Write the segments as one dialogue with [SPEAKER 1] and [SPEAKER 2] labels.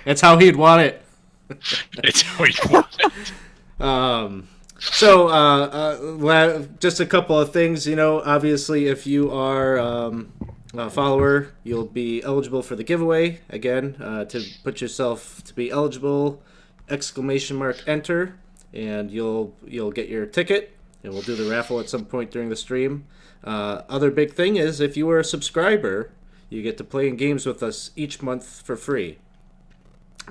[SPEAKER 1] It's how he'd want it.
[SPEAKER 2] It's how you want it.
[SPEAKER 1] Just a couple of things. Obviously, if you are a follower, you'll be eligible for the giveaway. Again, to put yourself to be eligible, exclamation mark enter, and you'll get your ticket, and we'll do the raffle at some point during the stream. Other big thing is if you are a subscriber, you get to play in games with us each month for free.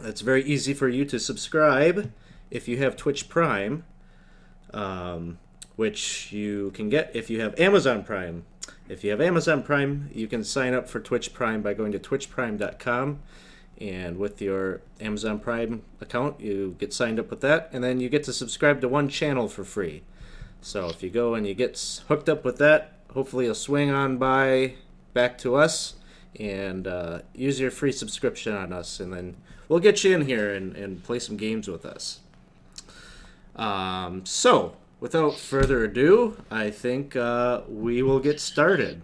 [SPEAKER 1] It's very easy for you to subscribe if you have Twitch Prime, which you can get if you have Amazon Prime. If you have Amazon Prime, you can sign up for Twitch Prime by going to twitchprime.com. And with your Amazon Prime account, you get signed up with that, and then you get to subscribe to one channel for free. So if you go and you get hooked up with that, hopefully you'll swing on by back to us and use your free subscription on us, and then we'll get you in here and play some games with us. So, without further ado, I think we will get started.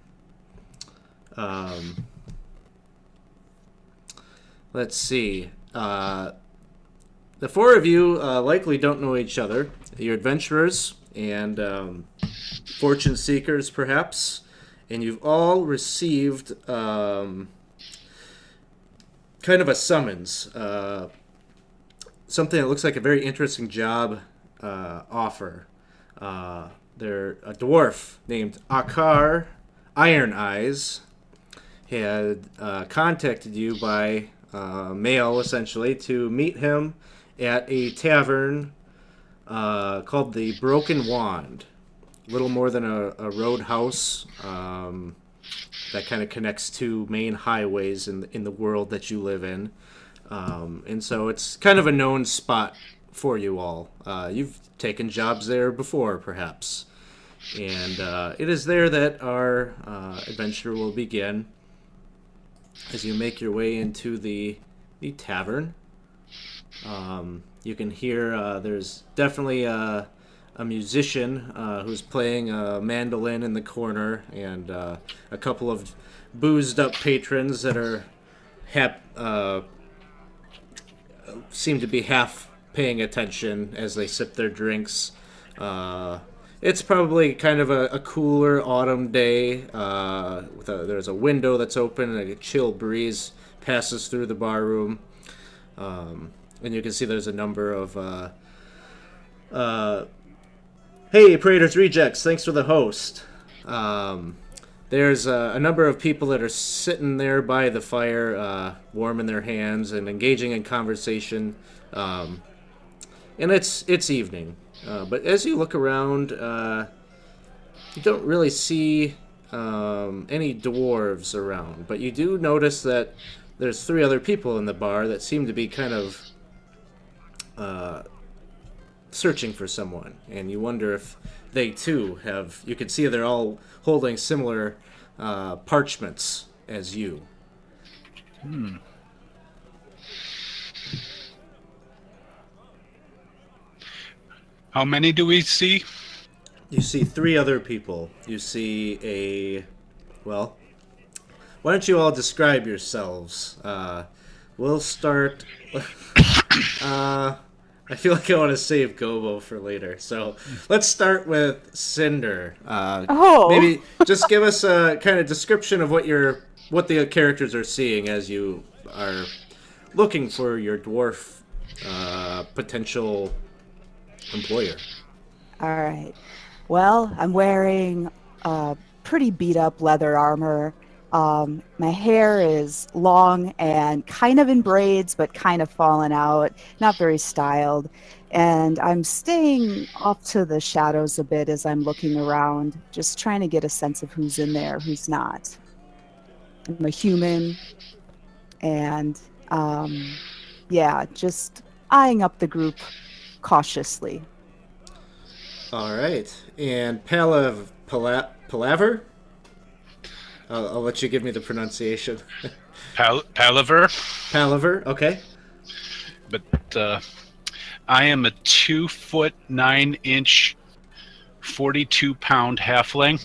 [SPEAKER 1] Let's see. The four of you likely don't know each other. You're adventurers and fortune seekers, perhaps, and you've all received kind of a summons. Something that looks like a very interesting job offer. They're a dwarf named Akar Iron Eyes had contacted you by mail, essentially, to meet him at a tavern called the Broken Wand. A little more than a roadhouse that kind of connects two main highways in the world that you live in. And so it's kind of a known spot for you all. You've taken jobs there before, perhaps. And it is there that our adventure will begin as you make your way into the tavern. You can hear there's definitely a musician who's playing a mandolin in the corner, and a couple of boozed up patrons that are seem to be half paying attention as they sip their drinks. It's probably kind of a cooler autumn day. There's a window that's open and a chill breeze passes through the bar room. And you can see there's a number of... hey, Praetor's Rejects, thanks for the host. There's a number of people that are sitting there by the fire, warming their hands and engaging in conversation. And it's evening. But as you look around, you don't really see any dwarves around. But you do notice that there's three other people in the bar that seem to be kind of searching for someone. And you wonder if they too have... You can see they're all holding similar parchments as you.
[SPEAKER 2] How many do we see?
[SPEAKER 1] You see three other people. You see well, why don't you all describe yourselves? We'll start... I feel like I want to save Gobo for later. So let's start with Cinder. Maybe just give us a kind of description of what the characters are seeing as you are looking for your dwarf potential employer.
[SPEAKER 3] All right. Well, I'm wearing pretty beat up leather armor. My hair is long and kind of in braids, but kind of fallen out, not very styled. And I'm staying off to the shadows a bit as I'm looking around, just trying to get a sense of who's in there, who's not. I'm a human, and just eyeing up the group cautiously.
[SPEAKER 1] All right. And Palaver? I'll let you give me the pronunciation.
[SPEAKER 2] Palaver.
[SPEAKER 1] Palaver, okay.
[SPEAKER 2] But I am a 2'9", 42-pound halfling.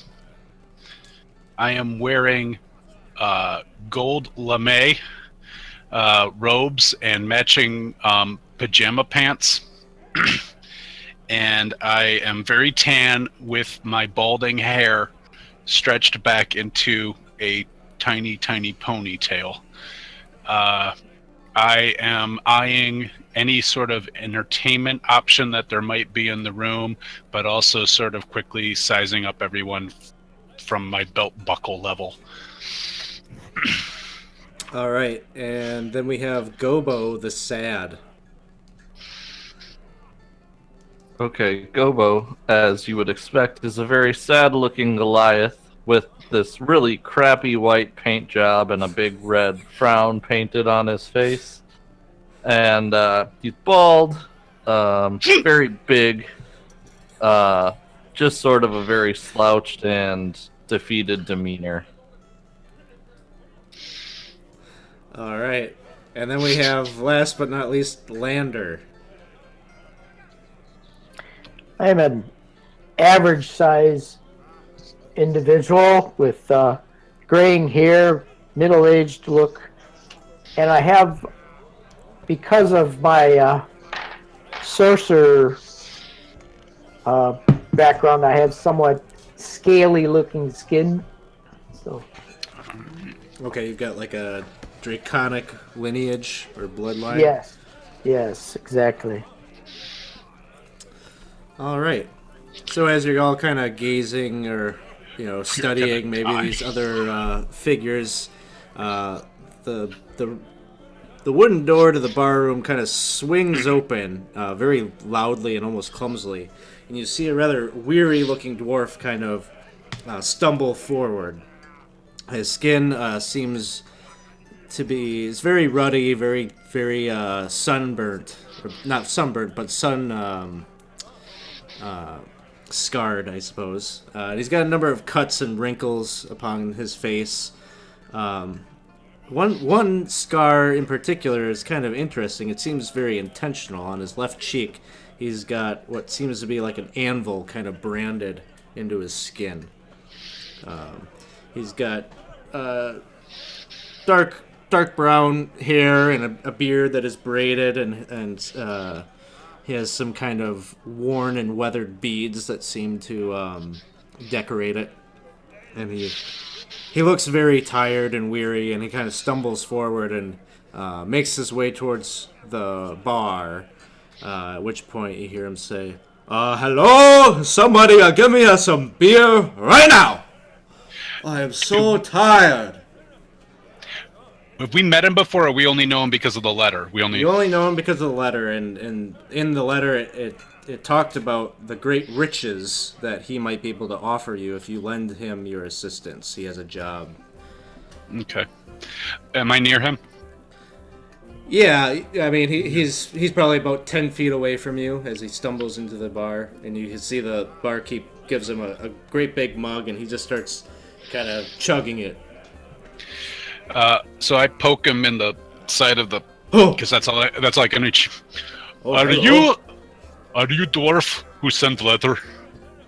[SPEAKER 2] I am wearing gold lame, robes and matching pajama pants. And I am very tan with my balding hair stretched back into a tiny, tiny ponytail. I am eyeing any sort of entertainment option that there might be in the room, but also sort of quickly sizing up everyone from my belt buckle level.
[SPEAKER 1] All right, and then we have Gobo the Sad.
[SPEAKER 4] Okay, Gobo, as you would expect, is a very sad-looking Goliath with this really crappy white paint job and a big red frown painted on his face. And he's bald, very big, just sort of a very slouched and defeated demeanor.
[SPEAKER 1] All right, and then we have, last but not least, Lander.
[SPEAKER 5] I am an average size individual with graying hair, middle-aged look, and I have, because of my sorcerer background, I have somewhat scaly-looking skin. So,
[SPEAKER 1] Okay, you've got like a draconic lineage or bloodline.
[SPEAKER 5] yes, exactly.
[SPEAKER 1] All right. So as you're all kind of gazing or, studying maybe these other figures, the wooden door to the bar room kind of swings open very loudly and almost clumsily, and you see a rather weary-looking dwarf kind of stumble forward. His skin seems to be very ruddy, very sunburnt, or not sunburnt, but scarred, I suppose. He's got a number of cuts and wrinkles upon his face. One scar in particular is kind of interesting. It seems very intentional. On his left cheek, he's got what seems to be like an anvil kind of branded into his skin. He's got dark brown hair and a beard that is braided, and he has some kind of worn and weathered beads that seem to decorate it. And he looks very tired and weary, and he kind of stumbles forward and makes his way towards the bar, at which point you hear him say, hello? Somebody give me some beer right now! I am so tired.
[SPEAKER 2] Have we met him before, or we only know him because of the letter?
[SPEAKER 1] You only know him because of the letter, and in the letter it talked about the great riches that he might be able to offer you if you lend him your assistance. He has a job.
[SPEAKER 2] Okay. Am I near him?
[SPEAKER 1] Yeah, I mean, he's probably about 10 feet away from you as he stumbles into the bar, and you can see the barkeep gives him a great big mug, and he just starts kind of chugging it.
[SPEAKER 2] So I poke him in the side of the, because that's all I can reach. Are you dwarf who sent letter?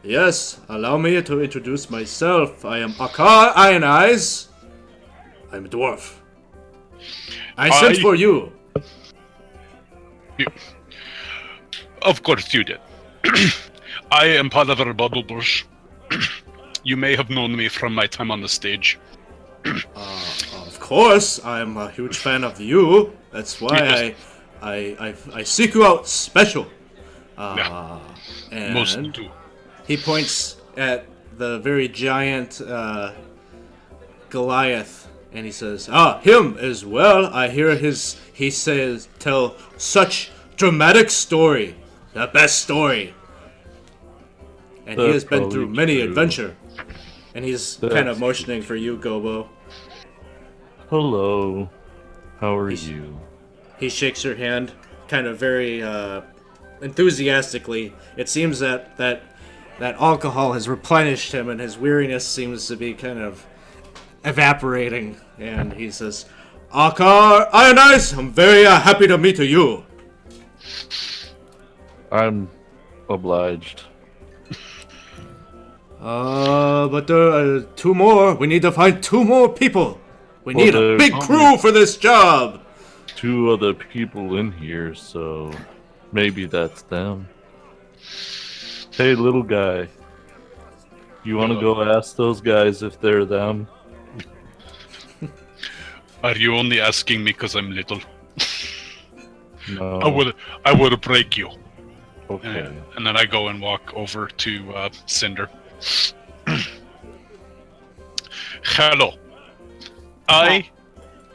[SPEAKER 1] Yes, allow me to introduce myself. I am Akar Iron Eyes. I'm a dwarf. I sent for you.
[SPEAKER 2] Of course you did. I am Palaver Bubblebush. You may have known me from my time on the stage.
[SPEAKER 1] Of course, I'm a huge fan of you. That's why I seek you out special.
[SPEAKER 2] Yeah.
[SPEAKER 1] And
[SPEAKER 2] most do.
[SPEAKER 1] He points at the very giant Goliath, and he says, him as well. I hear he says, tell such dramatic story. The best story. And he has been through many adventure. And he's kind of motioning for you, Gobo.
[SPEAKER 4] Hello. How are you?
[SPEAKER 1] He shakes your hand, kind of very enthusiastically. It seems that alcohol has replenished him, and his weariness seems to be kind of evaporating. And he says, Akar Iron Eyes, I'm very happy to meet you.
[SPEAKER 4] I'm obliged.
[SPEAKER 1] But there are two more. We need to find two more people. We need a big crew for this job.
[SPEAKER 4] 2 other people in here, so maybe that's them. Hey, little guy. You want to go ask those guys if they're them?
[SPEAKER 2] Are you only asking me because I'm little?
[SPEAKER 4] No.
[SPEAKER 2] I would break you.
[SPEAKER 4] Okay.
[SPEAKER 2] And then I go and walk over to Cinder. Hello. I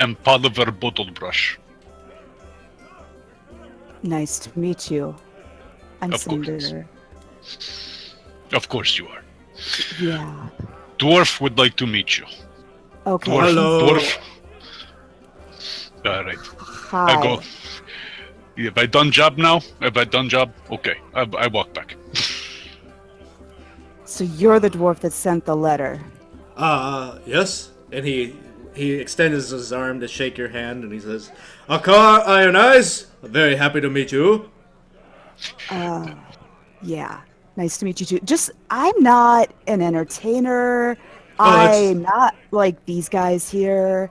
[SPEAKER 2] am Oliver Bottlebrush.
[SPEAKER 3] Nice to meet you. I'm
[SPEAKER 2] Of course.
[SPEAKER 3] Cinder.
[SPEAKER 2] Of course you are.
[SPEAKER 3] Yeah.
[SPEAKER 2] Dwarf would like to meet you.
[SPEAKER 3] Okay.
[SPEAKER 2] Dwarf.
[SPEAKER 1] Hello.
[SPEAKER 2] Dwarf. All right.
[SPEAKER 3] Hi.
[SPEAKER 2] I go. Have I done job now? Have I done job? Okay. I walk back.
[SPEAKER 3] So you're the dwarf that sent the letter.
[SPEAKER 1] Yes. And he extends his arm to shake your hand, and he says, Akar Iron Eyes, very happy to meet you.
[SPEAKER 3] Yeah. Nice to meet you too. I'm not an entertainer.
[SPEAKER 1] that's-
[SPEAKER 3] I'm not like these guys here.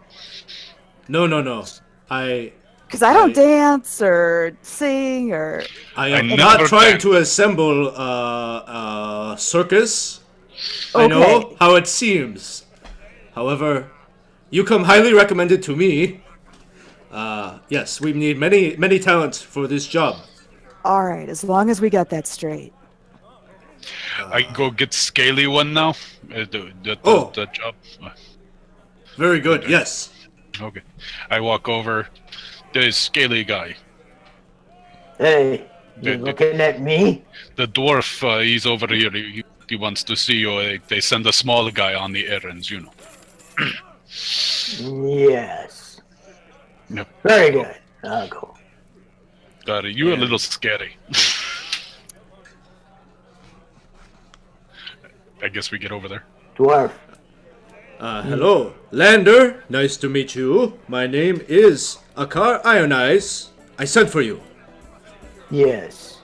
[SPEAKER 1] No.
[SPEAKER 3] Because I don't dance or sing or...
[SPEAKER 1] I am
[SPEAKER 2] I
[SPEAKER 1] not
[SPEAKER 2] never
[SPEAKER 1] trying
[SPEAKER 2] dance.
[SPEAKER 1] to assemble a circus. I
[SPEAKER 3] Okay.
[SPEAKER 1] know how it seems. However, you come highly recommended to me. Yes, we need many talents for this job.
[SPEAKER 3] All right, as long as we got that straight.
[SPEAKER 2] I go get Scaly one now. The job.
[SPEAKER 1] Very good. Yes.
[SPEAKER 2] Okay. I walk over. The Scaly guy.
[SPEAKER 5] Hey, you
[SPEAKER 2] The-
[SPEAKER 5] looking at me?
[SPEAKER 2] The dwarf, he's over here. He wants to see you. They send a small guy on the errands, you know.
[SPEAKER 5] Yes.
[SPEAKER 2] Yep.
[SPEAKER 5] Very good. I'll go.
[SPEAKER 2] Got it. You're a little scary. I guess we get over there.
[SPEAKER 5] Dwarf.
[SPEAKER 1] Hello, Lander. Nice to meet you. My name is Akar Iron Eyes. I sent for you.
[SPEAKER 5] Yes.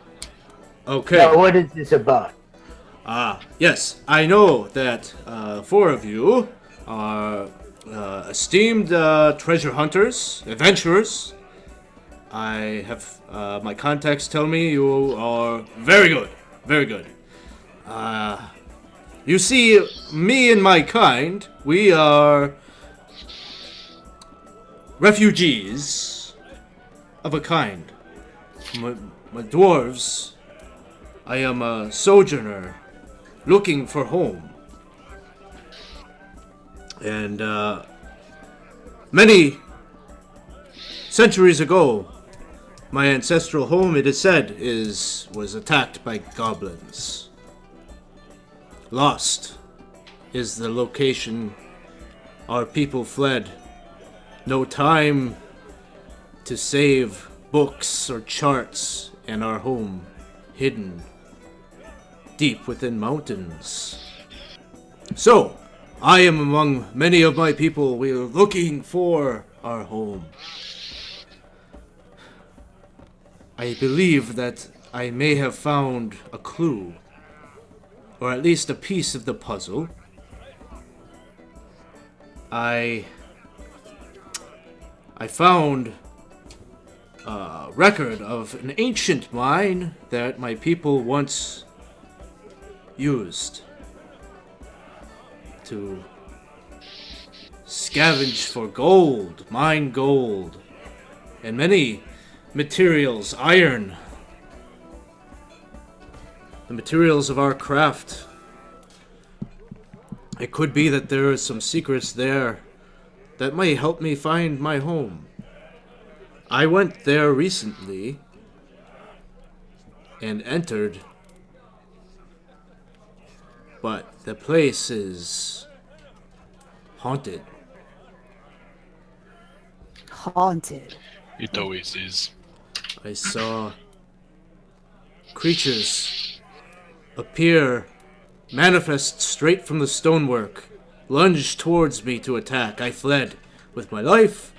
[SPEAKER 1] Okay.
[SPEAKER 5] Now, what is this about?
[SPEAKER 1] Yes, I know that 4 of you are esteemed treasure hunters, adventurers. I have my contacts tell me you are very good, very good. You see, me and my kind, we are refugees of a kind. My dwarves, I am a sojourner looking for home. And many centuries ago, my ancestral home, it is said, was attacked by goblins. Lost is the location our people fled. No time to save books or charts, and our home hidden deep within mountains. So, I am among many of my people. We are looking for our home. I believe that I may have found a clue, or at least a piece of the puzzle. I found a record of an ancient mine that my people once used to scavenge for gold, mine gold, and many materials, iron, the materials of our craft. It could be that there are some secrets there that might help me find my home. I went there recently and entered, but the place is haunted.
[SPEAKER 3] Haunted.
[SPEAKER 2] It always is.
[SPEAKER 1] I saw creatures appear, manifest straight from the stonework, lunge towards me to attack. I fled with my life.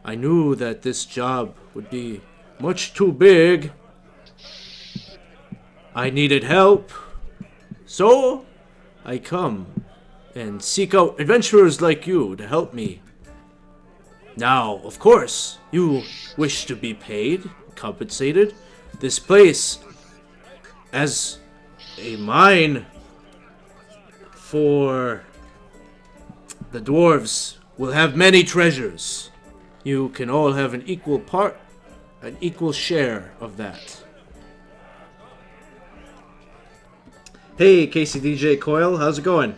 [SPEAKER 1] I knew that this job would be much too big. I needed help. So, I come and seek out adventurers like you to help me Now, of course, you wish to be paid, compensated. This place, as a mine for the dwarves, will have many treasures. You can all have an equal share of that. Hey, Casey DJ Coyle, how's it going?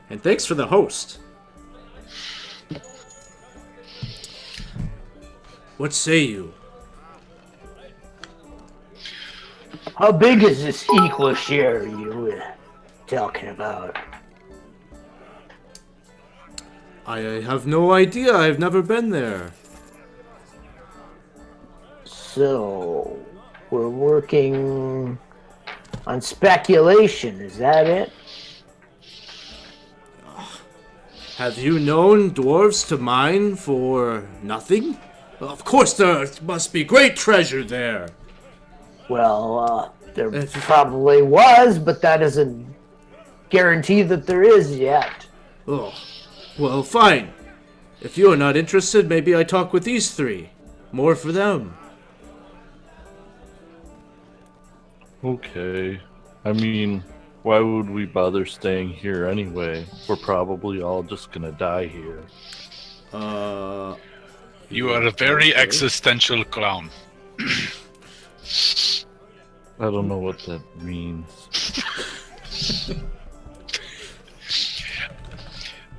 [SPEAKER 1] And thanks for the host. What say you?
[SPEAKER 5] How big is this equal share you talking about?
[SPEAKER 1] I have no idea. I've never been there.
[SPEAKER 5] So, we're working on speculation, is that it?
[SPEAKER 1] Have you known dwarves to mine for nothing? Of course there must be great treasure there.
[SPEAKER 5] Well, there probably was, but that doesn't guarantee that there is yet.
[SPEAKER 1] Oh, well, fine. If you are not interested, maybe I talk with these three. More for them.
[SPEAKER 4] Okay. I mean, why would we bother staying here anyway? We're probably all just gonna die here.
[SPEAKER 2] You are a very existential clown.
[SPEAKER 4] I don't know what that means.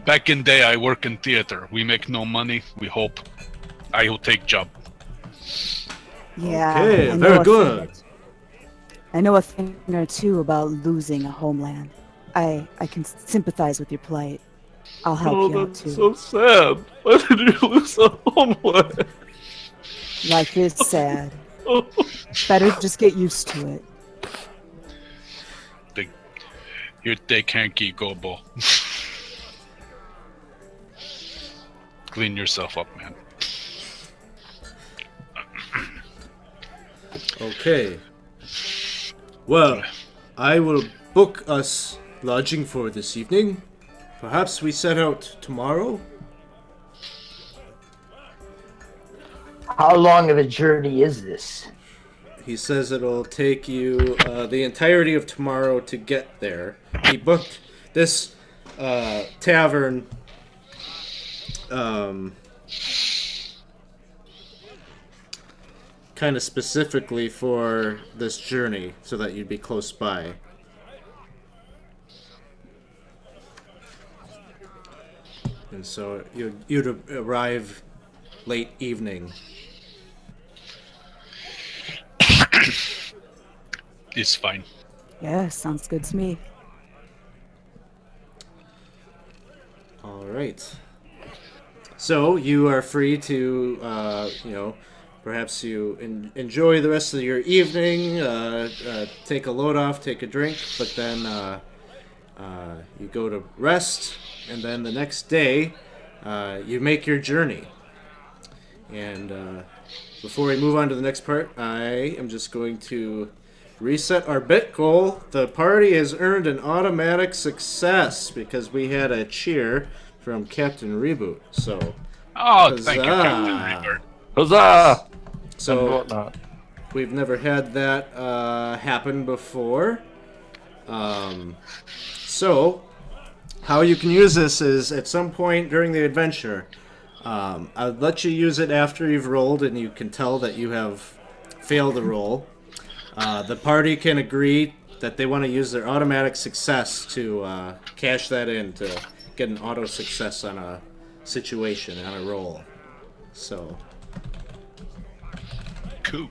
[SPEAKER 2] Back in day, I work in theater. We make no money. We hope. I will take job.
[SPEAKER 3] Yeah.
[SPEAKER 1] Okay,
[SPEAKER 3] I know
[SPEAKER 1] very
[SPEAKER 3] a
[SPEAKER 1] good.
[SPEAKER 3] I know a thing or two about losing a homeland. I can sympathize with your plight. I'll help you out
[SPEAKER 4] that's
[SPEAKER 3] too.
[SPEAKER 4] so sad. Why did you lose a homeland?
[SPEAKER 3] Life is sad. Better just get used to it.
[SPEAKER 2] They can't keep Gobo. Clean yourself up, man.
[SPEAKER 1] Okay. Well, I will book us lodging for this evening. Perhaps we set out tomorrow?
[SPEAKER 5] How long of a journey is this?
[SPEAKER 1] He says it'll take you the entirety of tomorrow to get there. He booked this tavern kind of specifically for this journey so that you'd be close by. And so you'd arrive late evening.
[SPEAKER 2] It's fine.
[SPEAKER 3] Yeah, sounds good to me.
[SPEAKER 1] All right. So you are free to, perhaps you enjoy the rest of your evening, take a load off, take a drink, but then you go to rest, and then the next day you make your journey. And before we move on to the next part, I am just going to reset our bit goal. The party has earned an automatic success because we had a cheer from Captain Reboot. So,
[SPEAKER 2] Oh,
[SPEAKER 1] huzzah.
[SPEAKER 2] thank you, Captain Rebird.
[SPEAKER 4] Huzzah! And
[SPEAKER 1] So
[SPEAKER 4] whatnot.
[SPEAKER 1] we've never had that happen before. So how you can use this is at some point during the adventure. I'll let you use it after you've rolled and you can tell that you have failed the roll. The party can agree that they want to use their automatic success to cash that in to get an auto success on a situation, on a roll. So,
[SPEAKER 2] Cool.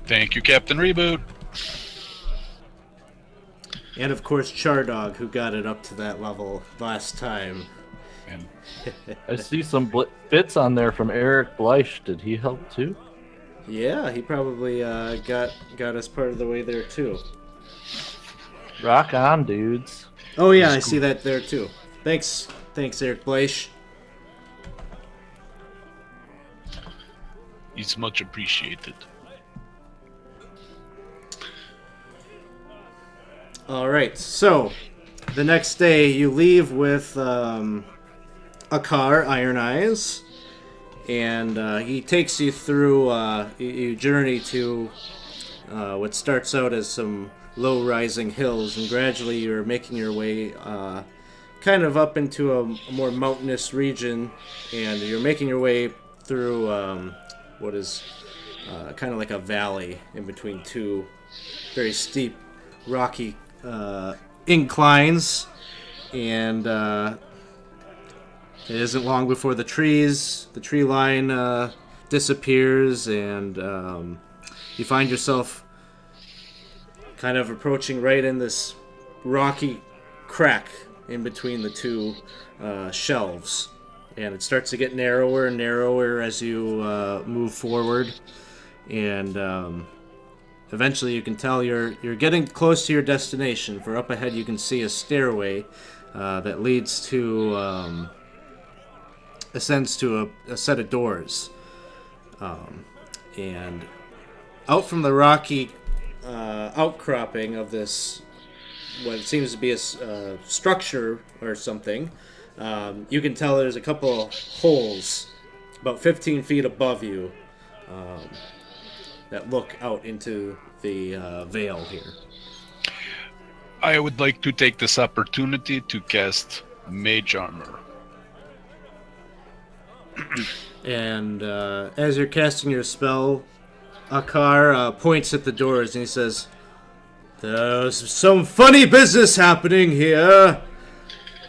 [SPEAKER 2] Thank you, Captain Reboot.
[SPEAKER 1] and of course Chardog, who got it up to that level last time.
[SPEAKER 2] And
[SPEAKER 4] I see some bits on there from Eric Bleich. Did he help too?
[SPEAKER 1] Yeah, he probably got us part of the way there too.
[SPEAKER 4] Rock on, dudes.
[SPEAKER 1] Oh yeah, I see that there too. Thanks, Eric Bleich.
[SPEAKER 2] it's much appreciated.
[SPEAKER 1] All right, so the next day, you leave with Akar, Iron Eyes, and he takes you through. You journey to what starts out as some low-rising hills, and gradually you're making your way kind of up into a more mountainous region, and you're making your way through what is kind of like a valley in between two very steep, rocky inclines, and it isn't long before the tree line disappears, and you find yourself kind of approaching right in this rocky crack in between the two shelves. And it starts to get narrower and narrower as you move forward. And eventually you can tell you're getting close to your destination, for up ahead you can see a stairway that leads to... ascends to a set of doors. And out from the rocky outcropping of this, what seems to be a structure or something, you can tell there's a couple holes about 15 feet above you that look out into the vale here.
[SPEAKER 2] I would like to take this opportunity to cast Mage Armor.
[SPEAKER 1] And as you're casting your spell, Akar points at the doors and he says, "There's some funny business happening here.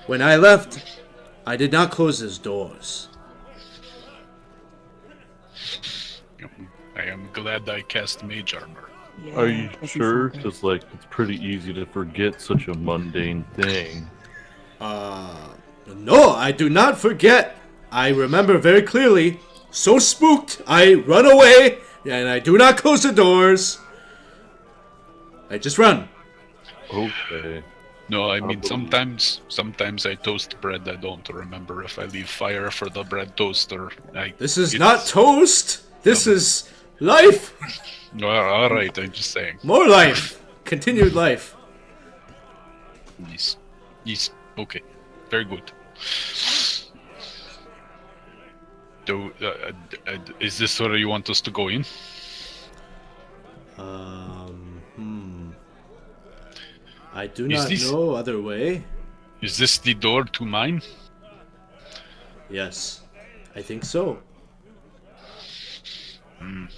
[SPEAKER 1] When I left, I did not close those doors."
[SPEAKER 2] I am glad I cast Mage Armor.
[SPEAKER 3] Yeah,
[SPEAKER 4] Are you
[SPEAKER 3] doesn't
[SPEAKER 4] sure?
[SPEAKER 3] sound good.
[SPEAKER 4] Because, like, it's pretty easy to forget such a mundane thing.
[SPEAKER 1] No, I do not forget. I remember very clearly. So spooked, I run away, and I do not close the doors. I just run.
[SPEAKER 4] Okay.
[SPEAKER 2] No, I mean sometimes I toast bread. I don't remember if I leave fire for the bread toaster.
[SPEAKER 1] This is not toast. This is life.
[SPEAKER 2] All right, I'm just saying.
[SPEAKER 1] More life. Continued life.
[SPEAKER 2] Yes. Okay. Very good. So, is this where you want us to go in?
[SPEAKER 1] I do not know other way.
[SPEAKER 2] Is this the door to mine?
[SPEAKER 1] Yes, I think so.
[SPEAKER 2] I'm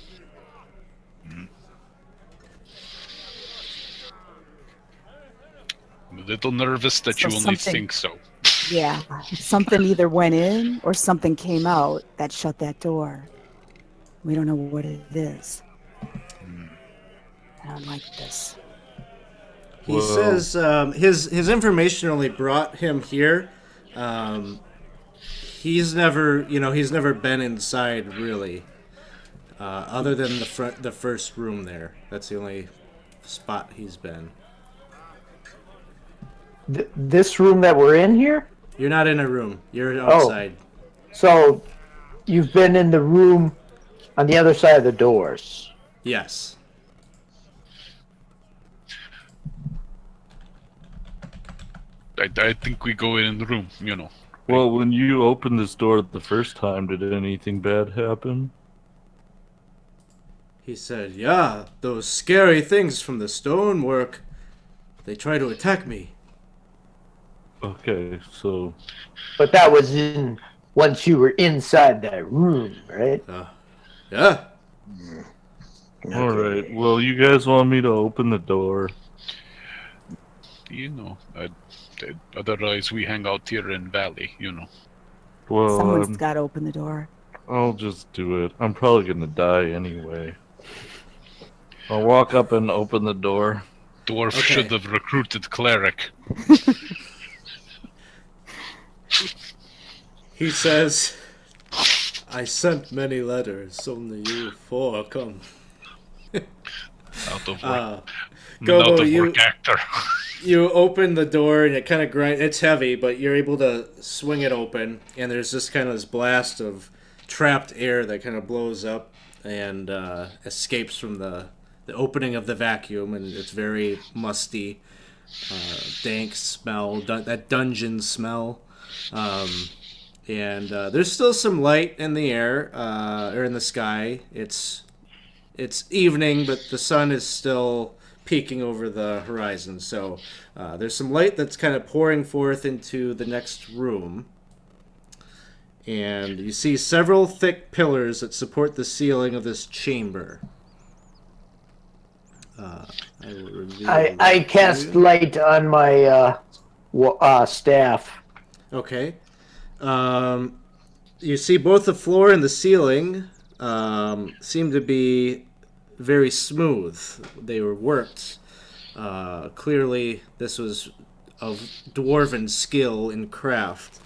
[SPEAKER 2] a little nervous that
[SPEAKER 3] So
[SPEAKER 2] you only
[SPEAKER 3] something-
[SPEAKER 2] think so.
[SPEAKER 3] Yeah, something either went in or something came out that shut that door. We don't know what it is. I don't like this.
[SPEAKER 1] He says his information only brought him here. He's never been inside really, other than the first room there. That's the only spot he's been.
[SPEAKER 5] This room that we're in here?
[SPEAKER 1] You're not in a room. You're outside.
[SPEAKER 5] So, you've been in the room on the other side of the doors.
[SPEAKER 1] Yes.
[SPEAKER 2] I think we go in the room,
[SPEAKER 4] Well, when you opened this door the first time, did anything bad happen?
[SPEAKER 1] He said, "Yeah, those scary things from the stonework. They try to attack me."
[SPEAKER 4] Okay, so...
[SPEAKER 5] But that was once you were inside that room, right?
[SPEAKER 1] Yeah.
[SPEAKER 4] Alright, well, you guys want me to open the door?
[SPEAKER 2] Otherwise we hang out here in Valley,
[SPEAKER 4] Well,
[SPEAKER 3] Someone's got to open the door.
[SPEAKER 4] I'll just do it. I'm probably gonna die anyway. I'll walk up and open the door.
[SPEAKER 2] Dwarf
[SPEAKER 1] Okay.
[SPEAKER 2] should have recruited cleric.
[SPEAKER 1] He says, "I sent many letters, only you four come."
[SPEAKER 2] Out of
[SPEAKER 1] Gobo,
[SPEAKER 2] work actor.
[SPEAKER 1] You open the door and it kind of grinds. It's heavy, but you're able to swing it open, and there's this kind of this blast of trapped air that kind of blows up and escapes from the opening of the vacuum, and it's very musty. dank smell, that dungeon smell. And there's still some light in the air, or in the sky. It's evening, but the sun is still peeking over the horizon. So there's some light that's kind of pouring forth into the next room. And you see several thick pillars that support the ceiling of this chamber.
[SPEAKER 5] I cast light on my staff.
[SPEAKER 1] Okay. You see both the floor and the ceiling seem to be very smooth. They were worked. Clearly, this was of dwarven skill in craft.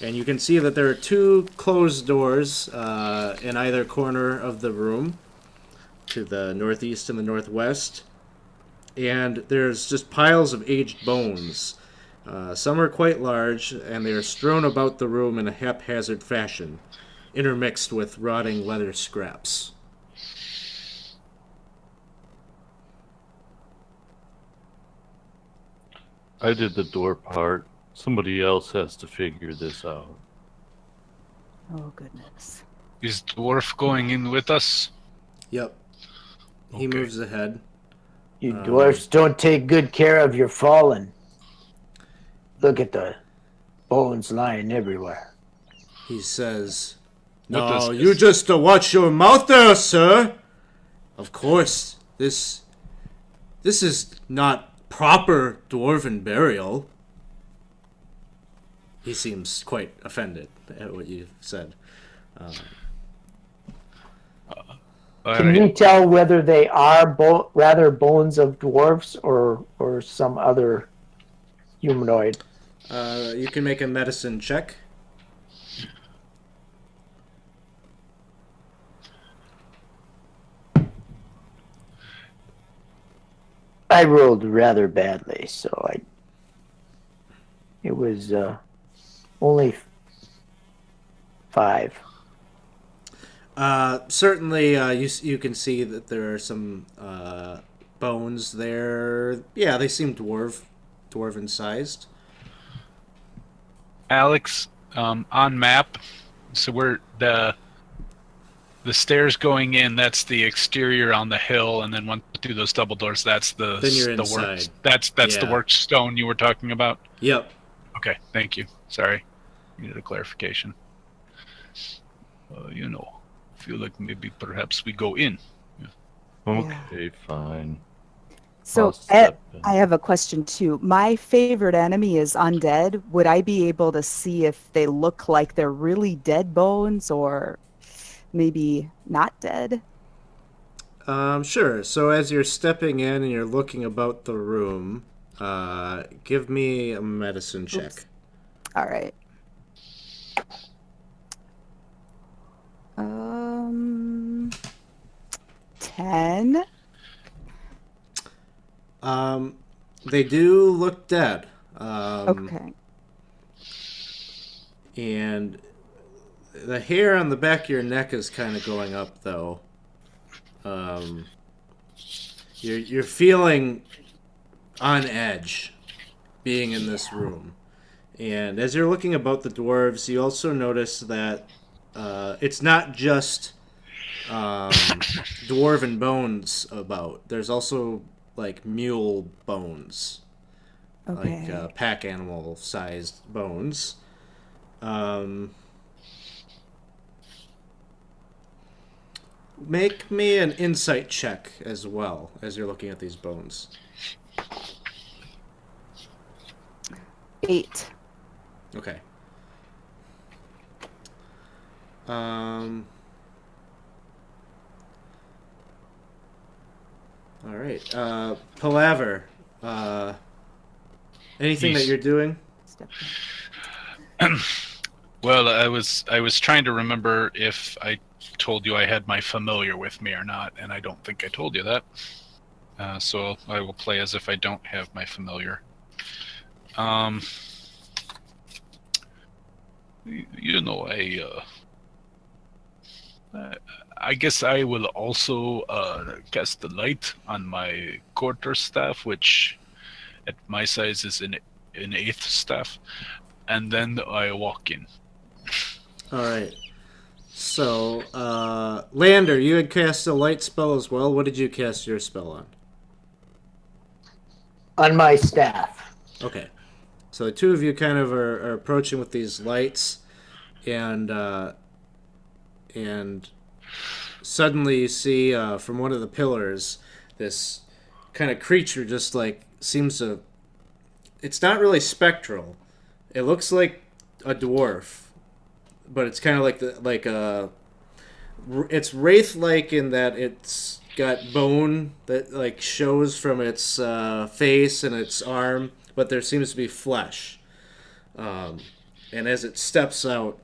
[SPEAKER 1] And you can see that there are two closed doors in either corner of the room, to the northeast and the northwest. And there's just piles of aged bones. Some are quite large, and they are strewn about the room in a haphazard fashion, intermixed with rotting leather scraps.
[SPEAKER 4] I did the door part. Somebody else has to figure this out.
[SPEAKER 3] Oh, goodness.
[SPEAKER 2] Is Dwarf going in with us?
[SPEAKER 1] Yep. He
[SPEAKER 2] Okay.
[SPEAKER 1] moves ahead.
[SPEAKER 5] You dwarfs don't take good care of your fallen. Look at the bones lying everywhere.
[SPEAKER 1] He says,
[SPEAKER 2] What
[SPEAKER 1] "No,
[SPEAKER 2] does
[SPEAKER 1] you
[SPEAKER 2] this-
[SPEAKER 1] just watch your mouth there, sir. Of course, this is not proper dwarven burial." He seems quite offended at what you said.
[SPEAKER 2] All
[SPEAKER 5] Can
[SPEAKER 2] right.
[SPEAKER 5] we tell whether they are rather bones of dwarfs or some other humanoid?
[SPEAKER 1] You can make a medicine check.
[SPEAKER 5] I rolled rather badly, so it was only 5.
[SPEAKER 1] Certainly, you can see that there are some bones there. Yeah, they seem dwarven sized.
[SPEAKER 2] Alex, on map, so we're the stairs going in. That's the exterior on the hill, and then once through those double doors, that's the
[SPEAKER 1] Then you're
[SPEAKER 2] the
[SPEAKER 1] inside.
[SPEAKER 2] works. That's the
[SPEAKER 1] Yeah.
[SPEAKER 2] work stone you were talking about.
[SPEAKER 1] Yep.
[SPEAKER 2] Okay, thank you. Sorry, needed a clarification. Feel like maybe perhaps we go in.
[SPEAKER 4] Okay, fine.
[SPEAKER 3] So
[SPEAKER 4] I'll step in.
[SPEAKER 3] I have a question too. My favorite enemy is undead. Would I be able to see if they look like they're really dead bones or maybe not dead?
[SPEAKER 1] Sure. So as you're stepping in and you're looking about the room, give me a medicine check.
[SPEAKER 3] Oops. All right. 10.
[SPEAKER 1] They do look dead.
[SPEAKER 3] Okay.
[SPEAKER 1] And the hair on the back of your neck is kind of going up, though. You're feeling on edge being in this room. And as you're looking about the dwarves, you also notice that it's not just dwarven bones about. There's also like mule bones,
[SPEAKER 3] Okay.
[SPEAKER 1] like pack animal sized bones. Make me an insight check as well as you're looking at these bones.
[SPEAKER 3] 8.
[SPEAKER 1] Okay. All right. Palaver. Anything that
[SPEAKER 2] Yes.
[SPEAKER 1] you're doing?
[SPEAKER 3] Step
[SPEAKER 2] Well, I was trying to remember if I told you I had my familiar with me or not, and I don't think I told you that. So I will play as if I don't have my familiar. I guess I will also cast the light on my quarterstaff, which at my size is an eighth staff, and then I walk in.
[SPEAKER 1] All right. So, Lander, you had cast a light spell as well. What did you cast your spell on?
[SPEAKER 5] On my staff.
[SPEAKER 1] Okay. So the two of you kind of are approaching with these lights, and suddenly you see from one of the pillars this kind of creature just like seems to. It's not really spectral. It looks like a dwarf, but it's kind of like it's wraith-like in that it's got bone that like shows from its face and its arm, but there seems to be flesh. And as it steps out,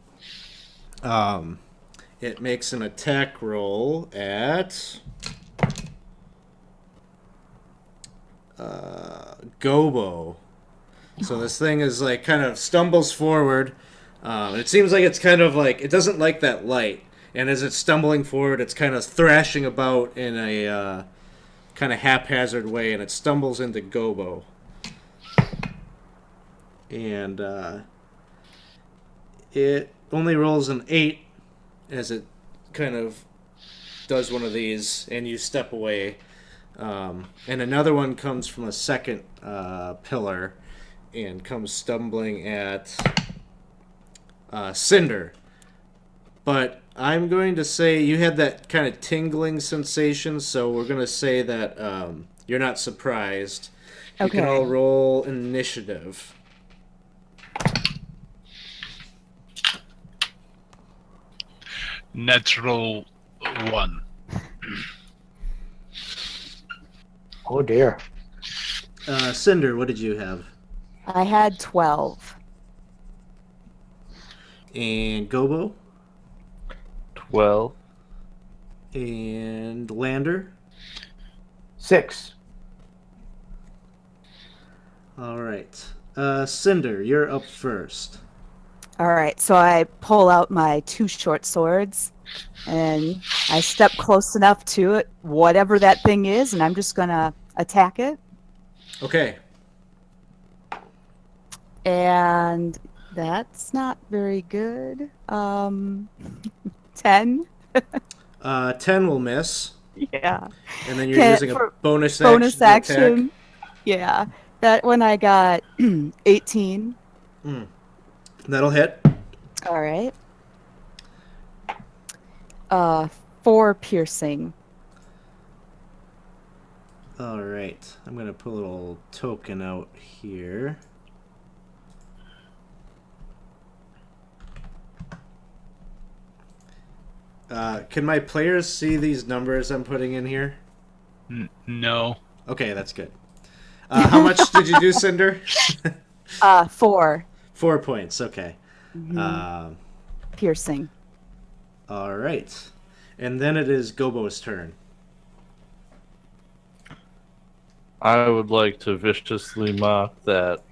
[SPEAKER 1] it makes an attack roll at Gobo. So this thing is like kind of stumbles forward. It seems like it's kind of like it doesn't like that light, and as it's stumbling forward, it's kind of thrashing about in a kind of haphazard way, and it stumbles into Gobo. And it only rolls an 8 as it kind of does one of these, and you step away. And another one comes from a second pillar and comes stumbling at Cinder. But I'm going to say you had that kind of tingling sensation, so we're going to say that you're not surprised. You can all roll initiative.
[SPEAKER 2] Natural 1.
[SPEAKER 5] Oh dear.
[SPEAKER 1] Cinder, what did you have?
[SPEAKER 3] I had 12.
[SPEAKER 1] And Gobo?
[SPEAKER 4] 12.
[SPEAKER 1] And Lander?
[SPEAKER 5] 6.
[SPEAKER 1] All right. Cinder, you're up first.
[SPEAKER 3] All right, so I pull out my 2 short swords, and I step close enough to it, whatever that thing is, and I'm just going to attack it.
[SPEAKER 1] Okay.
[SPEAKER 3] And that's not very good. 10.
[SPEAKER 1] 10 will miss.
[SPEAKER 3] Yeah.
[SPEAKER 1] And then you're using a bonus action.
[SPEAKER 3] Bonus action. Yeah. That one I got 18.
[SPEAKER 1] That'll hit.
[SPEAKER 3] All right. 4 piercing.
[SPEAKER 1] All right. I'm going to put a little token out here. Can my players see these numbers I'm putting in here?
[SPEAKER 2] No.
[SPEAKER 1] Okay, that's good. How much did you do, Cinder?
[SPEAKER 3] 4.
[SPEAKER 1] 4 points, okay.
[SPEAKER 3] Piercing.
[SPEAKER 1] All right. And then it is Gobo's turn.
[SPEAKER 4] I would like to viciously mock that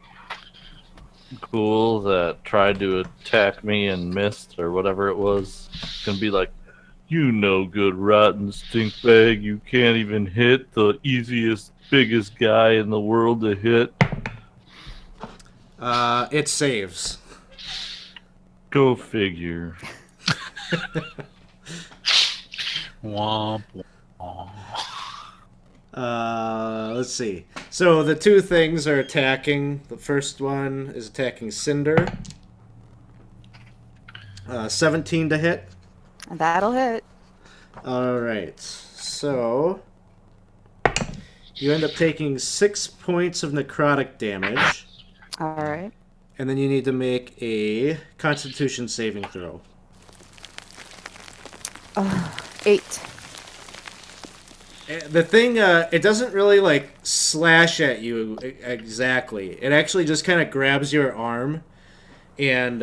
[SPEAKER 4] ghoul that tried to attack me and missed, or whatever it was. Gonna be like, you no good rotten stink bag, you can't even hit the easiest, biggest guy in the world to hit.
[SPEAKER 1] It saves.
[SPEAKER 4] Go figure.
[SPEAKER 2] Womp womp.
[SPEAKER 1] Let's see. So the two things are attacking. The first one is attacking Cinder. 17 to hit.
[SPEAKER 3] That'll hit.
[SPEAKER 1] All right. So you end up taking 6 points of necrotic damage.
[SPEAKER 3] All right.
[SPEAKER 1] And then you need to make a Constitution saving throw.
[SPEAKER 3] 8.
[SPEAKER 1] The thing, it doesn't really, like, slash at you exactly. It actually just kind of grabs your arm, and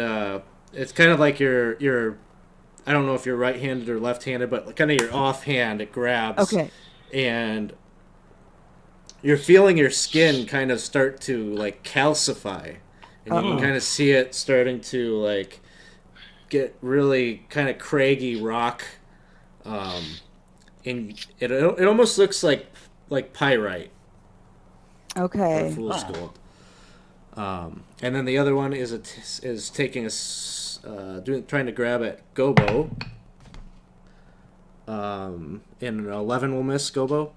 [SPEAKER 1] it's kind of like your I don't know if you're right-handed or left-handed, but kind of your offhand, it grabs.
[SPEAKER 3] Okay.
[SPEAKER 1] And you're feeling your skin kind of start to, like, calcify. And you can kind of see it starting to, like, get really kind of craggy rock And it almost looks like pyrite or
[SPEAKER 3] Okay.
[SPEAKER 1] fool's gold. And then the other one is taking trying to grab at Gobo. And an 11 will miss Gobo.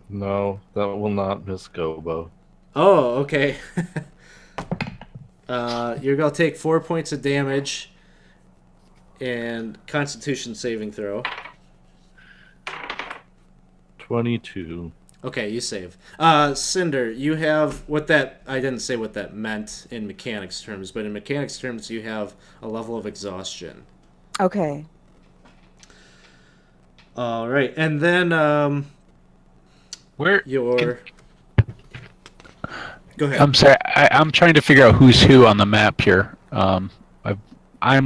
[SPEAKER 4] No, that will not miss Gobo.
[SPEAKER 1] Oh, okay. You're gonna take 4 points of damage and Constitution saving throw.
[SPEAKER 4] 22.
[SPEAKER 1] Okay, you save. Cinder, you have I didn't say what that meant in mechanics terms, but in mechanics terms, you have a level of exhaustion.
[SPEAKER 3] Okay.
[SPEAKER 1] All right, and then
[SPEAKER 2] Where?
[SPEAKER 1] Go ahead.
[SPEAKER 2] I'm sorry. I'm trying to figure out who's who on the map here. I'm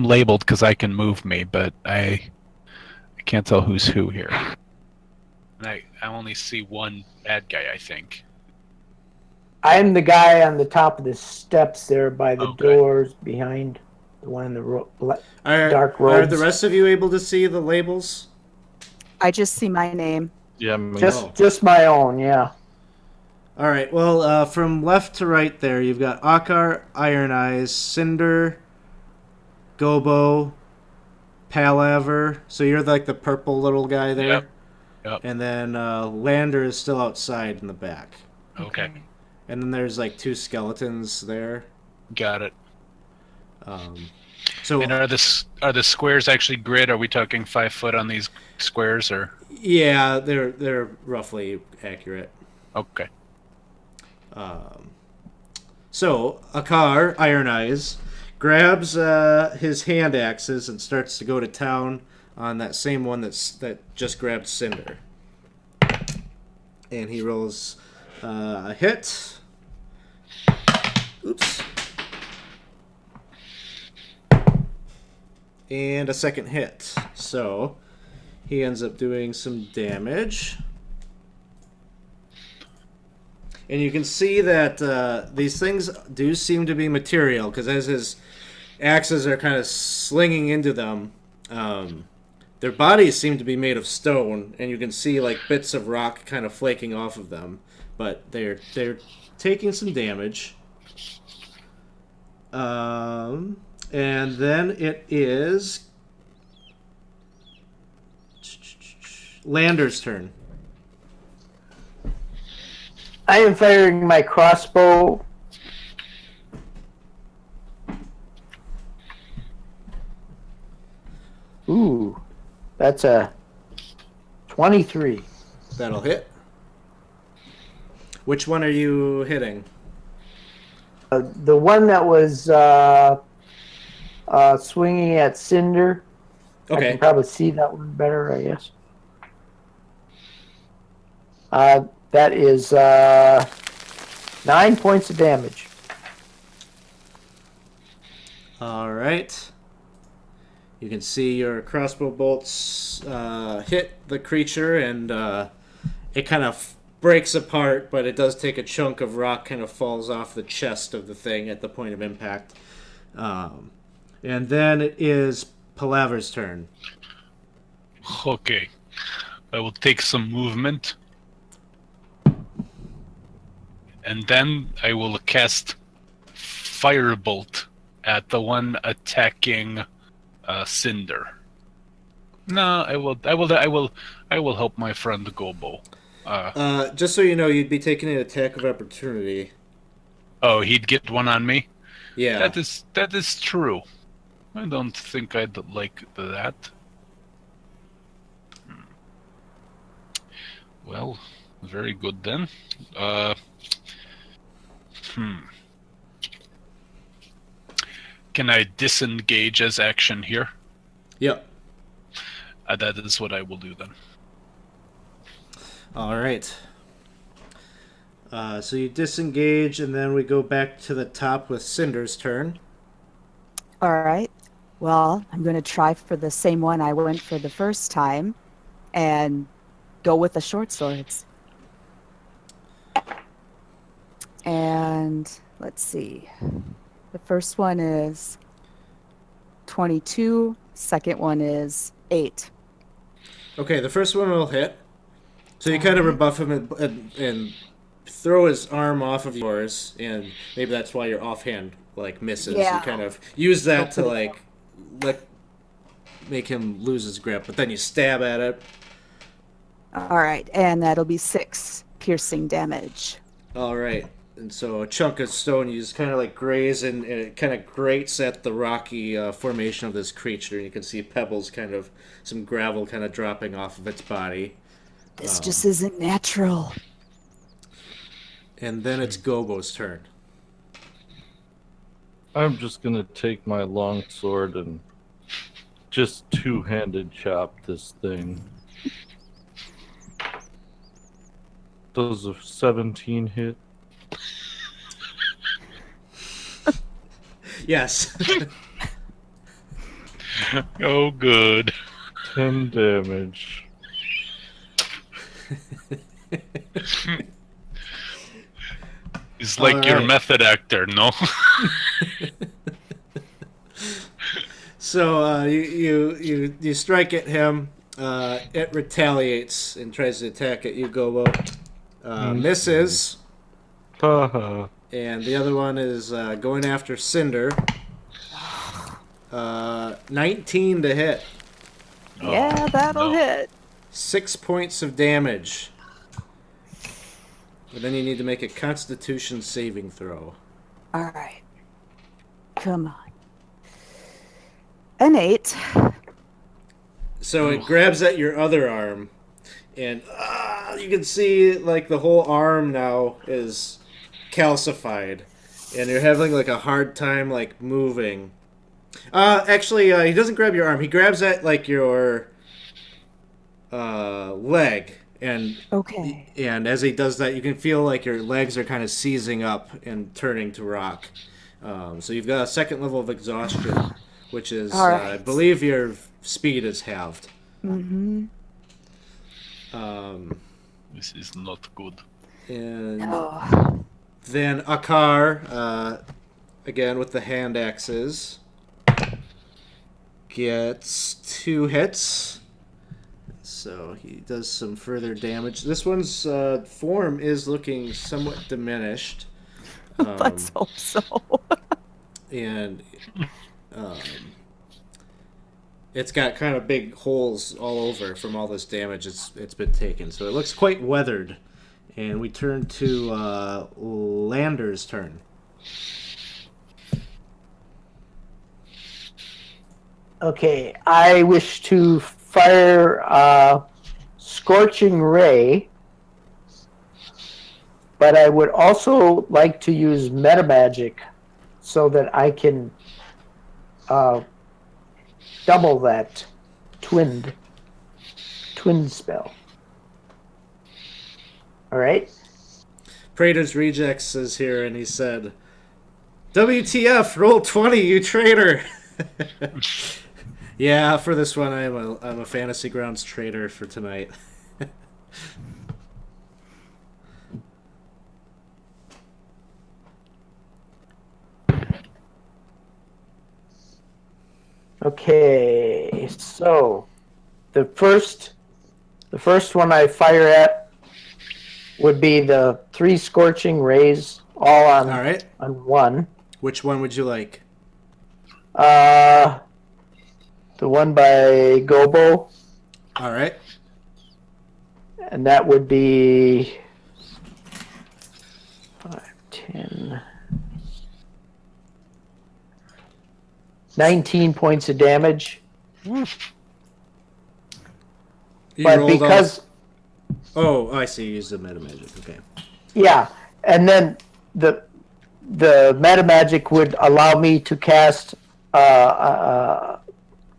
[SPEAKER 2] labeled because I can move me, but I can't tell who's who here. And I only see one bad guy, I think.
[SPEAKER 5] I'm the guy on the top of the steps there by the
[SPEAKER 2] Okay.
[SPEAKER 5] doors behind the one in the dark
[SPEAKER 1] Are
[SPEAKER 5] robes.
[SPEAKER 1] the rest of you able to see the labels?
[SPEAKER 3] I just see my name.
[SPEAKER 4] Yeah, me.
[SPEAKER 5] Just my own, yeah.
[SPEAKER 1] All right. Well, from left to right there, you've got Akar, Iron Eyes, Cinder, Gobo, Palaver. So you're like the purple little guy there.
[SPEAKER 2] Yep.
[SPEAKER 1] And then Lander is still outside in the back.
[SPEAKER 2] Okay.
[SPEAKER 1] And then there's like 2 skeletons there.
[SPEAKER 2] Got it.
[SPEAKER 1] So
[SPEAKER 2] And are the squares actually grid? Are we talking 5 foot on these squares, or?
[SPEAKER 1] yeah, they're roughly accurate.
[SPEAKER 2] Okay.
[SPEAKER 1] So Akar, Iron Eyes, grabs his hand axes and starts to go to town on that same one that just grabbed Cinder. And he rolls a hit. Oops. And a second hit. So he ends up doing some damage. And you can see that these things do seem to be material, because as his axes are kind of slinging into them, their bodies seem to be made of stone, and you can see like bits of rock kind of flaking off of them. But they're taking some damage. And then it is Lander's turn.
[SPEAKER 5] I am firing my crossbow. Ooh, that's a 23.
[SPEAKER 1] That'll hit. Which one are you hitting?
[SPEAKER 5] The one that was swinging at Cinder. I
[SPEAKER 1] Okay.
[SPEAKER 5] can probably see that one better, I guess. That is 9 points of damage.
[SPEAKER 1] All right. You can see your crossbow bolts hit the creature, and it kind of breaks apart, but it does take a chunk of rock, kind of falls off the chest of the thing at the point of impact. And then it is Palaver's turn.
[SPEAKER 2] Okay. I will take some movement. And then I will cast Firebolt at the one attacking Cinder. No, I will help my friend Gobo.
[SPEAKER 1] Just so you know, you'd be taking an attack of opportunity.
[SPEAKER 2] Oh, he'd get one on me?
[SPEAKER 1] Yeah.
[SPEAKER 2] That is true. I don't think I'd like that. Well, very good then. Can I disengage as action here?
[SPEAKER 1] Yep.
[SPEAKER 2] That is what I will do then.
[SPEAKER 1] All right. So you disengage, and then we go back to the top with Cinder's turn.
[SPEAKER 3] All right. Well, I'm going to try for the same one I went for the first time and go with the short swords. And let's see. The first one is 22. Second one is 8.
[SPEAKER 1] Okay, the first one will hit. So you kind of rebuff him and throw his arm off of yours, and maybe that's why your offhand like misses.
[SPEAKER 3] Yeah.
[SPEAKER 1] You kind of use that to like make him lose his grip, but then you stab at it.
[SPEAKER 3] All right, and that'll be 6 piercing damage.
[SPEAKER 1] All right, and so a chunk of stone you just kind of like graze, and it kind of grates at the rocky formation of this creature. And you can see pebbles, some gravel, kind of dropping off of its body.
[SPEAKER 3] This just isn't natural.
[SPEAKER 1] And then it's Gobo's turn.
[SPEAKER 4] I'm just gonna take my long sword and just two-handed chop this thing. Does a 17 hit?
[SPEAKER 1] Yes.
[SPEAKER 2] Oh, good.
[SPEAKER 4] 10 damage.
[SPEAKER 2] It's like your
[SPEAKER 1] Alright.
[SPEAKER 2] method actor, no?
[SPEAKER 1] So you strike at him. It retaliates and tries to attack at you, Gobo. Misses.
[SPEAKER 4] Haha.
[SPEAKER 1] And the other one is going after Cinder. 19 to hit.
[SPEAKER 3] Yeah, that'll hit.
[SPEAKER 1] 6 points of damage. But then you need to make a Constitution saving throw.
[SPEAKER 3] All right. Come on. An 8.
[SPEAKER 1] So it grabs at your other arm, and you can see like the whole arm now is calcified, and you're having like a hard time like moving. Actually, he doesn't grab your arm. He grabs at like your leg, and
[SPEAKER 3] Okay.
[SPEAKER 1] and as he does that, you can feel like your legs are kind of seizing up and turning to rock. So you've got a second level of exhaustion, which is,
[SPEAKER 3] All right.
[SPEAKER 1] I believe, your speed is halved.
[SPEAKER 3] Mm-hmm.
[SPEAKER 2] This is not good.
[SPEAKER 1] And
[SPEAKER 3] Oh.
[SPEAKER 1] then Akar, again with the hand axes, gets 2 hits. So he does some further damage. This one's form is looking somewhat diminished.
[SPEAKER 3] Let's hope so.
[SPEAKER 1] And it's got kind of big holes all over from all this damage it's been taken. So it looks quite weathered. And we turn to Lander's turn.
[SPEAKER 5] Okay, I wish to fire Scorching Ray, but I would also like to use Meta Magic so that I can double that twin spell. All right.
[SPEAKER 1] Praetor's Rejects is here, and he said, "WTF? Roll 20, you traitor!" Yeah, for this one, I'm a Fantasy Grounds traitor for tonight.
[SPEAKER 5] Okay, so the first one I fire at would be the 3 Scorching Rays, all on
[SPEAKER 1] All right.
[SPEAKER 5] on one.
[SPEAKER 1] Which one would you like?
[SPEAKER 5] The one by Gobo,
[SPEAKER 1] All right.
[SPEAKER 5] and that would be 5, 10, 19 points of damage.
[SPEAKER 1] You
[SPEAKER 5] But
[SPEAKER 1] rolled
[SPEAKER 5] because
[SPEAKER 1] off- Oh, I see. You used the meta magic. Okay.
[SPEAKER 5] yeah, and then the meta magic would allow me to cast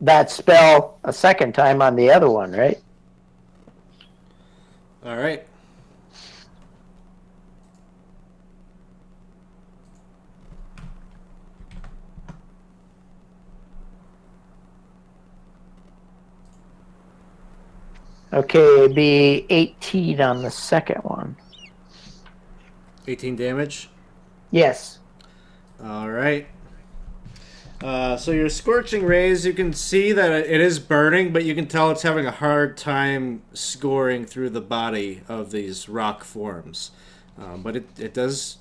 [SPEAKER 5] that spell a second time on the other one, right?
[SPEAKER 1] All right.
[SPEAKER 5] Okay, it'd be 18 on the second one.
[SPEAKER 1] 18 damage.
[SPEAKER 5] Yes.
[SPEAKER 1] All right. So your Scorching Rays, you can see that it is burning, but you can tell it's having a hard time scoring through the body of these rock forms. But it does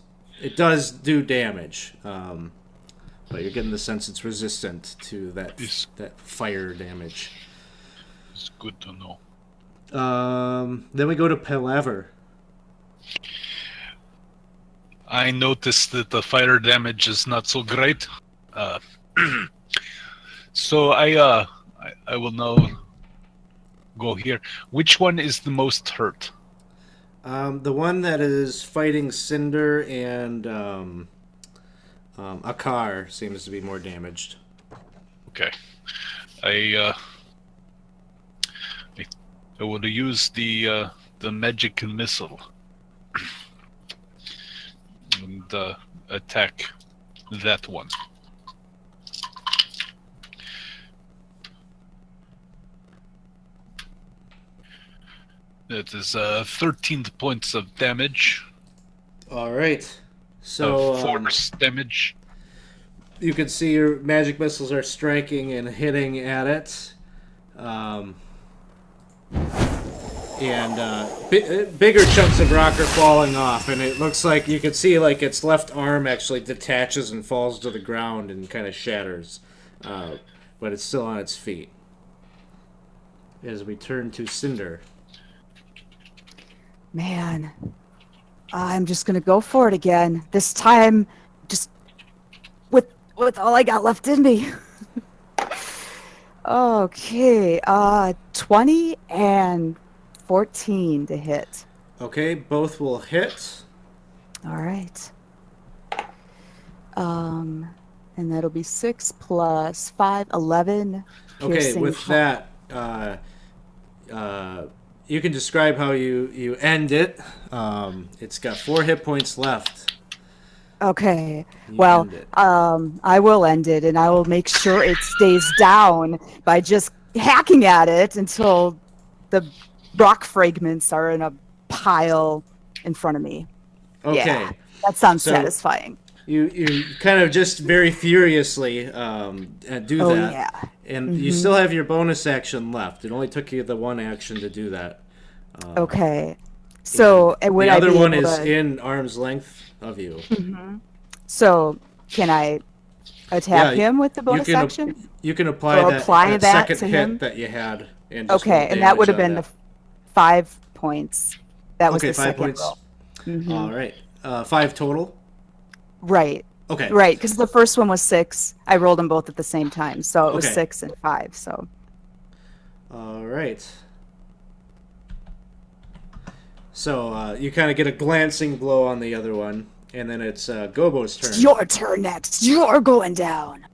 [SPEAKER 1] do damage. But you're getting the sense it's resistant to that fire damage.
[SPEAKER 2] It's good to know.
[SPEAKER 1] Then we go to Palaver.
[SPEAKER 2] I noticed that the fire damage is not so great. So I will now go here. Which one is the most hurt?
[SPEAKER 1] The one that is fighting Cinder and Akar seems to be more damaged.
[SPEAKER 2] Okay. I will use the magic missile and attack that one. That is 13 points of damage.
[SPEAKER 1] All right. So
[SPEAKER 2] Force damage.
[SPEAKER 1] you can see your magic missiles are striking and hitting at it. Bigger chunks of rock are falling off, and it looks like you can see like its left arm actually detaches and falls to the ground and kind of shatters, but it's still on its feet. As we turn to Cinder.
[SPEAKER 3] Man, I'm just gonna go for it again. This time, just with all I got left in me. Okay, 20 and 14 to hit.
[SPEAKER 1] Okay, both will hit.
[SPEAKER 3] All right. And that'll be 6 plus 5, 11.
[SPEAKER 1] Okay, with that, you can describe how you end it. It's got 4 hit points left.
[SPEAKER 3] Okay.
[SPEAKER 1] You
[SPEAKER 3] Well,
[SPEAKER 1] end it.
[SPEAKER 3] I will end it, and I will make sure it stays down by just hacking at it until the rock fragments are in a pile in front of me.
[SPEAKER 1] Okay.
[SPEAKER 3] Yeah, that sounds
[SPEAKER 1] So-
[SPEAKER 3] satisfying.
[SPEAKER 1] You kind of just very furiously do
[SPEAKER 3] Oh,
[SPEAKER 1] that.
[SPEAKER 3] yeah.
[SPEAKER 1] And you still have your bonus action left. It only took you the 1 action to do that.
[SPEAKER 3] Okay. So, would
[SPEAKER 1] the
[SPEAKER 3] I
[SPEAKER 1] other
[SPEAKER 3] be
[SPEAKER 1] one
[SPEAKER 3] able
[SPEAKER 1] is
[SPEAKER 3] to...
[SPEAKER 1] in arm's length of you.
[SPEAKER 3] So, can I attack
[SPEAKER 1] Yeah,
[SPEAKER 3] him with the bonus
[SPEAKER 1] can
[SPEAKER 3] action?
[SPEAKER 1] You can apply
[SPEAKER 3] Or
[SPEAKER 1] that,
[SPEAKER 3] apply that
[SPEAKER 1] second
[SPEAKER 3] to
[SPEAKER 1] hit
[SPEAKER 3] him?
[SPEAKER 1] that you had. And just
[SPEAKER 3] Okay,
[SPEAKER 1] roll
[SPEAKER 3] and that would have
[SPEAKER 1] damage on
[SPEAKER 3] been the 5 points. That was
[SPEAKER 1] Okay,
[SPEAKER 3] the
[SPEAKER 1] 5
[SPEAKER 3] second
[SPEAKER 1] points.
[SPEAKER 3] roll.
[SPEAKER 1] All right. 5 total?
[SPEAKER 3] Right.
[SPEAKER 1] Okay.
[SPEAKER 3] Right, because the first one was 6. I rolled them both at the same time, so it was
[SPEAKER 1] Okay.
[SPEAKER 3] 6 and 5. So
[SPEAKER 1] All right. So you kind of get a glancing blow on the other one, and then it's Gobo's turn.
[SPEAKER 3] it's your turn next. You're going down.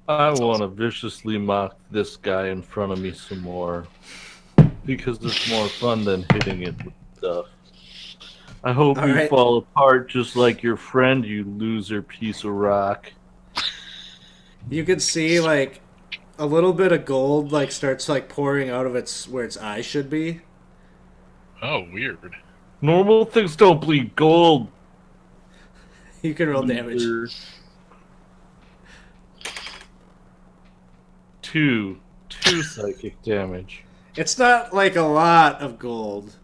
[SPEAKER 4] I want to viciously mock this guy in front of me some more. Because it's more fun than hitting it with stuff. I hope
[SPEAKER 1] All
[SPEAKER 4] you
[SPEAKER 1] right.
[SPEAKER 4] fall apart just like your friend, you loser piece of rock.
[SPEAKER 1] You can see like a little bit of gold like starts like pouring out of its where its eye should be.
[SPEAKER 2] Oh, weird.
[SPEAKER 4] Normal things don't bleed gold.
[SPEAKER 1] You can roll damage.
[SPEAKER 4] loser. Two psychic damage.
[SPEAKER 1] It's not like a lot of gold,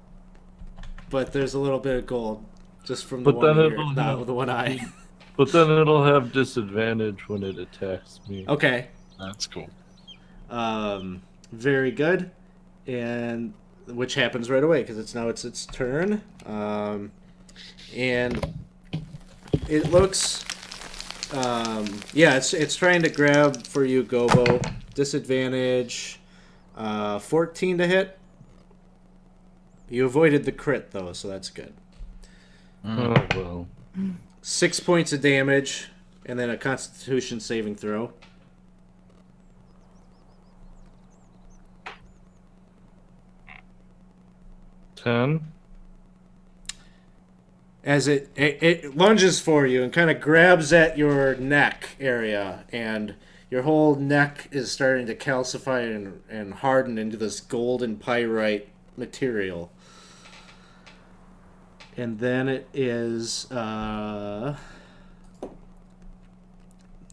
[SPEAKER 1] but there's a little bit of gold just from the
[SPEAKER 4] But
[SPEAKER 1] one
[SPEAKER 4] then
[SPEAKER 1] ear,
[SPEAKER 4] it'll
[SPEAKER 1] not
[SPEAKER 4] have-
[SPEAKER 1] with the one eye.
[SPEAKER 4] But then it'll have disadvantage when it attacks me.
[SPEAKER 1] Okay.
[SPEAKER 2] That's cool.
[SPEAKER 1] Very good, and which happens right away because it's its turn, and it looks, it's trying to grab for you, Gobo. Disadvantage, 14 to hit. You avoided the crit though, so that's good.
[SPEAKER 4] Oh well.
[SPEAKER 1] 6 points of damage, and then a Constitution saving throw.
[SPEAKER 4] Ten.
[SPEAKER 1] As it lunges for you and kind of grabs at your neck area, and your whole neck is starting to calcify and harden into this golden pyrite material. And then it is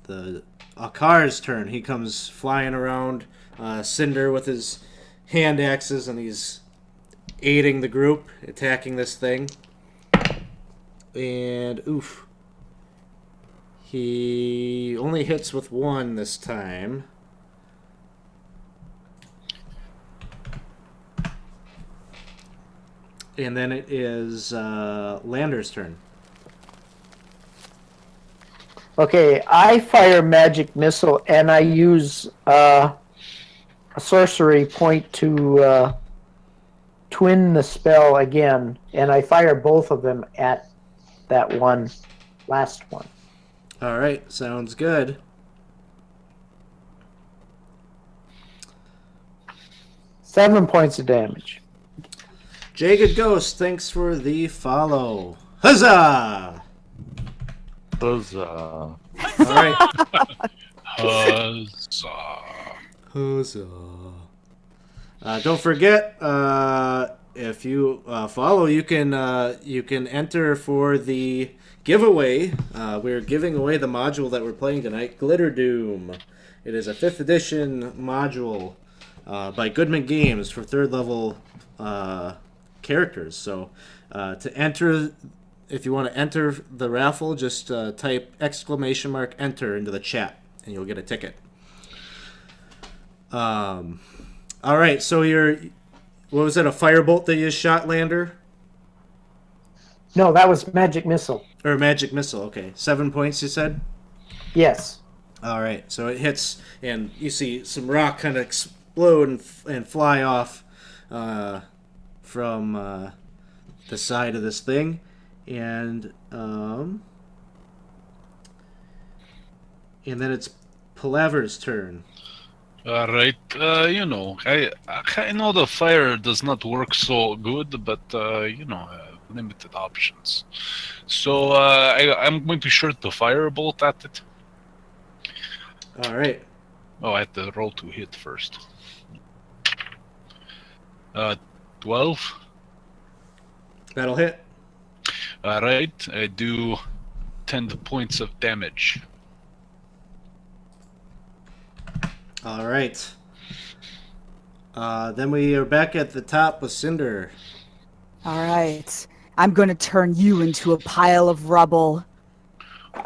[SPEAKER 1] the Akar's turn. He comes flying around Cinder with his hand axes, and he's aiding the group, attacking this thing. And oof. He only hits with 1 this time. And then it is Lander's turn.
[SPEAKER 5] Okay, I fire magic missile and I use a sorcery point to twin the spell again, and I fire both of them at that last one.
[SPEAKER 1] All right, sounds good.
[SPEAKER 5] Seven points of damage.
[SPEAKER 1] Jagged Ghost, thanks for the follow. Huzzah!
[SPEAKER 4] Huzzah.
[SPEAKER 1] All right.
[SPEAKER 2] Huzzah.
[SPEAKER 1] Huzzah. Don't forget, if you follow, you can enter for the giveaway. We're giving away the module that we're playing tonight, Glitterdoom. It is a 5th edition module by Goodman Games for 3rd level characters. So to enter, if you want to enter the raffle, just type !enter into the chat and you'll get a ticket. All right, so what was it, a firebolt that you shot, Lander?
[SPEAKER 5] No, that was magic missile.
[SPEAKER 1] Or magic missile, okay. 7 points, you said?
[SPEAKER 5] Yes.
[SPEAKER 1] All right, so it hits, and you see some rock kind of explode and fly off from the side of this thing, and then it's Palaver's turn.
[SPEAKER 2] All right, I know the fire does not work so good, but limited options. So I'm going to shoot the firebolt at it.
[SPEAKER 1] All right.
[SPEAKER 2] Oh, I have to roll to hit first. 12.
[SPEAKER 1] That'll hit.
[SPEAKER 2] All right, I do 10 points of damage.
[SPEAKER 1] All right. Then we are back at the top with Cinder.
[SPEAKER 3] All right. I'm going to turn you into a pile of rubble.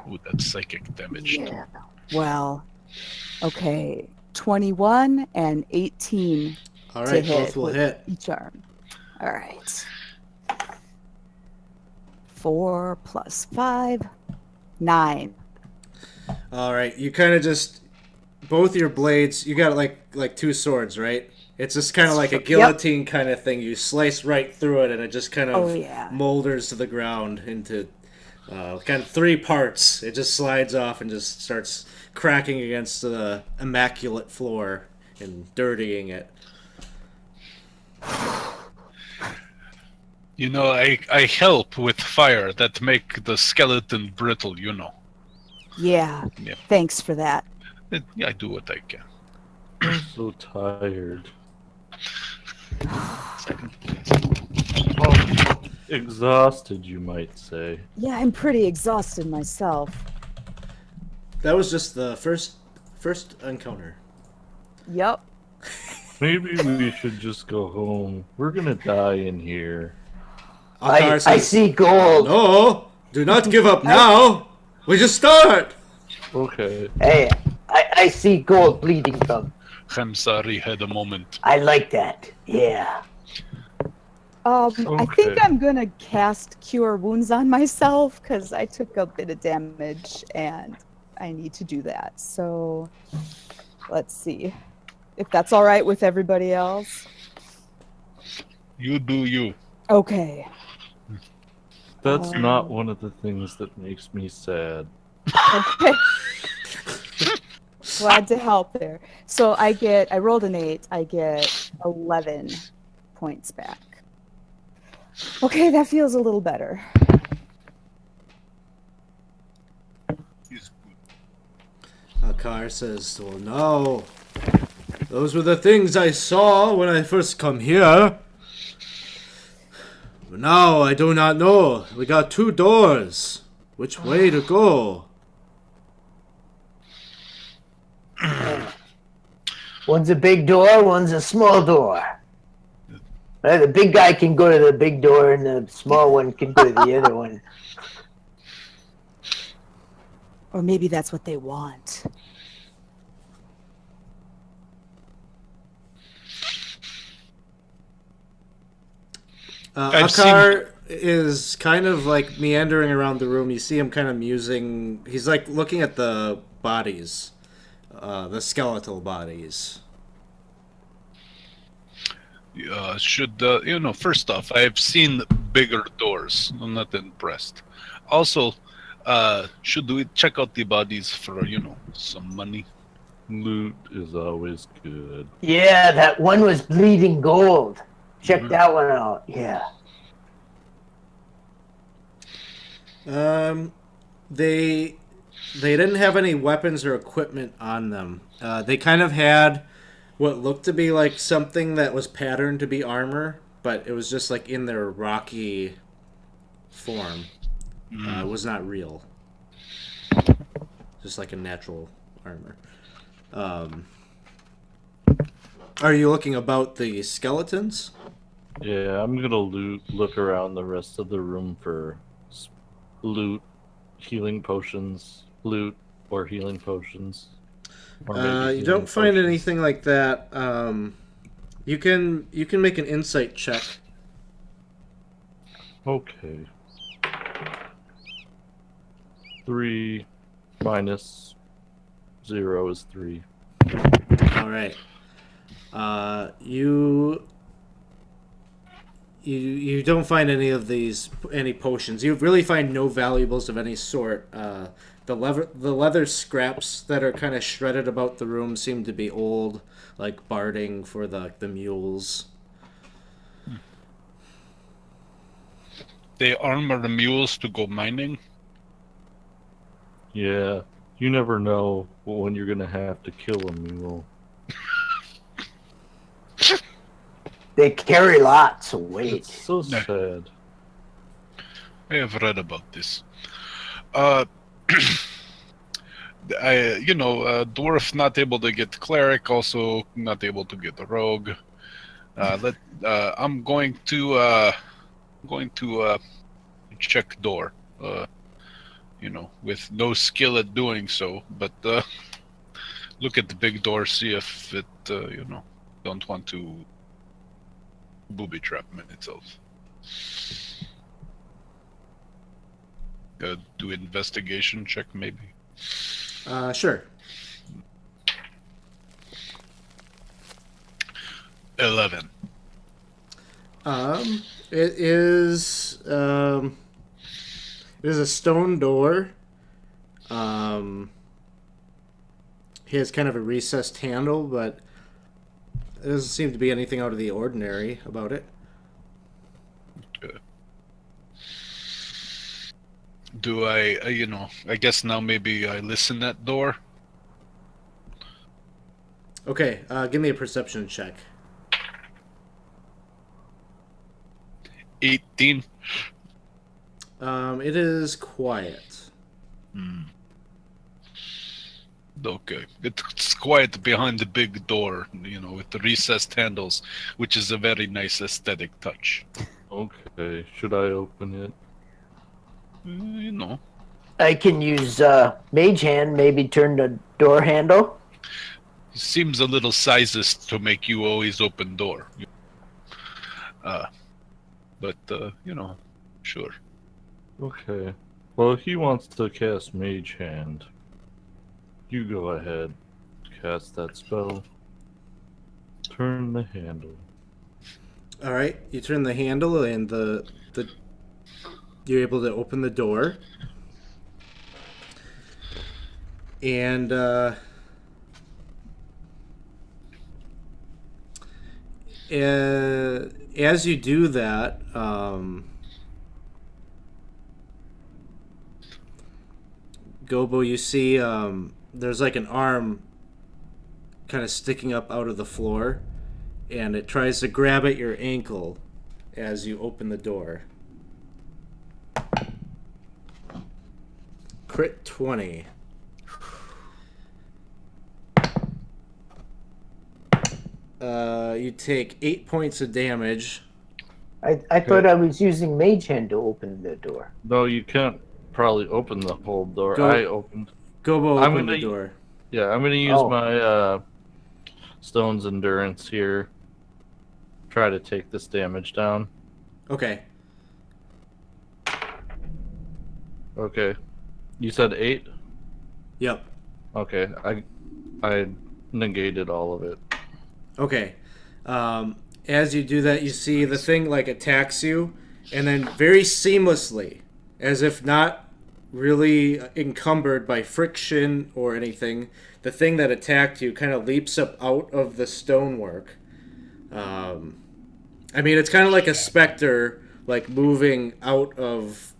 [SPEAKER 2] Ooh, that's psychic damage.
[SPEAKER 5] Yeah.
[SPEAKER 3] Well, okay. 21 and 18
[SPEAKER 1] All
[SPEAKER 3] to
[SPEAKER 1] right,
[SPEAKER 3] hit
[SPEAKER 1] both will
[SPEAKER 3] with
[SPEAKER 1] hit.
[SPEAKER 3] each arm. All right. 4 plus 5, 9.
[SPEAKER 1] All right, you kind of just both your blades. You got like two swords, right? It's just kind of like a guillotine kind of thing. You slice right through it, and it just kind of molders to the ground into kind of 3 parts. It just slides off and just starts cracking against the immaculate floor and dirtying it.
[SPEAKER 2] I help with fire that make the skeleton brittle,
[SPEAKER 3] Yeah. Thanks for that.
[SPEAKER 2] I do what I can.
[SPEAKER 4] I'm so tired. Exhausted, you might say.
[SPEAKER 3] Yeah, I'm pretty exhausted myself.
[SPEAKER 1] That was just the first encounter.
[SPEAKER 3] Yep.
[SPEAKER 4] Maybe we should just go home. We're gonna die in here.
[SPEAKER 1] Akar
[SPEAKER 5] I see gold.
[SPEAKER 1] No, do not give up now. We just start.
[SPEAKER 4] Okay.
[SPEAKER 5] Hey, I see gold bleeding from.
[SPEAKER 2] I'm sorry, had a moment.
[SPEAKER 5] I like that. Yeah.
[SPEAKER 3] I think I'm gonna cast Cure Wounds on myself because I took a bit of damage and I need to do that. So let's see if that's all right with everybody else.
[SPEAKER 2] You do you.
[SPEAKER 3] Okay.
[SPEAKER 4] That's not one of the things that makes me sad.
[SPEAKER 3] Okay. Glad to help there. So I rolled an 8. I get 11 points back. Okay, that feels a little better.
[SPEAKER 1] Akar says, well, no. Those were the things I saw when I first come here. But now I do not know. We got 2 doors. Which way to go?
[SPEAKER 5] One's a big door, one's a small door. The big guy can go to the big door, and the small one can go to the other one.
[SPEAKER 3] Or maybe that's what they want.
[SPEAKER 1] Akar is kind of like meandering around the room. You see him kind of musing. He's like looking at the bodies, the skeletal bodies.
[SPEAKER 2] First off, I have seen bigger doors. I'm not impressed. Also, should we check out the bodies for, some money?
[SPEAKER 4] Loot is always good.
[SPEAKER 5] Yeah, that one was bleeding gold. Check that one out. Yeah.
[SPEAKER 1] They didn't have any weapons or equipment on them. They kind of had what looked to be like something that was patterned to be armor, but it was just like in their rocky form. It was not real. Just like a natural armor. Are you looking about the skeletons?
[SPEAKER 4] Yeah, I'm gonna look around the rest of the room for loot, healing potions, loot or healing potions. Or maybe
[SPEAKER 1] You
[SPEAKER 4] healing
[SPEAKER 1] don't find
[SPEAKER 4] potions.
[SPEAKER 1] anything like that. You can make an insight check.
[SPEAKER 4] Okay. 3 minus 0 is 3.
[SPEAKER 1] All right. You don't find any potions. You really find no valuables of any sort. The leather scraps that are kind of shredded about the room seem to be old, like barding for the mules.
[SPEAKER 2] They armor the mules to go mining.
[SPEAKER 4] Yeah, you never know when you're gonna have to kill a mule.
[SPEAKER 5] They carry lots of weight.
[SPEAKER 4] It's so sad.
[SPEAKER 2] I have read about this. Dwarf not able to get cleric, also not able to get a rogue. I'm going to check door. With no skill at doing so, but look at the big door, see if it, don't want to booby trap itself. Do investigation check, maybe.
[SPEAKER 1] Sure.
[SPEAKER 2] 11.
[SPEAKER 1] It is a stone door. He has kind of a recessed handle, but there doesn't seem to be anything out of the ordinary about it.
[SPEAKER 2] Good. Do I guess now maybe I listen that door.
[SPEAKER 1] Okay, give me a perception check.
[SPEAKER 2] 18.
[SPEAKER 1] It is quiet.
[SPEAKER 2] Okay. It's quiet behind the big door, with the recessed handles, which is a very nice aesthetic touch.
[SPEAKER 4] Okay, should I open it?
[SPEAKER 5] I can use Mage Hand, maybe turn the door handle.
[SPEAKER 2] It seems a little sizest to make you always open door. But, sure.
[SPEAKER 4] Okay. Well, if he wants to cast Mage Hand, you go ahead. Cast that spell. Turn the handle.
[SPEAKER 1] All right, you turn the handle, and you're able to open the door. And as you do that, Gobo, you see there's like an arm kind of sticking up out of the floor, and it tries to grab at your ankle as you open the door. Crit 20. You take 8 points of damage.
[SPEAKER 5] I thought I was using Mage Hand to open the door.
[SPEAKER 4] No, you can't probably open the whole door.
[SPEAKER 1] Go-
[SPEAKER 4] I opened.
[SPEAKER 1] Gobo
[SPEAKER 4] I'm
[SPEAKER 1] opened the
[SPEAKER 4] gonna-
[SPEAKER 1] door.
[SPEAKER 4] Yeah, I'm gonna use
[SPEAKER 5] Oh.
[SPEAKER 4] my Stone's Endurance here. Try to take this damage down.
[SPEAKER 1] Okay.
[SPEAKER 4] Okay. You said 8?
[SPEAKER 1] Yep.
[SPEAKER 4] Okay. I negated all of it.
[SPEAKER 1] Okay. As you do that, you see the thing like attacks you, and then very seamlessly, as if not really encumbered by friction or anything, the thing that attacked you kind of leaps up out of the stonework. I mean, it's kind of like a specter, like moving out of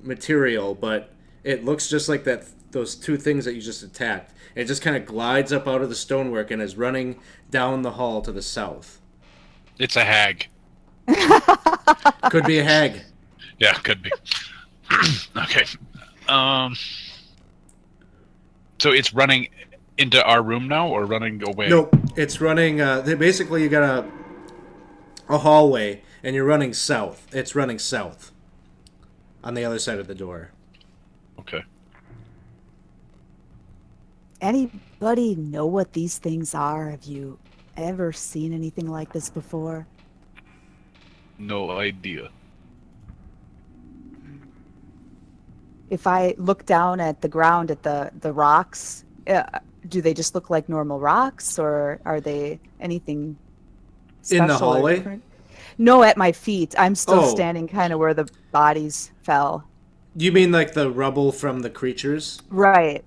[SPEAKER 1] material, but it looks just like that. Those two things that you just attacked. It just kind of glides up out of the stonework and is running down the hall to the south.
[SPEAKER 2] It's a hag.
[SPEAKER 1] Could be a hag.
[SPEAKER 2] Yeah, could be. Okay. So it's running into our room now, or running away?
[SPEAKER 1] Nope, it's running. Basically, you got a hallway, and you're running south. It's running south on the other side of the door.
[SPEAKER 2] Okay.
[SPEAKER 3] Anybody know what these things are? Have you ever seen anything like this before?
[SPEAKER 2] No idea.
[SPEAKER 3] If I look down at the ground at the rocks, do they just look like normal rocks, or are they anything special
[SPEAKER 1] In the
[SPEAKER 3] or
[SPEAKER 1] hallway?
[SPEAKER 3] different? No, at my feet. I'm still
[SPEAKER 1] Oh.
[SPEAKER 3] standing kind of where the bodies fell.
[SPEAKER 1] You mean like the rubble from the creatures?
[SPEAKER 3] Right.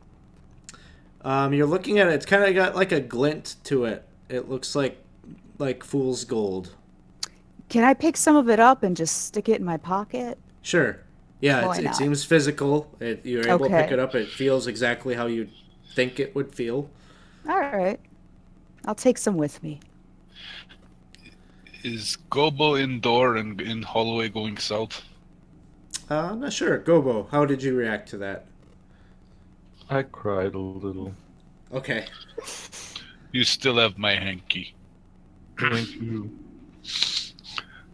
[SPEAKER 1] You're looking at it. It's kind of got like a glint to it. It looks like fool's gold.
[SPEAKER 3] Can I pick some of it up and just stick it in my pocket?
[SPEAKER 1] Sure. Yeah,
[SPEAKER 3] Why
[SPEAKER 1] it
[SPEAKER 3] not?
[SPEAKER 1] seems physical. You're able to
[SPEAKER 3] Okay.
[SPEAKER 1] pick it up. It feels exactly how you think it would feel.
[SPEAKER 3] All right. I'll take some with me.
[SPEAKER 2] Is Gobo indoor and in hallway going south?
[SPEAKER 1] I'm not sure. Gobo, how did you react to that?
[SPEAKER 4] I cried a little.
[SPEAKER 1] Okay.
[SPEAKER 2] You still have my hanky.
[SPEAKER 4] Thank you.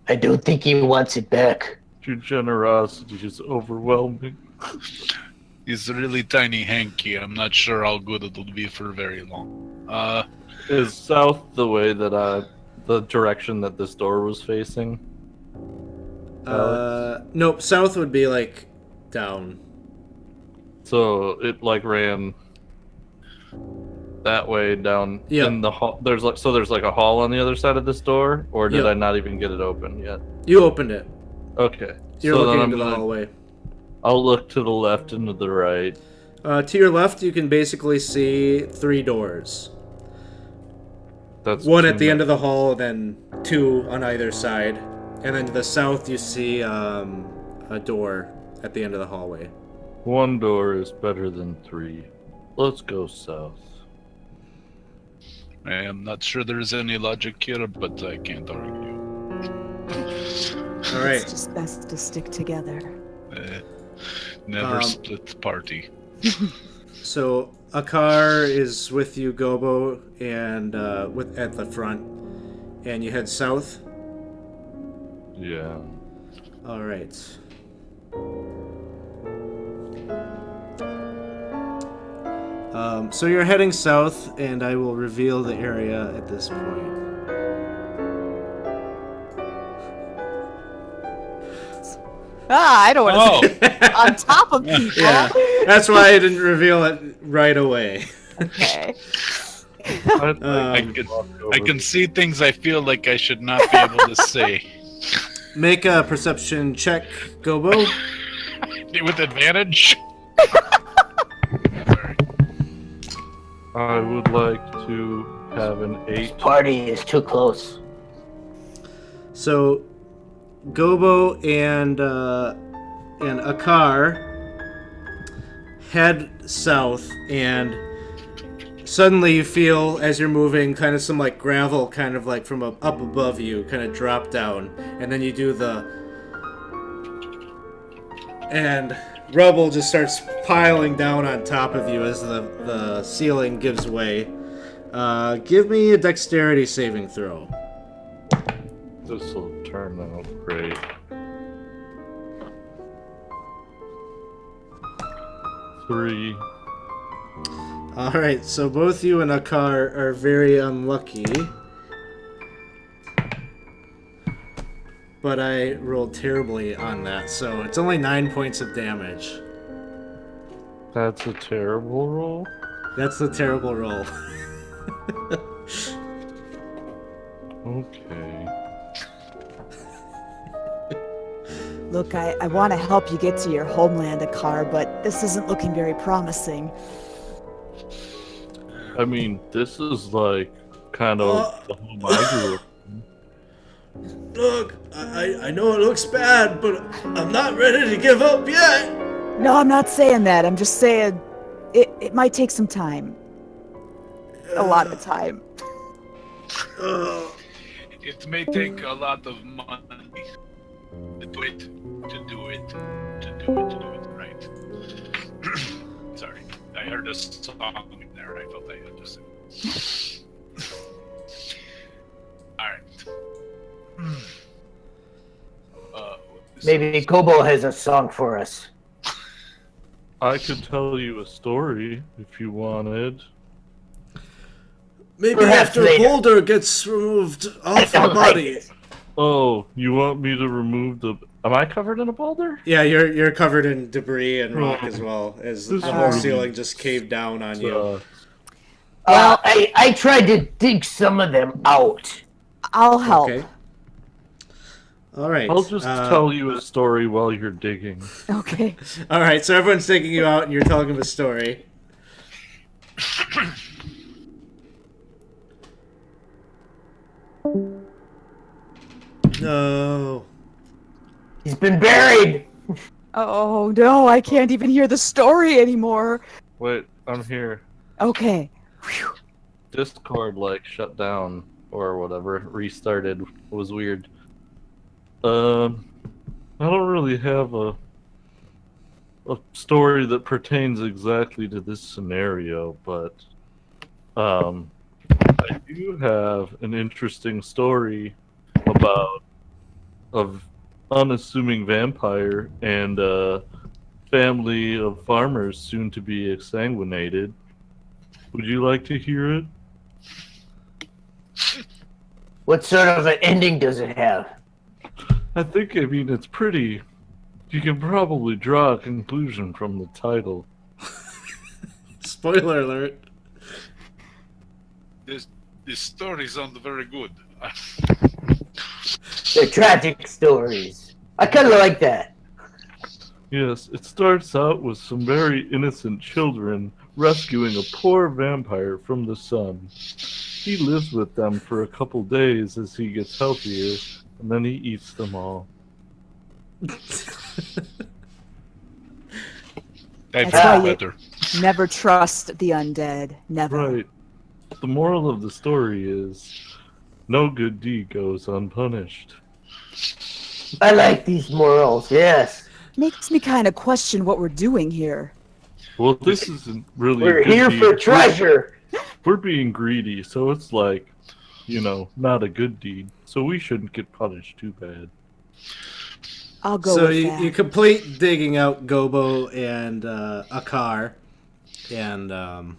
[SPEAKER 5] I don't think he wants it back.
[SPEAKER 4] Your generosity is overwhelming.
[SPEAKER 2] It's a really tiny hanky. I'm not sure how good it'll be for very long.
[SPEAKER 4] Is south the way that the direction that this door was facing?
[SPEAKER 1] Nope. South would be like down.
[SPEAKER 4] So it like ran that way down
[SPEAKER 1] Yeah.
[SPEAKER 4] in the hall. There's like a hall on the other side of this door, or did
[SPEAKER 1] Yeah.
[SPEAKER 4] I not even get it open yet?
[SPEAKER 1] You opened it.
[SPEAKER 4] Okay.
[SPEAKER 1] You're
[SPEAKER 4] so
[SPEAKER 1] looking
[SPEAKER 4] then
[SPEAKER 1] into the hallway.
[SPEAKER 4] I'll look to the left and to the right.
[SPEAKER 1] To your left, you can basically see 3 doors.
[SPEAKER 4] That's
[SPEAKER 1] One at the end of the hall, then 2 on either side. And then to the south, you see a door at the end of the hallway.
[SPEAKER 4] One door is better than 3. Let's go south.
[SPEAKER 2] I am not sure there's any logic here, but I can't argue.
[SPEAKER 1] All right.
[SPEAKER 3] It's just best to stick together.
[SPEAKER 2] Never split party.
[SPEAKER 1] So Akar is with you, Gobo, and at the front, and you head south.
[SPEAKER 4] Yeah.
[SPEAKER 1] All right. So you're heading south, and I will reveal the area at this point.
[SPEAKER 3] I don't want to
[SPEAKER 2] Oh,
[SPEAKER 3] on top of people.
[SPEAKER 1] Yeah, that's why I didn't reveal it right away.
[SPEAKER 3] Okay.
[SPEAKER 2] I can see things I feel like I should not be able to say.
[SPEAKER 1] Make a perception check, Gobo.
[SPEAKER 2] With advantage?
[SPEAKER 4] I would like to have an 8.
[SPEAKER 5] Party is too close.
[SPEAKER 1] So, Gobo and Akar head south, and suddenly you feel, as you're moving, kind of some like gravel, kind of like from up above you, kind of drop down, and then you do and rubble just starts piling down on top of you as the ceiling gives way. Give me a dexterity saving throw.
[SPEAKER 4] This will turn out great. 3.
[SPEAKER 1] Alright, so both you and Akar are very unlucky. But I rolled terribly on that, so it's only 9 points of damage.
[SPEAKER 4] That's a terrible roll.
[SPEAKER 1] That's the terrible roll.
[SPEAKER 4] Okay.
[SPEAKER 3] Look, I want to help you get to your homeland, Akar, but this isn't looking very promising.
[SPEAKER 4] I mean, this is like kind of the home I grew up.
[SPEAKER 1] Look, I know it looks bad, but I'm not ready to give up yet.
[SPEAKER 3] No, I'm not saying that. I'm just saying it might take some time. A lot of time.
[SPEAKER 2] It may take a lot of money to do it, right? Sorry, I heard a song in there. I felt I had to sing. Alright.
[SPEAKER 5] Maybe Gobo has a song for us.
[SPEAKER 4] I could tell you a story if you wanted.
[SPEAKER 1] Maybe
[SPEAKER 5] Perhaps
[SPEAKER 1] after
[SPEAKER 5] later.
[SPEAKER 1] Boulder gets removed off the
[SPEAKER 5] don't like
[SPEAKER 1] body.
[SPEAKER 5] this.
[SPEAKER 4] Oh, you want me to remove the... Am I covered in a boulder?
[SPEAKER 1] Yeah, you're covered in debris and rock as well, as
[SPEAKER 4] This
[SPEAKER 1] the whole
[SPEAKER 4] really
[SPEAKER 1] ceiling just caved down on you.
[SPEAKER 5] Well, I tried to dig some of them out.
[SPEAKER 3] I'll help.
[SPEAKER 1] Okay. All right.
[SPEAKER 4] I'll just tell you a story while you're digging.
[SPEAKER 3] Okay.
[SPEAKER 1] All right. So everyone's taking you out, and you're telling them a story. No.
[SPEAKER 5] He's been buried.
[SPEAKER 3] Oh no, I can't even hear the story anymore.
[SPEAKER 4] Wait, I'm here.
[SPEAKER 3] Okay. Whew.
[SPEAKER 4] Discord like shut down or whatever, restarted. It was weird. I don't really have a story that pertains exactly to this scenario, but I do have an interesting story about of unassuming vampire and a family of farmers soon to be exsanguinated. Would you like to hear it?
[SPEAKER 5] What sort of an ending does it have?
[SPEAKER 4] I mean, it's pretty... You can probably draw a conclusion from the title.
[SPEAKER 1] Spoiler alert.
[SPEAKER 2] This story sounds very good.
[SPEAKER 5] They're tragic stories. I kind of like that.
[SPEAKER 4] Yes, it starts out with some very innocent children rescuing a poor vampire from the sun. He lives with them for a couple days as he gets healthier, and then he eats them all.
[SPEAKER 2] I've
[SPEAKER 3] That's
[SPEAKER 2] heard
[SPEAKER 3] why you
[SPEAKER 2] better.
[SPEAKER 3] never trust the undead. Never.
[SPEAKER 4] Right. The moral of the story is, no good deed goes unpunished.
[SPEAKER 5] I like these morals, yes.
[SPEAKER 3] Makes me kind of question what we're doing here.
[SPEAKER 4] Well, this isn't really
[SPEAKER 5] We're
[SPEAKER 4] a good
[SPEAKER 5] here
[SPEAKER 4] deed.
[SPEAKER 5] for treasure.
[SPEAKER 4] We're being greedy, so it's like, not a good deed. So we shouldn't get punished too bad.
[SPEAKER 3] I'll go
[SPEAKER 1] So
[SPEAKER 3] with
[SPEAKER 1] you,
[SPEAKER 3] that.
[SPEAKER 1] you complete digging out Gobo and Akar, and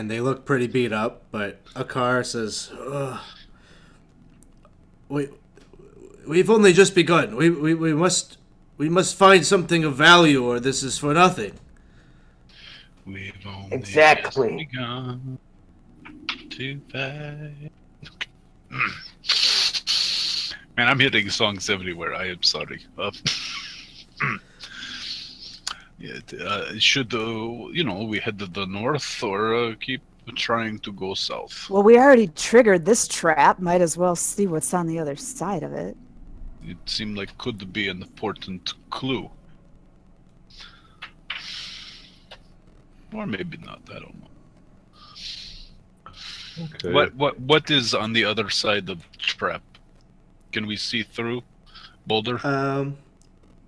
[SPEAKER 1] they look pretty beat up. But Akar says, "Ugh. We've only just begun. We must find something of value, or this is for nothing."
[SPEAKER 2] We've only
[SPEAKER 5] Exactly.
[SPEAKER 2] just begun to fight. Man, I'm hitting songs everywhere. I am sorry. Should we head to the north or keep trying to go south?
[SPEAKER 3] Well, we already triggered this trap. Might as well see what's on the other side of it.
[SPEAKER 2] It seemed like could be an important clue, or maybe not. I don't know.
[SPEAKER 4] Okay.
[SPEAKER 2] What is on the other side of the trap? Can we see through Boulder?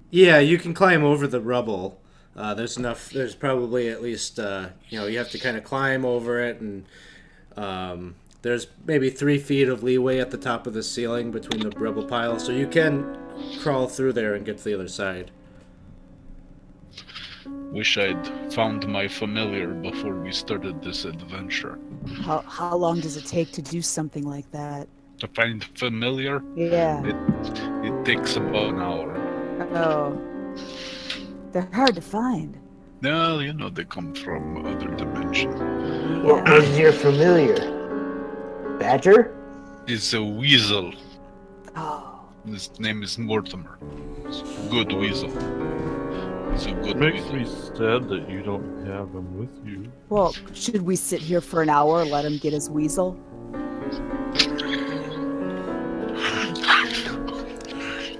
[SPEAKER 1] Yeah, you can climb over the rubble. There's enough. There's probably at least you have to kind of climb over it, and there's maybe 3 feet of leeway at the top of the ceiling between the rubble pile, so you can crawl through there and get to the other side.
[SPEAKER 2] Wish I'd found my familiar before we started this adventure.
[SPEAKER 3] How long does it take to do something like that?
[SPEAKER 2] To find familiar,
[SPEAKER 3] Yeah.
[SPEAKER 2] it takes about an hour.
[SPEAKER 3] Oh. They're hard to find.
[SPEAKER 2] No, they come from other dimension.
[SPEAKER 5] What
[SPEAKER 3] Yeah.
[SPEAKER 5] was your familiar? Badger?
[SPEAKER 2] It's a weasel.
[SPEAKER 3] Oh.
[SPEAKER 2] His name is Mortimer. It's a good weasel. It's a good
[SPEAKER 4] Makes
[SPEAKER 2] weasel.
[SPEAKER 4] me sad that you don't have him with you.
[SPEAKER 3] Well, should we sit here for an hour and let him get his weasel?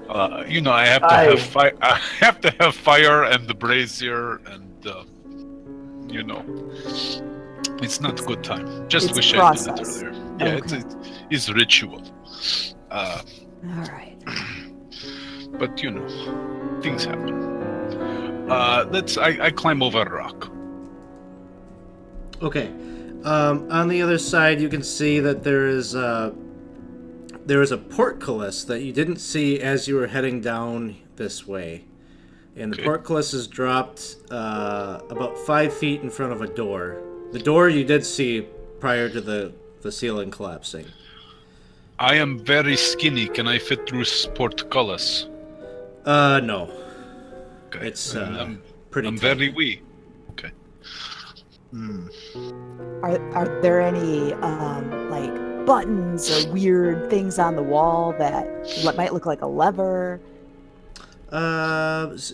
[SPEAKER 2] I have to have fire. I have to have fire and the brazier, and it's not a good time. Just
[SPEAKER 3] It's
[SPEAKER 2] wish
[SPEAKER 3] a
[SPEAKER 2] I did it
[SPEAKER 3] process.
[SPEAKER 2] earlier. Yeah,
[SPEAKER 3] Okay.
[SPEAKER 2] it's ritual.
[SPEAKER 3] All right.
[SPEAKER 2] But things happen. I climb over a rock.
[SPEAKER 1] Okay. On the other side, you can see that there is a portcullis that you didn't see as you were heading down this way. And the
[SPEAKER 2] Okay.
[SPEAKER 1] portcullis is dropped about 5 feet in front of a door. The door you did see prior to the ceiling collapsing.
[SPEAKER 2] I am very skinny. Can I fit through portcullis?
[SPEAKER 1] No.
[SPEAKER 2] Okay.
[SPEAKER 1] It's
[SPEAKER 2] I'm
[SPEAKER 1] pretty tight.
[SPEAKER 2] very wee. Okay.
[SPEAKER 3] Are there any like buttons or weird things on the wall that might look like a lever?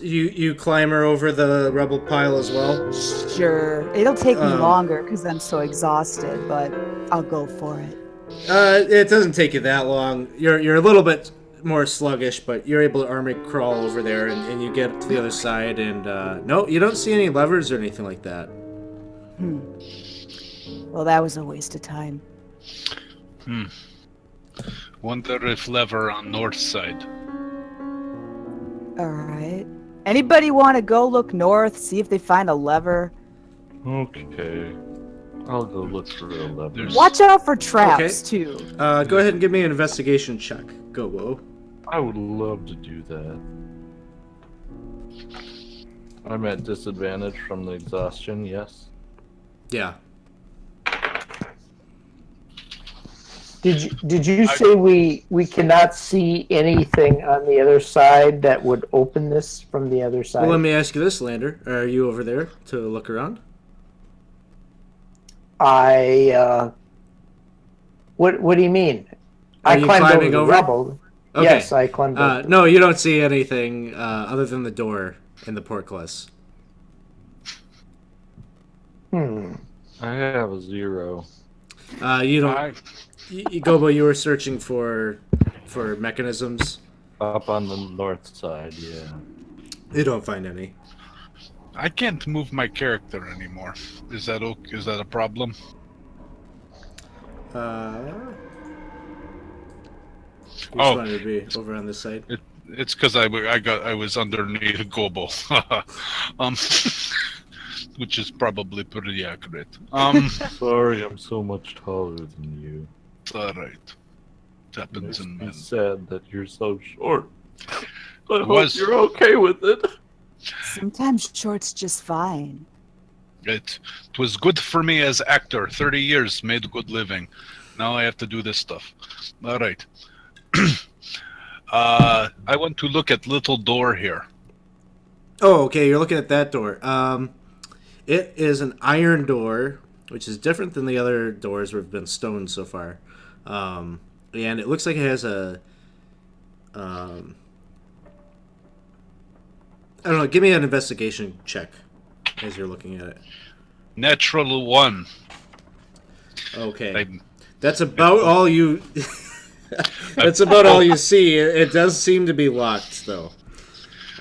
[SPEAKER 1] You climber over the rubble pile as well?
[SPEAKER 3] Sure. It'll take me
[SPEAKER 1] Um,
[SPEAKER 3] longer because I'm so exhausted, but I'll go for it.
[SPEAKER 1] It doesn't take you that long. You're a little bit more sluggish, but you're able to army crawl over there, and you get to the other side. And no, you don't see any levers or anything like that.
[SPEAKER 3] Well, that was a waste of time.
[SPEAKER 2] Wonder if lever on north side.
[SPEAKER 3] All right. Anybody want to go look north, see if they find a lever?
[SPEAKER 4] Okay. I'll go look for a lever.
[SPEAKER 2] There's-
[SPEAKER 3] Watch out for traps, too.
[SPEAKER 1] Go ahead and give me an investigation check, Gobo.
[SPEAKER 4] I would love to do that. I'm at disadvantage from the exhaustion, yes.
[SPEAKER 1] Yeah.
[SPEAKER 5] Did you say we cannot see anything on the other side that would open this from the other side?
[SPEAKER 1] Well, let me ask you this, Lander. Are you over there to look around?
[SPEAKER 5] What do you mean?
[SPEAKER 1] Are you
[SPEAKER 5] climbed
[SPEAKER 1] climbing
[SPEAKER 5] over
[SPEAKER 1] over?
[SPEAKER 5] the rubble.
[SPEAKER 1] Okay.
[SPEAKER 5] Yes, I climbed over.
[SPEAKER 1] No, you don't see anything other than the door in the portcullis.
[SPEAKER 5] Hmm.
[SPEAKER 4] I have a 0.
[SPEAKER 1] You don't. Gobo, you were searching for mechanisms.
[SPEAKER 4] Up on the north side, yeah.
[SPEAKER 1] You don't find any.
[SPEAKER 2] I can't move my character anymore. Is that okay? Is that a problem?
[SPEAKER 1] Which one would be over on this side?
[SPEAKER 2] It's because I was underneath Gobo, which is probably pretty accurate.
[SPEAKER 4] Sorry, I'm so much taller than you.
[SPEAKER 2] It's all right. It happens in men.
[SPEAKER 4] It's sad that you're so short. I hope
[SPEAKER 2] Was-
[SPEAKER 4] you're okay with it.
[SPEAKER 3] Sometimes short's just fine.
[SPEAKER 2] It was good for me as actor. 30 years, made good living. Now I have to do this stuff. All right. I want to look at little door here.
[SPEAKER 1] Oh, okay. You're looking at that door. It is an iron door, which is different than the other doors where have been stone so far. And it looks like it has a. I don't know. Give me an investigation check as you're looking at it.
[SPEAKER 2] Natural 1.
[SPEAKER 1] Okay. That's about all you. That's about all you see. It does seem to be locked, though.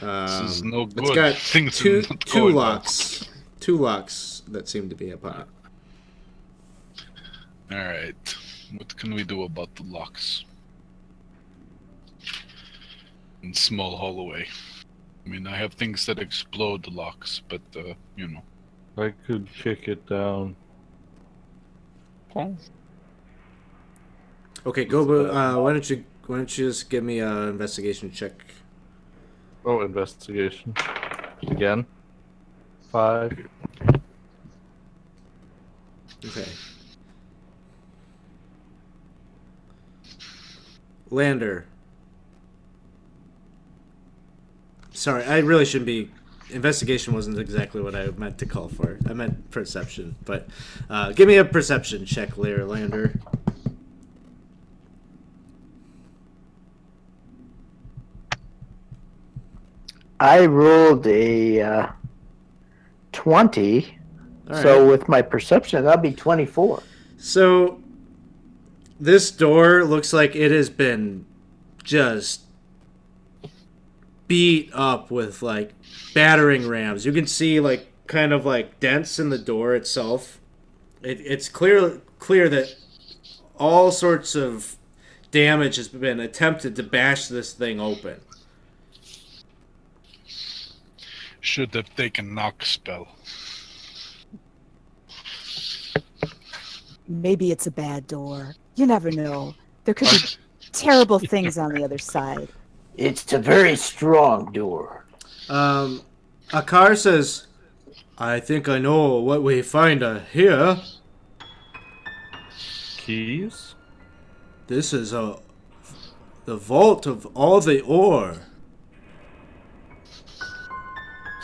[SPEAKER 2] This is no good.
[SPEAKER 1] It's got
[SPEAKER 2] Things are
[SPEAKER 1] two
[SPEAKER 2] not going well.
[SPEAKER 1] locks. 2 locks that seem to be upon it.
[SPEAKER 2] All right. What can we do about the locks? In small hallway. I mean, I have things that explode locks, but, you know.
[SPEAKER 4] I could kick it down.
[SPEAKER 2] Oh.
[SPEAKER 1] Okay, Gobo, why don't you just give me an investigation check?
[SPEAKER 4] Oh, investigation. Again. 5.
[SPEAKER 1] Okay. Lander. Sorry, I really shouldn't be. Investigation wasn't exactly what I meant to call for. I meant perception, but give me a perception check, Lander.
[SPEAKER 5] I rolled a 20,
[SPEAKER 1] All
[SPEAKER 5] so
[SPEAKER 1] right.
[SPEAKER 5] with my perception, that'd be 24.
[SPEAKER 1] So this door looks like it has been just beat up with like battering rams. You can see like kind of like dents in the door itself. It's clear that all sorts of damage has been attempted to bash this thing open.
[SPEAKER 2] Should have taken knock spell.
[SPEAKER 3] Maybe it's a bad door. You never know. There could be terrible things on the other side.
[SPEAKER 5] It's a very strong door.
[SPEAKER 1] Akar says, I think I know what we find here.
[SPEAKER 4] Keys?
[SPEAKER 1] This is the vault of all the ore.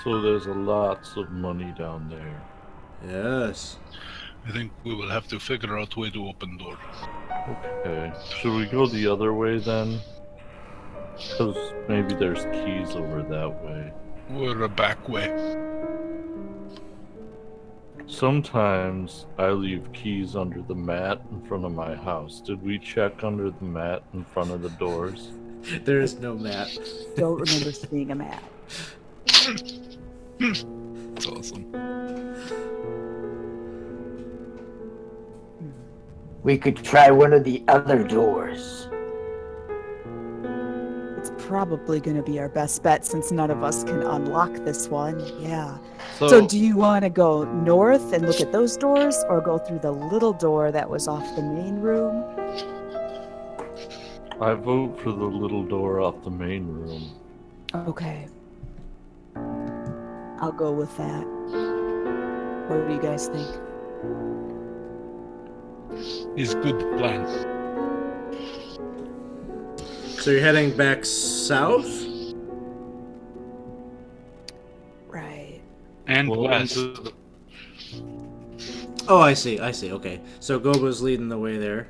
[SPEAKER 4] So there's lots of money down there.
[SPEAKER 1] Yes.
[SPEAKER 2] I think we will have to figure out way to open door.
[SPEAKER 4] Okay. Should we go the other way then? Because maybe there's keys over that way.
[SPEAKER 2] Or a back way.
[SPEAKER 4] Sometimes I leave keys under the mat in front of my house. Did we check under the mat in front of the doors?
[SPEAKER 1] There is no map.
[SPEAKER 3] Don't remember seeing a map.
[SPEAKER 2] That's awesome.
[SPEAKER 5] We could try one of the other doors.
[SPEAKER 3] It's probably going to be our best bet since none of us can unlock this one. Yeah. So do you want to go north and look at those doors or go through the little door that was off the main room?
[SPEAKER 4] I vote for the little door off the main room.
[SPEAKER 3] Okay. I'll go with that. What do you guys think?
[SPEAKER 2] Is good plan.
[SPEAKER 1] So you're heading back south?
[SPEAKER 3] Right.
[SPEAKER 2] And
[SPEAKER 4] Well,
[SPEAKER 2] west.
[SPEAKER 1] Oh, I see. Okay. So Gobo's leading the way there.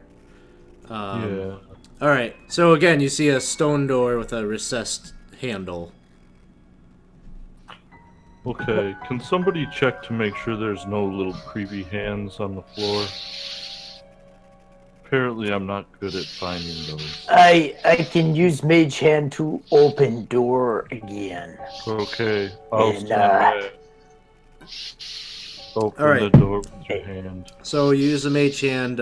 [SPEAKER 4] Yeah.
[SPEAKER 1] All right. So again, you see a stone door with a recessed handle.
[SPEAKER 4] Okay, can somebody check to make sure there's no little creepy hands on the floor? Apparently I'm not good at finding those.
[SPEAKER 5] I can use Mage Hand to open door again.
[SPEAKER 4] Okay, I'll
[SPEAKER 5] And,
[SPEAKER 4] stand back. Open
[SPEAKER 1] All right.
[SPEAKER 4] the door with your hand.
[SPEAKER 1] So you use the mage hand.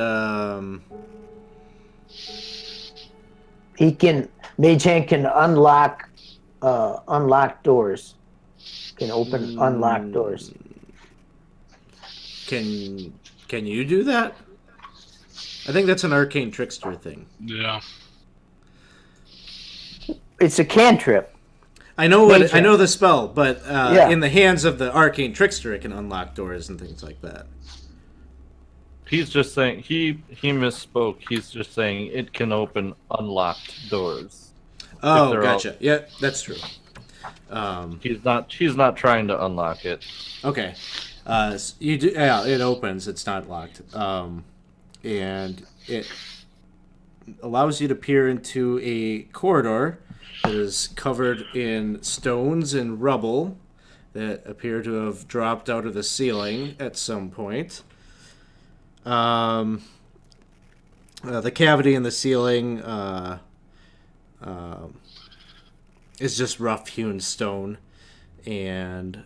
[SPEAKER 5] Mage Hand can unlock doors. Can open unlocked doors.
[SPEAKER 1] Can you do that? I think that's an arcane trickster thing.
[SPEAKER 2] Yeah.
[SPEAKER 5] It's a cantrip.
[SPEAKER 1] I know
[SPEAKER 5] Mage
[SPEAKER 1] I know
[SPEAKER 5] hand.
[SPEAKER 1] the spell, but
[SPEAKER 5] Yeah.
[SPEAKER 1] in the hands of the arcane trickster, it can unlock doors and things like that.
[SPEAKER 4] He's just saying he misspoke. He's just saying it can open unlocked doors.
[SPEAKER 1] Oh,
[SPEAKER 4] they're
[SPEAKER 1] gotcha. Yeah, that's true.
[SPEAKER 4] She's not trying to unlock it.
[SPEAKER 1] Okay. You do. Yeah, it opens. It's not locked. And it allows you to peer into a corridor that is covered in stones and rubble that appear to have dropped out of the ceiling at some point. The cavity in the ceiling is just rough-hewn stone, and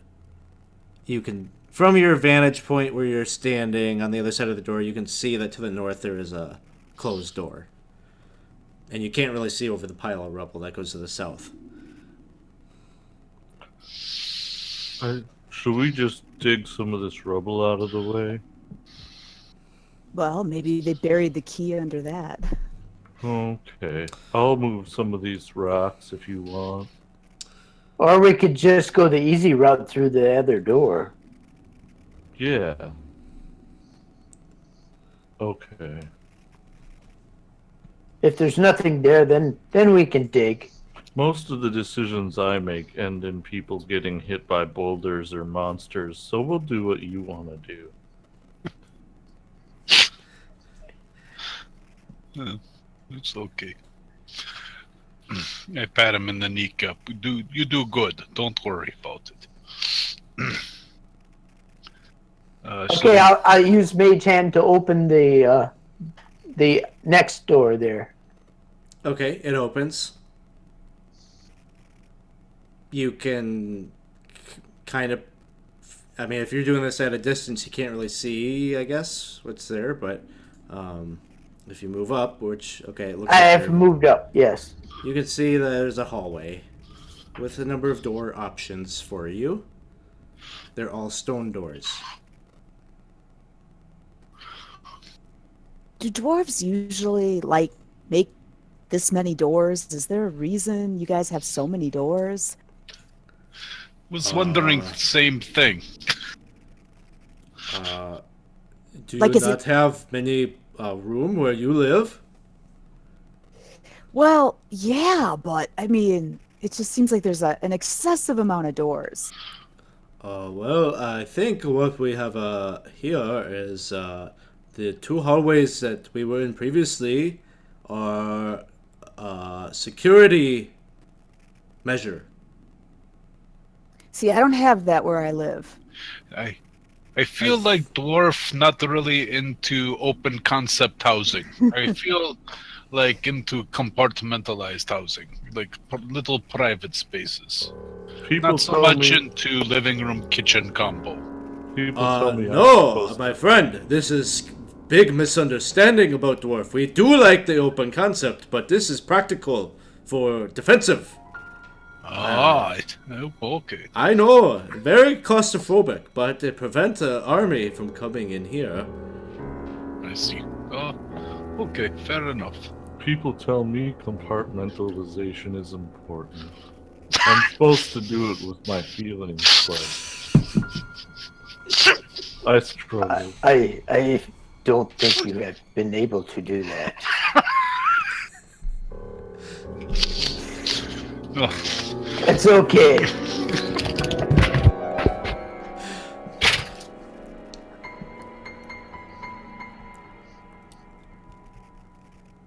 [SPEAKER 1] you can, from your vantage point where you're standing on the other side of the door, you can see that to the north there is a closed door. And you can't really see over the pile of rubble that goes to the south.
[SPEAKER 4] Should we just dig some of this rubble out of the way?
[SPEAKER 3] Well, maybe they buried the key under that.
[SPEAKER 4] Okay. I'll move some of these rocks if you want.
[SPEAKER 5] Or we could just go the easy route through the other door.
[SPEAKER 4] Yeah. Okay.
[SPEAKER 5] If there's nothing there, then we can dig.
[SPEAKER 4] Most of the decisions I make end in people getting hit by boulders or monsters, so we'll do what you want to do.
[SPEAKER 2] It's okay. I pat him in the kneecap. You do good. Don't worry about it.
[SPEAKER 5] Okay, I'll use Mage Hand to open the next door there.
[SPEAKER 1] Okay, it opens. You can kind of... I mean, if you're doing this at a distance, you can't really see, I guess, what's there. But if you move up, which, okay, it looks
[SPEAKER 5] I
[SPEAKER 1] like
[SPEAKER 5] have
[SPEAKER 1] you're-
[SPEAKER 5] moved up, yes.
[SPEAKER 1] you can see that there's a hallway with a number of door options for you. They're all stone doors.
[SPEAKER 3] Do dwarves usually, like, make this many doors? Is there a reason you guys have so many doors?
[SPEAKER 2] Was wondering the same thing.
[SPEAKER 1] Do
[SPEAKER 3] Like,
[SPEAKER 1] you
[SPEAKER 3] is
[SPEAKER 1] not have many room where you live?
[SPEAKER 3] Well, yeah, but, I mean, it just seems like there's an excessive amount of doors.
[SPEAKER 1] Well, I think what we have here is the two hallways that we were in previously are security measure.
[SPEAKER 3] See, I don't have that where I live.
[SPEAKER 2] I feel like dwarf not really into open concept housing. I feel like into compartmentalized housing, like little private spaces.
[SPEAKER 4] People
[SPEAKER 2] Not so
[SPEAKER 4] tell
[SPEAKER 2] much
[SPEAKER 4] me,
[SPEAKER 2] into living room kitchen combo.
[SPEAKER 4] people tell me I'm
[SPEAKER 1] No,
[SPEAKER 4] supposed
[SPEAKER 1] my friend, this is big misunderstanding about dwarf. We do like the open concept, but this is practical for defensive.
[SPEAKER 2] Okay.
[SPEAKER 1] I know, very claustrophobic, but it prevents an army from coming in here.
[SPEAKER 2] I see. Okay, fair enough.
[SPEAKER 4] People tell me compartmentalization is important. I'm supposed to do it with my feelings, but I struggle.
[SPEAKER 5] I don't think you have been able to do that. It's okay.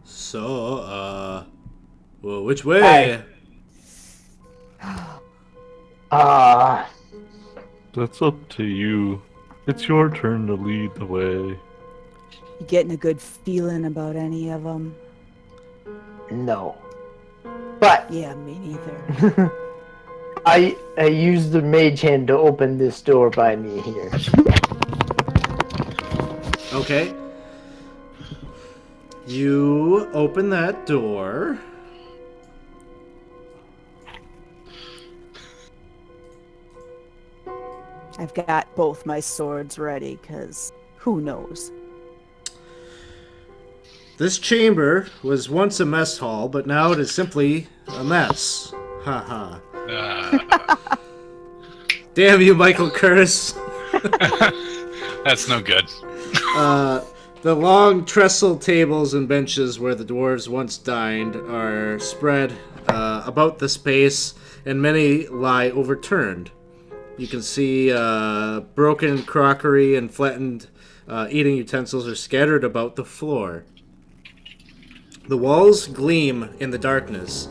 [SPEAKER 1] So, well, which way?
[SPEAKER 4] That's up to you. It's your turn to lead the way.
[SPEAKER 3] You getting a good feeling about any of them?
[SPEAKER 5] No. But
[SPEAKER 3] Yeah, me neither.
[SPEAKER 5] I use the Mage Hand to open this door by me here.
[SPEAKER 1] Okay. You open that door.
[SPEAKER 3] I've got both my swords ready, because who knows?
[SPEAKER 1] This chamber was once a mess hall, but now it is simply a mess. Haha. Damn you, Michael Curtis.
[SPEAKER 2] That's no good.
[SPEAKER 1] The long trestle tables and benches where the dwarves once dined are spread about the space, and many lie overturned. You can see broken crockery and flattened eating utensils are scattered about the floor. The walls gleam in the darkness,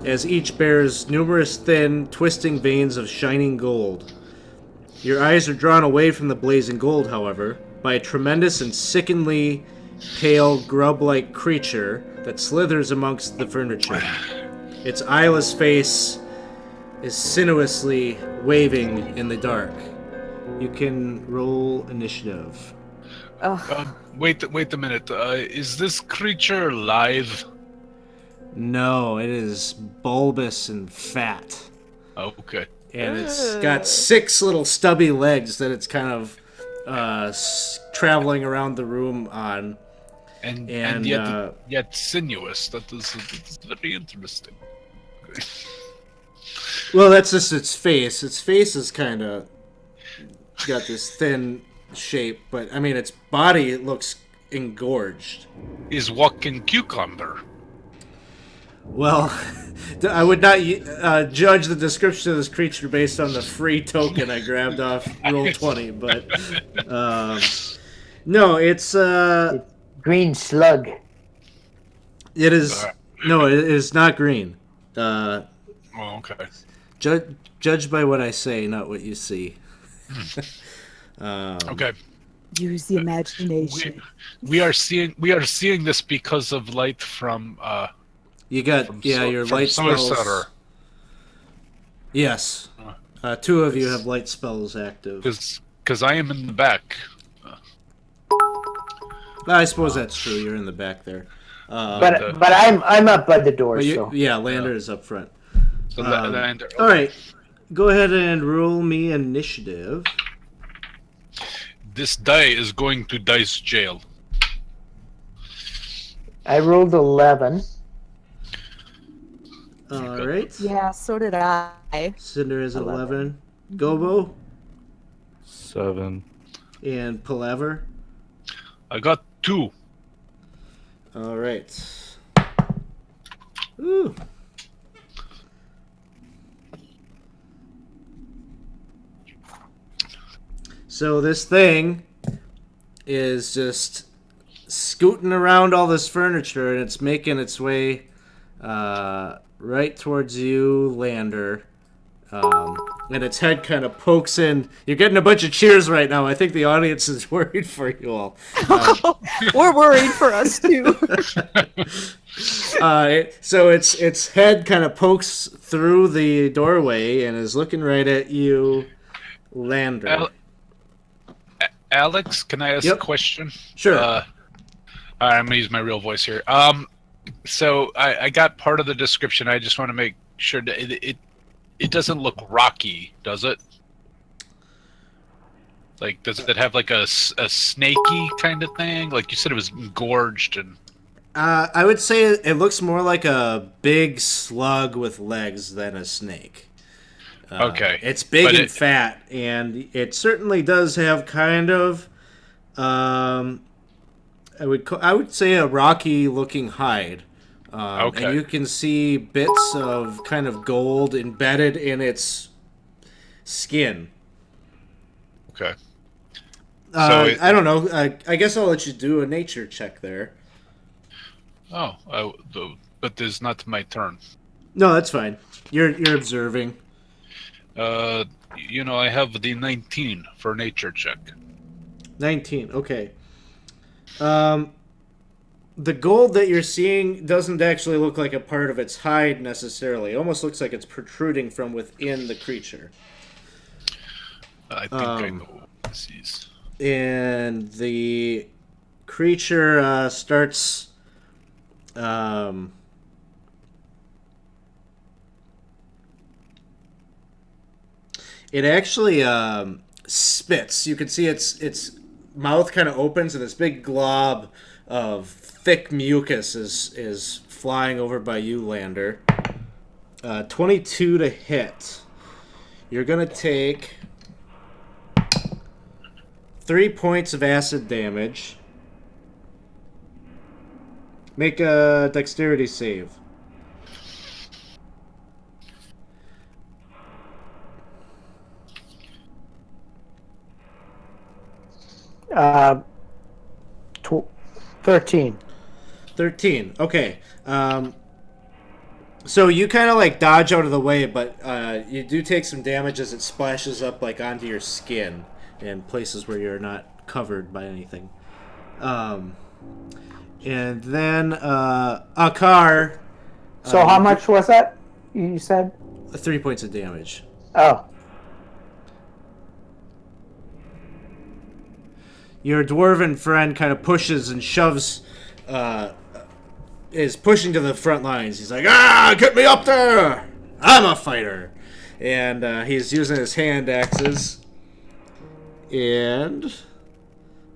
[SPEAKER 1] as each bears numerous thin, twisting veins of shining gold. Your eyes are drawn away from the blazing gold, however, by a tremendous and sickeningly pale, grub-like creature that slithers amongst the furniture. Its eyeless face is sinuously waving in the dark. You can roll initiative.
[SPEAKER 2] Wait a minute. Is this creature live?
[SPEAKER 1] No, it is bulbous and fat.
[SPEAKER 2] Okay.
[SPEAKER 1] and it's got 6 little stubby legs that it's kind of traveling around the room on.
[SPEAKER 2] And
[SPEAKER 1] And,
[SPEAKER 2] yet sinuous. That's very interesting.
[SPEAKER 1] Well, that's just its face. Its face is kind of got this thin shape, but I mean, its body, it looks engorged.
[SPEAKER 2] Is walking cucumber.
[SPEAKER 1] Well, I would not judge the description of this creature based on the free token I grabbed off Roll20, but no, it's
[SPEAKER 5] Green slug.
[SPEAKER 1] it is no, it is not green.
[SPEAKER 2] Oh, okay.
[SPEAKER 1] Judge by what I say, not what you see.
[SPEAKER 2] Okay.
[SPEAKER 3] Use the imagination.
[SPEAKER 2] We are seeing this because of light from
[SPEAKER 1] You got your
[SPEAKER 2] from
[SPEAKER 1] light spells.
[SPEAKER 2] Solar.
[SPEAKER 1] Yes, 2 of you have light spells active.
[SPEAKER 2] Because I am in the back.
[SPEAKER 1] I suppose that's true. You're in the back there.
[SPEAKER 5] But I'm up by the door.
[SPEAKER 1] But
[SPEAKER 5] So
[SPEAKER 1] Lander is up front.
[SPEAKER 2] So Lander.
[SPEAKER 1] All right, go ahead and roll me initiative.
[SPEAKER 2] This die is going to dice jail.
[SPEAKER 5] I rolled 11.
[SPEAKER 1] All right.
[SPEAKER 3] Yeah, so did I.
[SPEAKER 1] Cinder is 11. Gobo
[SPEAKER 4] 7.
[SPEAKER 1] and Palaver.
[SPEAKER 2] I got 2.
[SPEAKER 1] All right. Ooh. So this thing is just scooting around all this furniture, and it's making its way right towards you, Lander. And its head kind of pokes in. You're getting a bunch of cheers right now. I think the audience is worried for you all.
[SPEAKER 3] We're worried for us too.
[SPEAKER 1] So its head kind of pokes through the doorway and is looking right at you, Lander.
[SPEAKER 2] Alex, can I ask a question?
[SPEAKER 1] Sure.
[SPEAKER 2] I'm gonna use my real voice here. So I got part of the description. I just want to make sure that it doesn't look rocky, does it? Like, does it have like a snaky kind of thing? Like you said, it was engorged and.
[SPEAKER 1] I would say it looks more like a big slug with legs than a snake.
[SPEAKER 2] Okay.
[SPEAKER 1] It's big and fat, and it certainly does have kind of, I would say a rocky-looking hide.
[SPEAKER 2] Okay.
[SPEAKER 1] And you can see bits of kind of gold embedded in its skin.
[SPEAKER 2] Okay.
[SPEAKER 1] I don't know. I guess I'll let you do a nature check there.
[SPEAKER 2] Oh, but there's not my turn.
[SPEAKER 1] No, that's fine. You're observing.
[SPEAKER 2] I have the 19 for nature check.
[SPEAKER 1] 19. Okay. The gold that you're seeing doesn't actually look like a part of its hide necessarily. It almost looks like it's protruding from within the creature.
[SPEAKER 2] I think I know what this is.
[SPEAKER 1] And the creature starts. It actually spits. You can see its mouth kind of opens, and this big glob of thick mucus is flying over by you, Lander. 22 to hit. You're gonna take 3 points of acid damage. Make a dexterity save.
[SPEAKER 5] Uh, 13.
[SPEAKER 1] 13. Okay. So you kind of like dodge out of the way, but you do take some damage as it splashes up like onto your skin in places where you're not covered by anything. And then Akar.
[SPEAKER 5] So how much was that? You said
[SPEAKER 1] 3 points of damage.
[SPEAKER 5] Oh.
[SPEAKER 1] Your dwarven friend kind of pushes and shoves, is pushing to the front lines. He's like, get me up there! I'm a fighter! And he's using his hand axes. And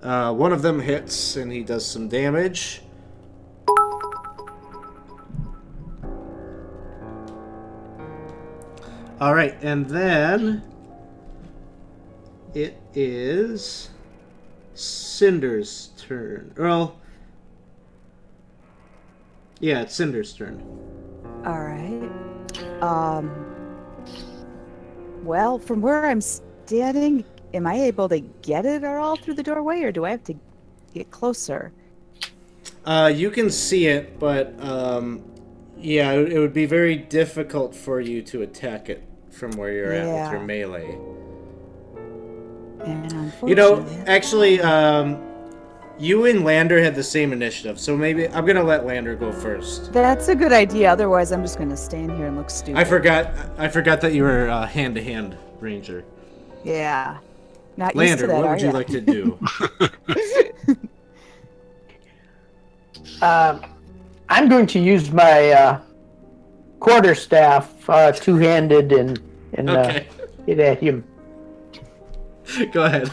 [SPEAKER 1] one of them hits, and he does some damage. Alright, and then it is Cinders' turn. Well, yeah, it's Cinders' turn.
[SPEAKER 3] All right. Well, from where I'm standing, am I able to get it at all through the doorway, or do I have to get closer?
[SPEAKER 1] You can see it, but yeah, it would be very difficult for you to attack it from where you're at with your melee.
[SPEAKER 3] And
[SPEAKER 1] You know,
[SPEAKER 3] unfortunately,
[SPEAKER 1] actually, you and Lander had the same initiative, so maybe I'm gonna let Lander go first.
[SPEAKER 3] that's a good idea. Otherwise, I'm just going to stand here and look stupid.
[SPEAKER 1] I forgot that you were hand-to-hand ranger.
[SPEAKER 3] Yeah. Not used to
[SPEAKER 1] Lander,
[SPEAKER 3] that,
[SPEAKER 1] what
[SPEAKER 3] are
[SPEAKER 1] would you
[SPEAKER 3] ya?
[SPEAKER 1] like to do?
[SPEAKER 5] I'm going to use my quarterstaff, two-handed, and
[SPEAKER 1] Okay.
[SPEAKER 5] hit at him.
[SPEAKER 1] Go ahead.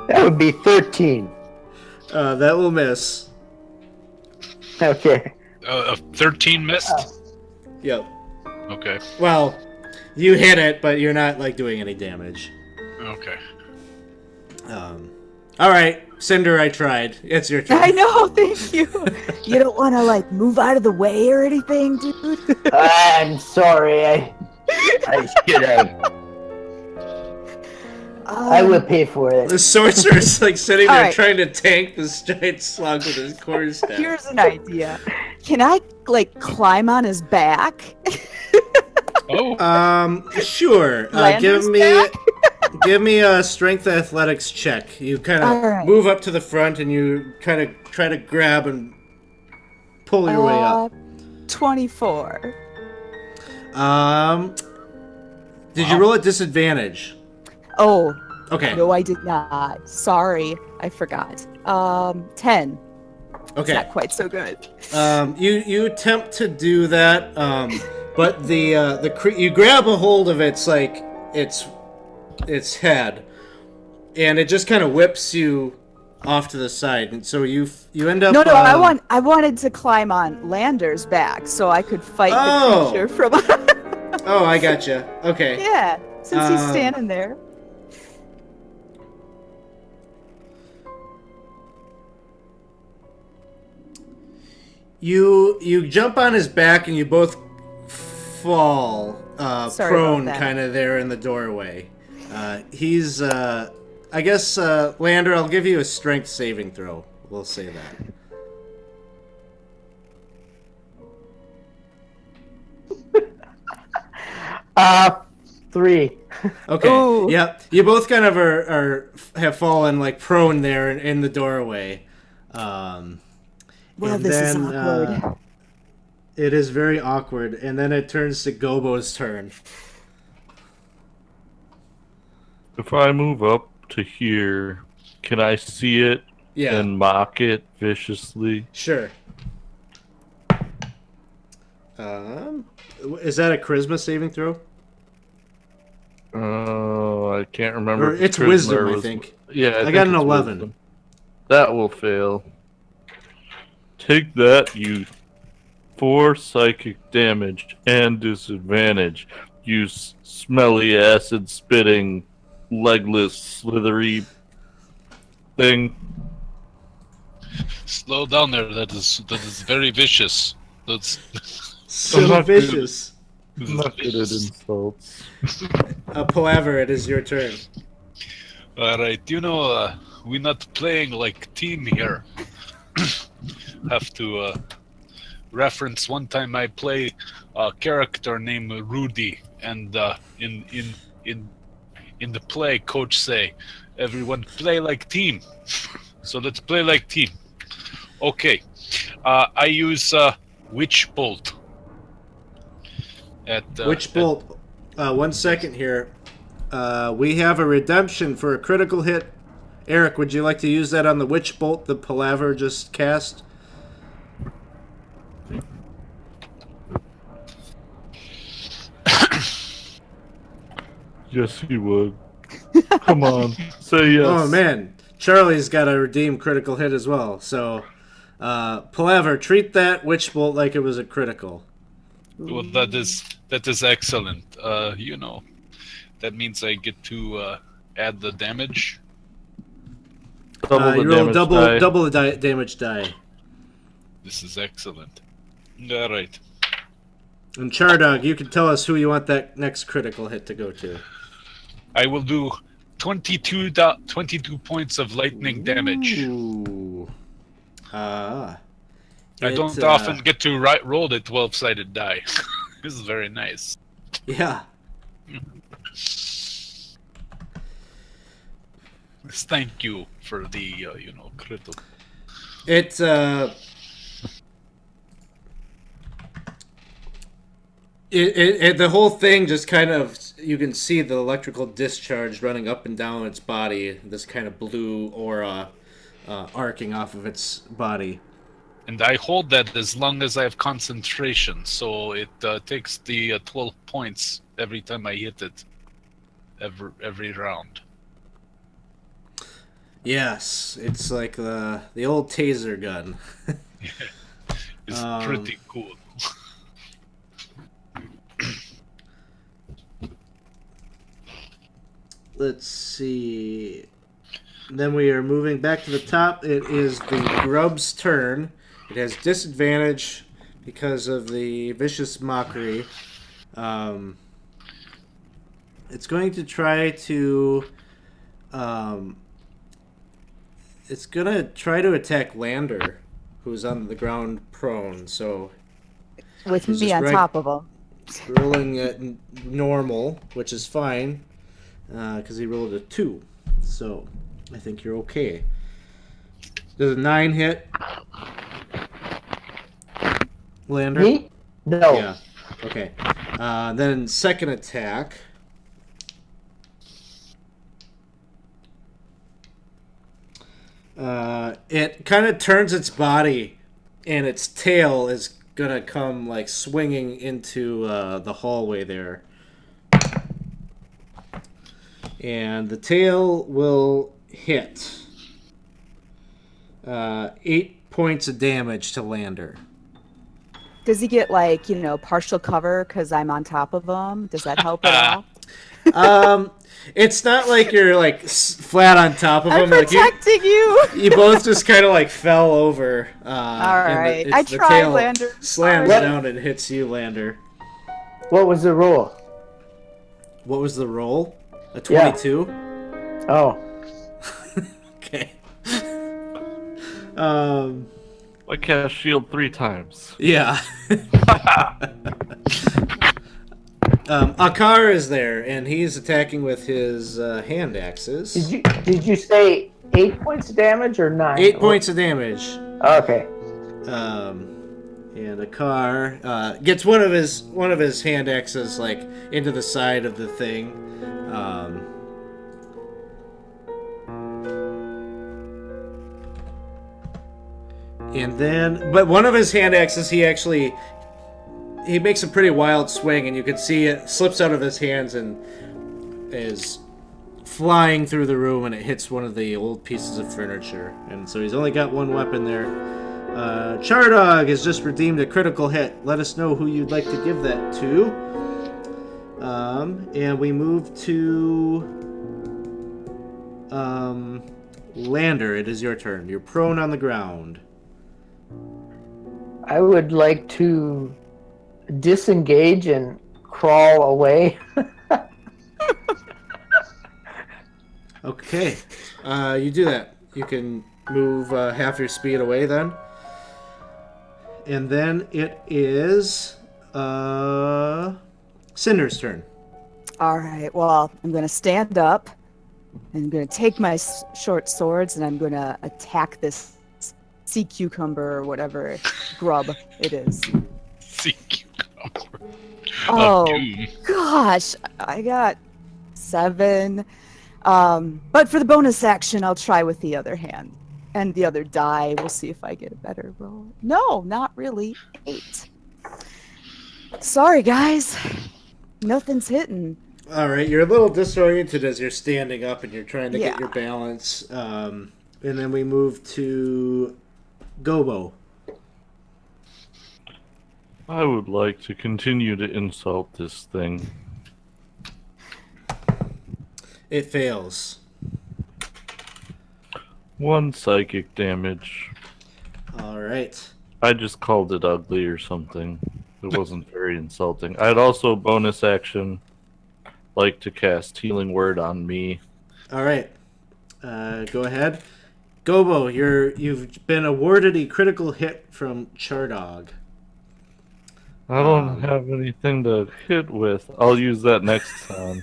[SPEAKER 5] That would be 13.
[SPEAKER 1] That will miss.
[SPEAKER 5] Okay.
[SPEAKER 2] 13 missed?
[SPEAKER 1] Yep.
[SPEAKER 2] Okay.
[SPEAKER 1] Well, you hit it, but you're not like doing any damage.
[SPEAKER 2] Okay.
[SPEAKER 1] All right, Cinder, I tried. It's your turn.
[SPEAKER 3] I know, thank you. You don't want to, like, move out of the way or anything, dude?
[SPEAKER 5] I'm sorry. I should have. I will pay for it.
[SPEAKER 1] The sorcerer's like sitting there
[SPEAKER 3] Alright.
[SPEAKER 1] trying to tank this giant slug with his quarterstaff.
[SPEAKER 3] Here's an idea. Can I, like, climb on his back?
[SPEAKER 2] Oh,
[SPEAKER 1] Sure.
[SPEAKER 3] Lander's back?
[SPEAKER 1] Give me a strength athletics check. You kind of
[SPEAKER 3] Alright.
[SPEAKER 1] move up to the front and you kind of try to grab and pull your way up.
[SPEAKER 3] 24.
[SPEAKER 1] Did you roll at disadvantage?
[SPEAKER 3] Oh,
[SPEAKER 1] Okay.
[SPEAKER 3] no, I did not. Sorry, I forgot. 10. It's
[SPEAKER 1] Okay.
[SPEAKER 3] not quite so good.
[SPEAKER 1] You attempt to do that, but you grab a hold of its head, and it just kind of whips you off to the side, and so you end up.
[SPEAKER 3] No, I wanted to climb on Lander's back so I could fight
[SPEAKER 1] Oh.
[SPEAKER 3] the creature from.
[SPEAKER 1] Oh, I gotcha. Okay.
[SPEAKER 3] Yeah, since he's standing there.
[SPEAKER 1] You jump on his back and you both fall
[SPEAKER 3] Sorry
[SPEAKER 1] prone,
[SPEAKER 3] about that.
[SPEAKER 1] kind of there in the doorway. He's I guess Lander, I'll give you a strength saving throw. We'll say that.
[SPEAKER 5] Three.
[SPEAKER 1] Okay.
[SPEAKER 3] Ooh.
[SPEAKER 1] Yep. You both kind of have fallen like prone there in the doorway.
[SPEAKER 3] Well,
[SPEAKER 1] and
[SPEAKER 3] this is
[SPEAKER 1] then,
[SPEAKER 3] awkward.
[SPEAKER 1] It is very awkward, and then it turns to Gobo's turn.
[SPEAKER 4] If I move up to here, can I see it
[SPEAKER 1] Yeah.
[SPEAKER 4] and mock it viciously?
[SPEAKER 1] Sure. Is that a charisma saving throw?
[SPEAKER 4] Oh, I can't remember.
[SPEAKER 1] Or
[SPEAKER 4] if
[SPEAKER 1] it's
[SPEAKER 4] charisma
[SPEAKER 1] wisdom, I
[SPEAKER 4] was-
[SPEAKER 1] think.
[SPEAKER 4] Yeah,
[SPEAKER 1] I
[SPEAKER 4] think
[SPEAKER 1] got an
[SPEAKER 4] it's
[SPEAKER 1] 11.
[SPEAKER 4] wisdom. That will fail. Take that, you 4 psychic damage and disadvantage. You smelly acid spitting, legless, slithery thing.
[SPEAKER 2] slow down there. That is very vicious. That's
[SPEAKER 1] So
[SPEAKER 4] I'm not good.
[SPEAKER 1] vicious.
[SPEAKER 4] I'm not good at insults.
[SPEAKER 1] Palaver, it is your turn.
[SPEAKER 2] all right. We're not playing like team here. Have to reference one time I play a character named Rudy, and in the play, coach say, everyone play like team. So let's play like team. Okay, I use Witch Bolt.
[SPEAKER 1] Which bolt? 1 second here. We have a redemption for a critical hit. Eric, would you like to use that on the Witch Bolt the Palaver just cast?
[SPEAKER 4] Yes, he would. Come on, say yes.
[SPEAKER 1] Oh man, Charlie's got to redeem critical hit as well. So, Palaver, treat that witch bolt like it was a critical.
[SPEAKER 2] Well, that is excellent. That means I get to add the damage.
[SPEAKER 4] Double the
[SPEAKER 1] you roll
[SPEAKER 4] damage
[SPEAKER 1] double
[SPEAKER 4] die.
[SPEAKER 1] double the damage die.
[SPEAKER 2] This is excellent. All right.
[SPEAKER 1] And Chardog, you can tell us who you want that next critical hit to go to.
[SPEAKER 2] I will do 22 points of lightning damage.
[SPEAKER 1] Ooh.
[SPEAKER 2] I don't often get to roll the 12-sided die. This is very nice.
[SPEAKER 1] Yeah.
[SPEAKER 2] Thank you for the critical.
[SPEAKER 1] It's the whole thing just kind of, you can see the electrical discharge running up and down its body, this kind of blue aura arcing off of its body.
[SPEAKER 2] And I hold that as long as I have concentration, so it takes the 12 points every time I hit it, every round.
[SPEAKER 1] Yes, it's like the old taser gun.
[SPEAKER 2] It's pretty cool.
[SPEAKER 1] Let's see. Then we are moving back to the top. It is the grub's turn. It has disadvantage because of the vicious mockery. It's going to try to... it's going to try to attack Lander, who's on the ground prone. So
[SPEAKER 3] With
[SPEAKER 1] he's
[SPEAKER 3] me
[SPEAKER 1] just
[SPEAKER 3] on top of him.
[SPEAKER 1] rolling at normal, which is fine, because he rolled a 2. So I think you're okay. Does a 9 hit? Lander?
[SPEAKER 5] Me? No.
[SPEAKER 1] Yeah. Okay. Then second attack. It kind of turns its body, and its tail is gonna come like swinging into the hallway there. And the tail will hit 8 points of damage to Lander.
[SPEAKER 3] Does he get partial cover because I'm on top of him? Does that help at all?
[SPEAKER 1] It's not like you're like flat on top of
[SPEAKER 3] I'm
[SPEAKER 1] him. Like
[SPEAKER 3] protecting you.
[SPEAKER 1] you both just kind of like fell over.
[SPEAKER 3] All right,
[SPEAKER 1] and
[SPEAKER 3] I
[SPEAKER 1] the
[SPEAKER 3] tried,
[SPEAKER 1] tail
[SPEAKER 3] Lander.
[SPEAKER 1] slams
[SPEAKER 3] Sorry.
[SPEAKER 1] down and hits you, Lander.
[SPEAKER 5] What was the roll?
[SPEAKER 1] What was the roll? A
[SPEAKER 5] Yeah.
[SPEAKER 1] 22.
[SPEAKER 5] Oh.
[SPEAKER 1] Okay.
[SPEAKER 4] I cast shield 3 times.
[SPEAKER 1] Yeah. Akar is there, and he's attacking with his hand axes.
[SPEAKER 5] Did you say 8 points of damage or 9?
[SPEAKER 1] 8 points of damage.
[SPEAKER 5] Okay.
[SPEAKER 1] And Akar gets one of his hand axes like into the side of the thing. And then, but one of his hand axes, he makes a pretty wild swing, and you can see it slips out of his hands and is flying through the room, and it hits one of the old pieces of furniture. And so he's only got one weapon there. Chardog has just redeemed a critical hit. Let us know who you'd like to give that to. And we move to Lander. It is your turn. You're prone on the ground.
[SPEAKER 5] I would like to disengage and crawl away.
[SPEAKER 1] Okay. You do that. You can move half your speed away then. And then it is Cinders' turn.
[SPEAKER 3] All right. Well, I'm going to stand up. And I'm going to take my short swords and I'm going to attack this sea cucumber or whatever grub it is.
[SPEAKER 2] Sea cucumber.
[SPEAKER 3] Oh,
[SPEAKER 2] Doom.
[SPEAKER 3] gosh. I got 7. But for the bonus action, I'll try with the other hand. And the other die. We'll see if I get a better roll. No, not really. 8. Sorry, guys. Nothing's hitting.
[SPEAKER 1] All right, you're a little disoriented as you're standing up and you're trying to get
[SPEAKER 3] Yeah.
[SPEAKER 1] your balance. And then we move to Gobo.
[SPEAKER 4] I would like to continue to insult this thing.
[SPEAKER 1] It fails.
[SPEAKER 4] 1 psychic damage.
[SPEAKER 1] All right.
[SPEAKER 4] I just called it ugly or something. It wasn't very insulting. I'd also bonus action like to cast Healing Word on me.
[SPEAKER 1] All right. Go ahead. Gobo, you've been awarded a critical hit from Chardog.
[SPEAKER 4] I don't have anything to hit with. I'll use that next time.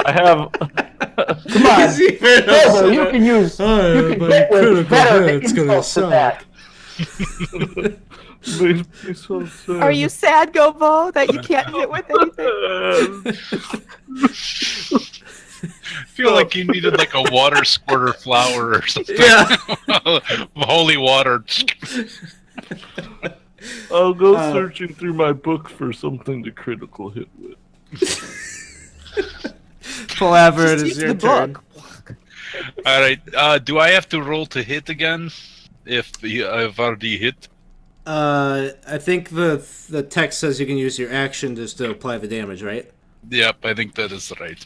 [SPEAKER 4] I have.
[SPEAKER 5] Come on. Gobo, you can use. You can hit with better insults than that.
[SPEAKER 4] Makes me so sad.
[SPEAKER 3] Are you sad, Gobo, that you can't hit with anything?
[SPEAKER 2] I feel like you needed like a water squirter flower or something.
[SPEAKER 1] Yeah.
[SPEAKER 2] Holy water.
[SPEAKER 4] I'll go searching through my book for something to critical hit with.
[SPEAKER 1] Palaver, it
[SPEAKER 3] Just
[SPEAKER 1] is
[SPEAKER 3] use
[SPEAKER 1] your
[SPEAKER 3] the
[SPEAKER 1] turn.
[SPEAKER 3] book.
[SPEAKER 2] All right. Do I have to roll to hit again if I've already hit?
[SPEAKER 1] I think the text says you can use your action just to apply the damage, right?
[SPEAKER 2] Yep, I think that is right.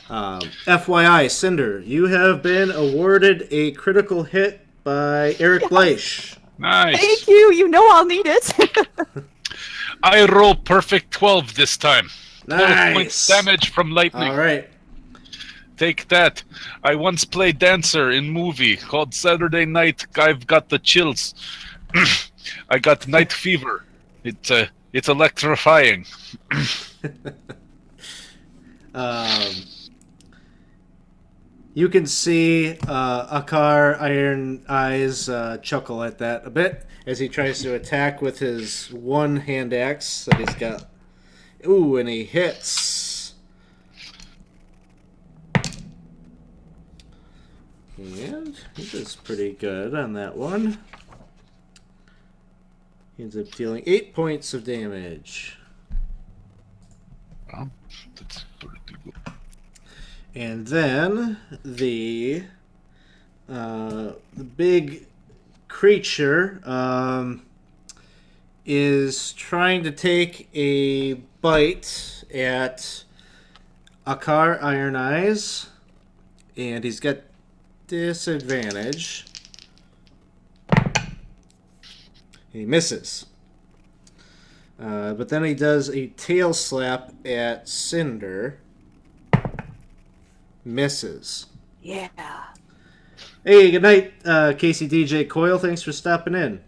[SPEAKER 1] FYI, Cinder, you have been awarded a critical hit by Eric Bleish.
[SPEAKER 2] Nice.
[SPEAKER 3] Thank you. You know I'll need it.
[SPEAKER 2] I roll perfect 12 this time. 12 points
[SPEAKER 1] Nice.
[SPEAKER 2] damage from lightning.
[SPEAKER 1] All right.
[SPEAKER 2] Take that. I once played dancer in movie called Saturday Night. I've got the chills. I got night fever. It's electrifying.
[SPEAKER 1] You can see Akar Iron Eyes chuckle at that a bit as he tries to attack with his one hand axe that he's got. Ooh, and he hits. And he does pretty good on that one. He ends up dealing 8 points of damage.
[SPEAKER 2] Well, that's pretty good.
[SPEAKER 1] And then the big creature is trying to take a bite at Akar Iron Eyes, and he's got disadvantage. He misses. But then he does a tail slap at Cinder. Misses.
[SPEAKER 3] Yeah.
[SPEAKER 1] Hey, good night, Casey DJ Coyle. Thanks for stopping in.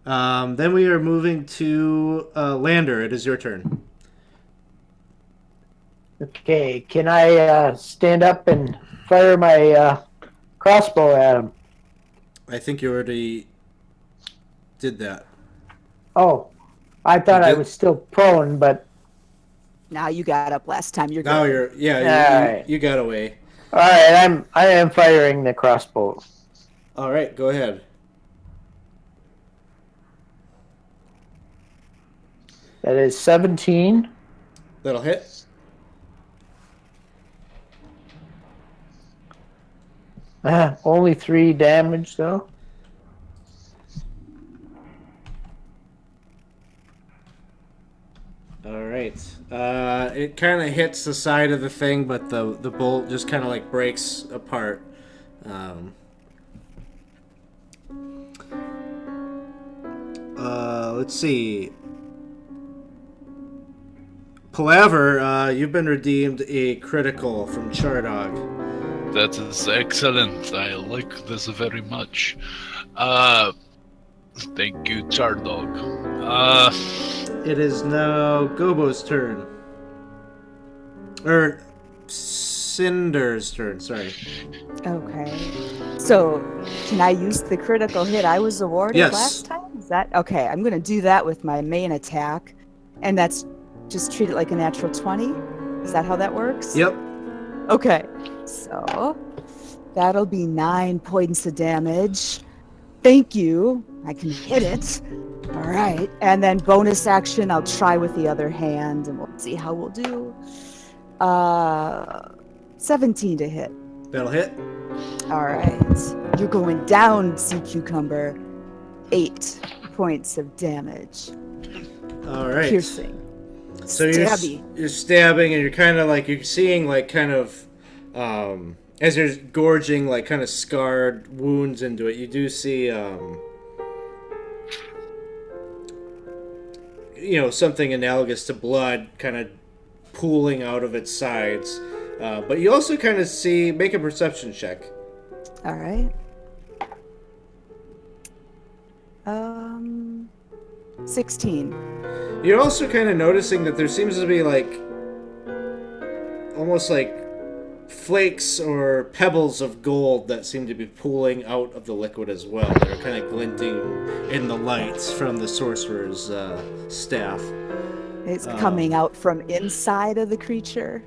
[SPEAKER 1] Then we are moving to Lander. It is your turn.
[SPEAKER 5] Okay, can I stand up and fire my crossbow at him?
[SPEAKER 1] I think you already did that.
[SPEAKER 5] Oh, I thought
[SPEAKER 1] You
[SPEAKER 5] I
[SPEAKER 1] did?
[SPEAKER 5] was still prone, but
[SPEAKER 3] Now you got up last time. You're
[SPEAKER 1] Now
[SPEAKER 3] good.
[SPEAKER 1] you got away.
[SPEAKER 5] all right, I am firing the crossbow.
[SPEAKER 1] All right, go ahead.
[SPEAKER 5] That is 17.
[SPEAKER 1] That'll hit.
[SPEAKER 5] Only 3 damage though.
[SPEAKER 1] All right. It kind of hits the side of the thing, but the bolt just kind of like breaks apart. Let's see. Palaver, you've been redeemed a critical from Chardog.
[SPEAKER 2] That is excellent. I like this very much. Thank you, Chardog.
[SPEAKER 1] It is now Gobo's turn. Or Cinder's turn, sorry.
[SPEAKER 3] Okay. So, can I use the critical hit I was awarded
[SPEAKER 1] Yes.
[SPEAKER 3] last time? Is that okay? I'm going to do that with my main attack, and that's just treat it like a natural 20. Is that how that works?
[SPEAKER 1] Yep.
[SPEAKER 3] Okay. So, that'll be 9 points of damage. Thank you. I can hit it. All right. And then bonus action, I'll try with the other hand, and we'll see how we'll do. 17 to hit.
[SPEAKER 1] That'll hit.
[SPEAKER 3] All right. You're going down, sea cucumber. 8 points of damage.
[SPEAKER 1] All right.
[SPEAKER 3] Piercing.
[SPEAKER 1] So
[SPEAKER 3] Stabby.
[SPEAKER 1] you're stabbing, and you're kind of like, you're seeing like kind of, as you're gorging like kind of scarred wounds into it, you do see, something analogous to blood kind of pooling out of its sides. But you also kind of see, make a perception check.
[SPEAKER 3] All right. 16.
[SPEAKER 1] You're also kind of noticing that there seems to be like almost like flakes or pebbles of gold that seem to be pooling out of the liquid as well. They're kind of glinting in the lights from the sorcerer's staff.
[SPEAKER 3] It's coming out from inside of the creature.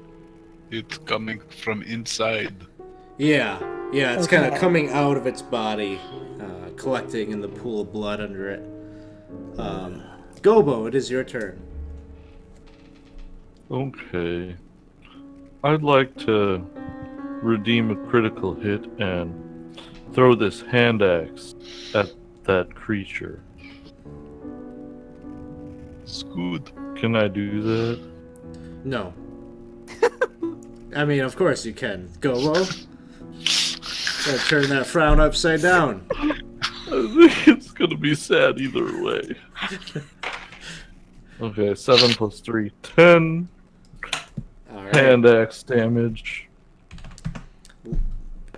[SPEAKER 2] It's coming from inside.
[SPEAKER 1] Yeah, it's
[SPEAKER 3] Okay.
[SPEAKER 1] kind of coming out of its body, collecting in the pool of blood under it. Gobo, it is your turn.
[SPEAKER 4] Okay. I'd like to redeem a critical hit and throw this hand axe at that creature.
[SPEAKER 2] It's good.
[SPEAKER 4] Can I do that?
[SPEAKER 1] No. I mean, of course you can. Gobo. Gotta turn that frown upside down.
[SPEAKER 4] I think it's gonna be sad either way. Okay, 7 plus 3, 10.
[SPEAKER 1] Alright.
[SPEAKER 4] Hand axe damage.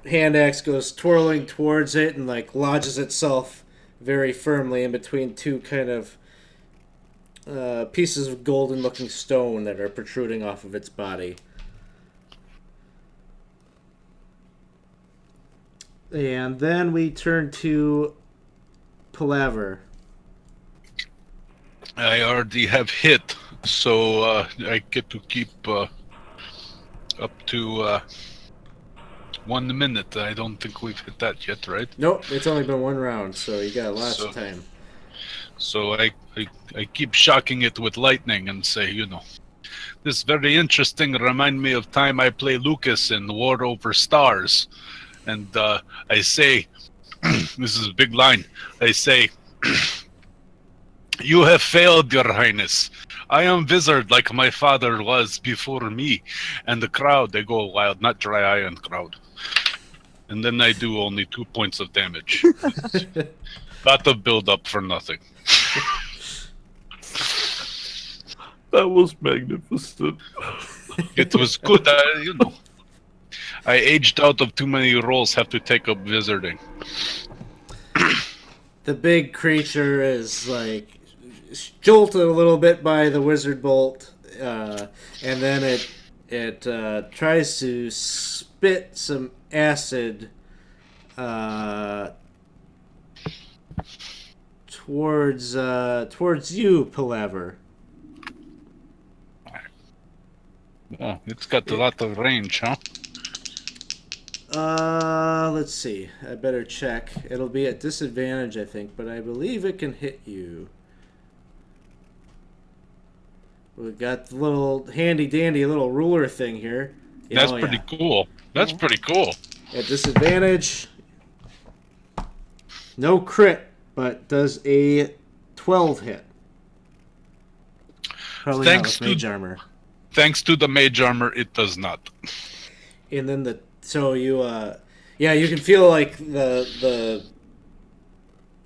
[SPEAKER 1] Hand axe goes twirling towards it and like lodges itself very firmly in between two kind of pieces of golden looking stone that are protruding off of its body. And then we turn to Palaver.
[SPEAKER 2] I already have hit, so I get to keep up to 1 minute. I don't think we've hit that yet, right?
[SPEAKER 1] Nope, it's only been one round, so you got lots
[SPEAKER 2] So-
[SPEAKER 1] of time.
[SPEAKER 2] So I keep shocking it with lightning and say, this is very interesting. Remind me of time I play Lucas in War Over Stars. And I say, this is a big line, I say, you have failed, your highness. I am wizard like my father was before me. And the crowd, they go wild, not dry eye and crowd. And then I do only 2 points of damage. Lot of build up for nothing.
[SPEAKER 4] That was magnificent.
[SPEAKER 2] It was good, I aged out of too many roles, have to take up wizarding.
[SPEAKER 1] The big creature is like jolted a little bit by the wizard bolt, and then it tries to spit some acid towards you, Palaver.
[SPEAKER 2] Oh, it's got a lot of range, huh?
[SPEAKER 1] Let's see. I better check. It'll be at disadvantage, I think, but I believe it can hit you. We've got the little handy-dandy little ruler thing here.
[SPEAKER 2] That's pretty cool. That's pretty cool.
[SPEAKER 1] At disadvantage. No crit, but does a 12 hit. Probably
[SPEAKER 2] Thanks
[SPEAKER 1] not with mage
[SPEAKER 2] to-
[SPEAKER 1] armor.
[SPEAKER 2] Thanks to the mage armor, it does not.
[SPEAKER 1] And then you can feel like the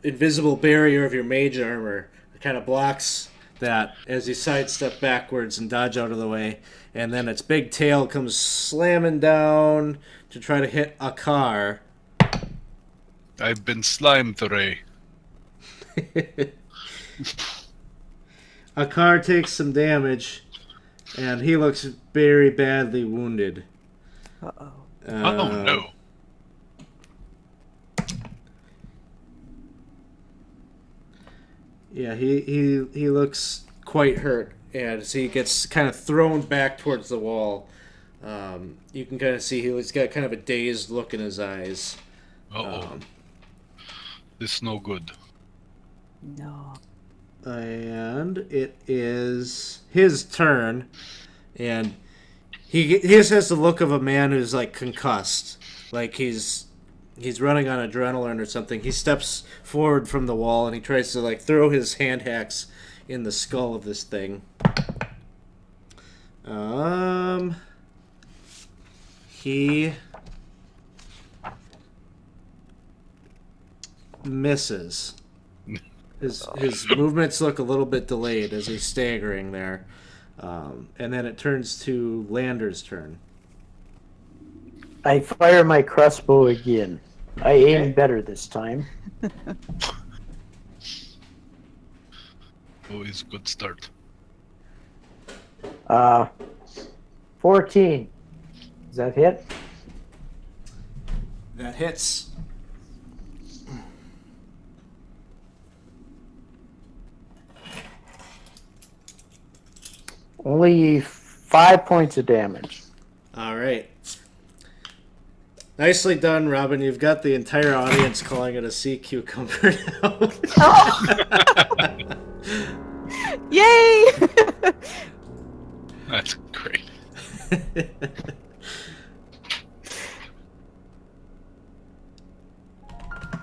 [SPEAKER 1] invisible barrier of your mage armor kind of blocks that as you sidestep backwards and dodge out of the way, and then its big tail comes slamming down to try to hit Akar.
[SPEAKER 2] I've been slimed, Ray.
[SPEAKER 1] Akar takes some damage, and he looks very badly wounded.
[SPEAKER 3] Uh-oh.
[SPEAKER 2] Oh no.
[SPEAKER 1] Yeah, he looks quite hurt, and as he gets kind of thrown back towards the wall, you can kind of see he's got kind of a dazed look in his eyes.
[SPEAKER 2] Uh-oh. This no good.
[SPEAKER 3] No.
[SPEAKER 1] And it is his turn, and he just has the look of a man who's like concussed, like he's running on adrenaline or something. He steps forward from the wall and he tries to like throw his hand axe in the skull of this thing. He misses. His movements look a little bit delayed as he's staggering there. And then it turns to Lander's turn.
[SPEAKER 5] I fire my crossbow again. I aim better this time.
[SPEAKER 2] Always good start.
[SPEAKER 5] 14. Does that hit?
[SPEAKER 1] That hits.
[SPEAKER 5] Only 5 points of damage.
[SPEAKER 1] All right. Nicely done, Robin. You've got the entire audience calling it a sea cucumber now.
[SPEAKER 3] Yay!
[SPEAKER 2] That's great.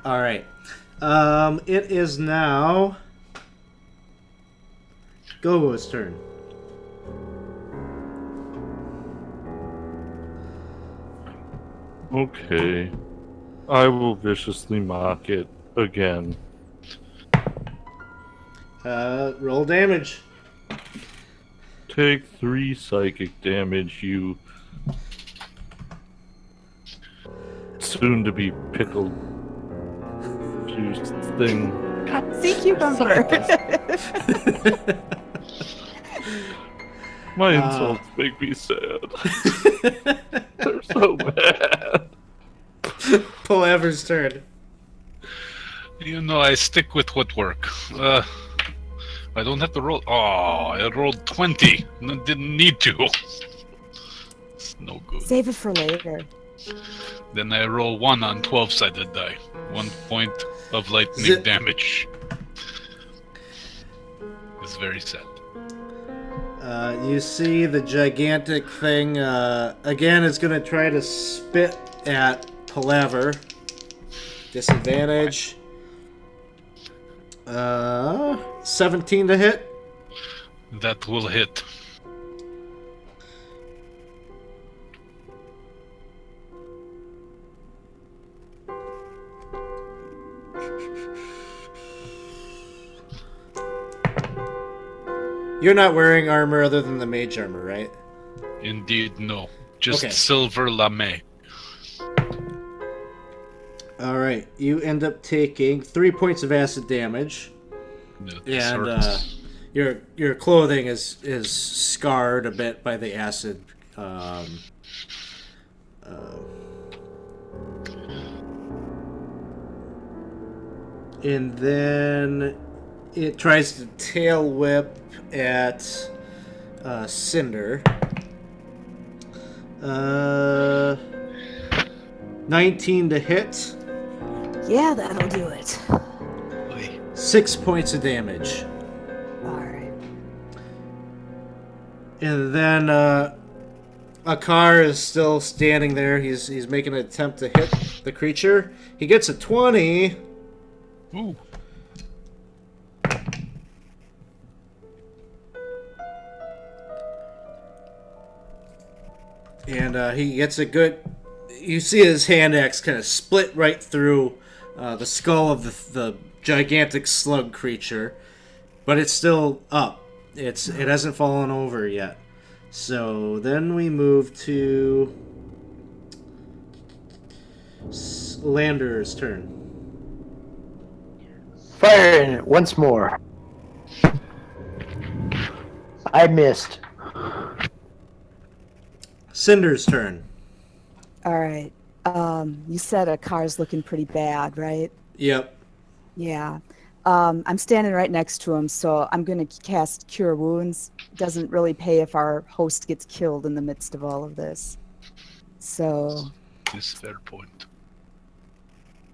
[SPEAKER 1] All right. It is now Gobo's turn.
[SPEAKER 4] Okay. I will viciously mock it again.
[SPEAKER 1] Roll damage.
[SPEAKER 4] Take 3 psychic damage, you soon to be pickled juice thing.
[SPEAKER 3] Sea cucumber.
[SPEAKER 4] My insults make me sad. They're so bad.
[SPEAKER 1] Palaver's turn.
[SPEAKER 2] You know, I stick with what work. I don't have to roll. Oh, I rolled 20. Didn't need to. It's no good.
[SPEAKER 3] Save it for later.
[SPEAKER 2] Then I roll 1 on 12-sided die. 1 point of lightning damage. It's very sad.
[SPEAKER 1] You see the gigantic thing, again, is going to try to spit at Palaver. Disadvantage. 17 to hit.
[SPEAKER 2] That will hit.
[SPEAKER 1] You're not wearing armor other than the mage armor, right?
[SPEAKER 2] Indeed, no. Just
[SPEAKER 1] Okay.
[SPEAKER 2] silver lame.
[SPEAKER 1] Alright, you end up taking 3 points of acid damage. And your clothing is scarred a bit by the acid. And then it tries to tail whip at Cinder. 19 to hit.
[SPEAKER 3] Yeah, that'll do it.
[SPEAKER 1] 6 points of damage.
[SPEAKER 3] Alright.
[SPEAKER 1] And then Akar is still standing there. He's making an attempt to hit the creature. He gets a 20.
[SPEAKER 2] Ooh.
[SPEAKER 1] And he gets a good... You see his hand axe kind of split right through the skull of the gigantic slug creature. But it's still up. It hasn't fallen over yet. So then we move to Lander's turn.
[SPEAKER 5] Fire in it once more. I missed.
[SPEAKER 1] Cinder's turn.
[SPEAKER 3] Alright. You said a car's looking pretty bad, right?
[SPEAKER 1] Yep.
[SPEAKER 3] Yeah. I'm standing right next to him, so I'm going to cast Cure Wounds. Doesn't really pay if our host gets killed in the midst of all of this. So,
[SPEAKER 2] This fair point.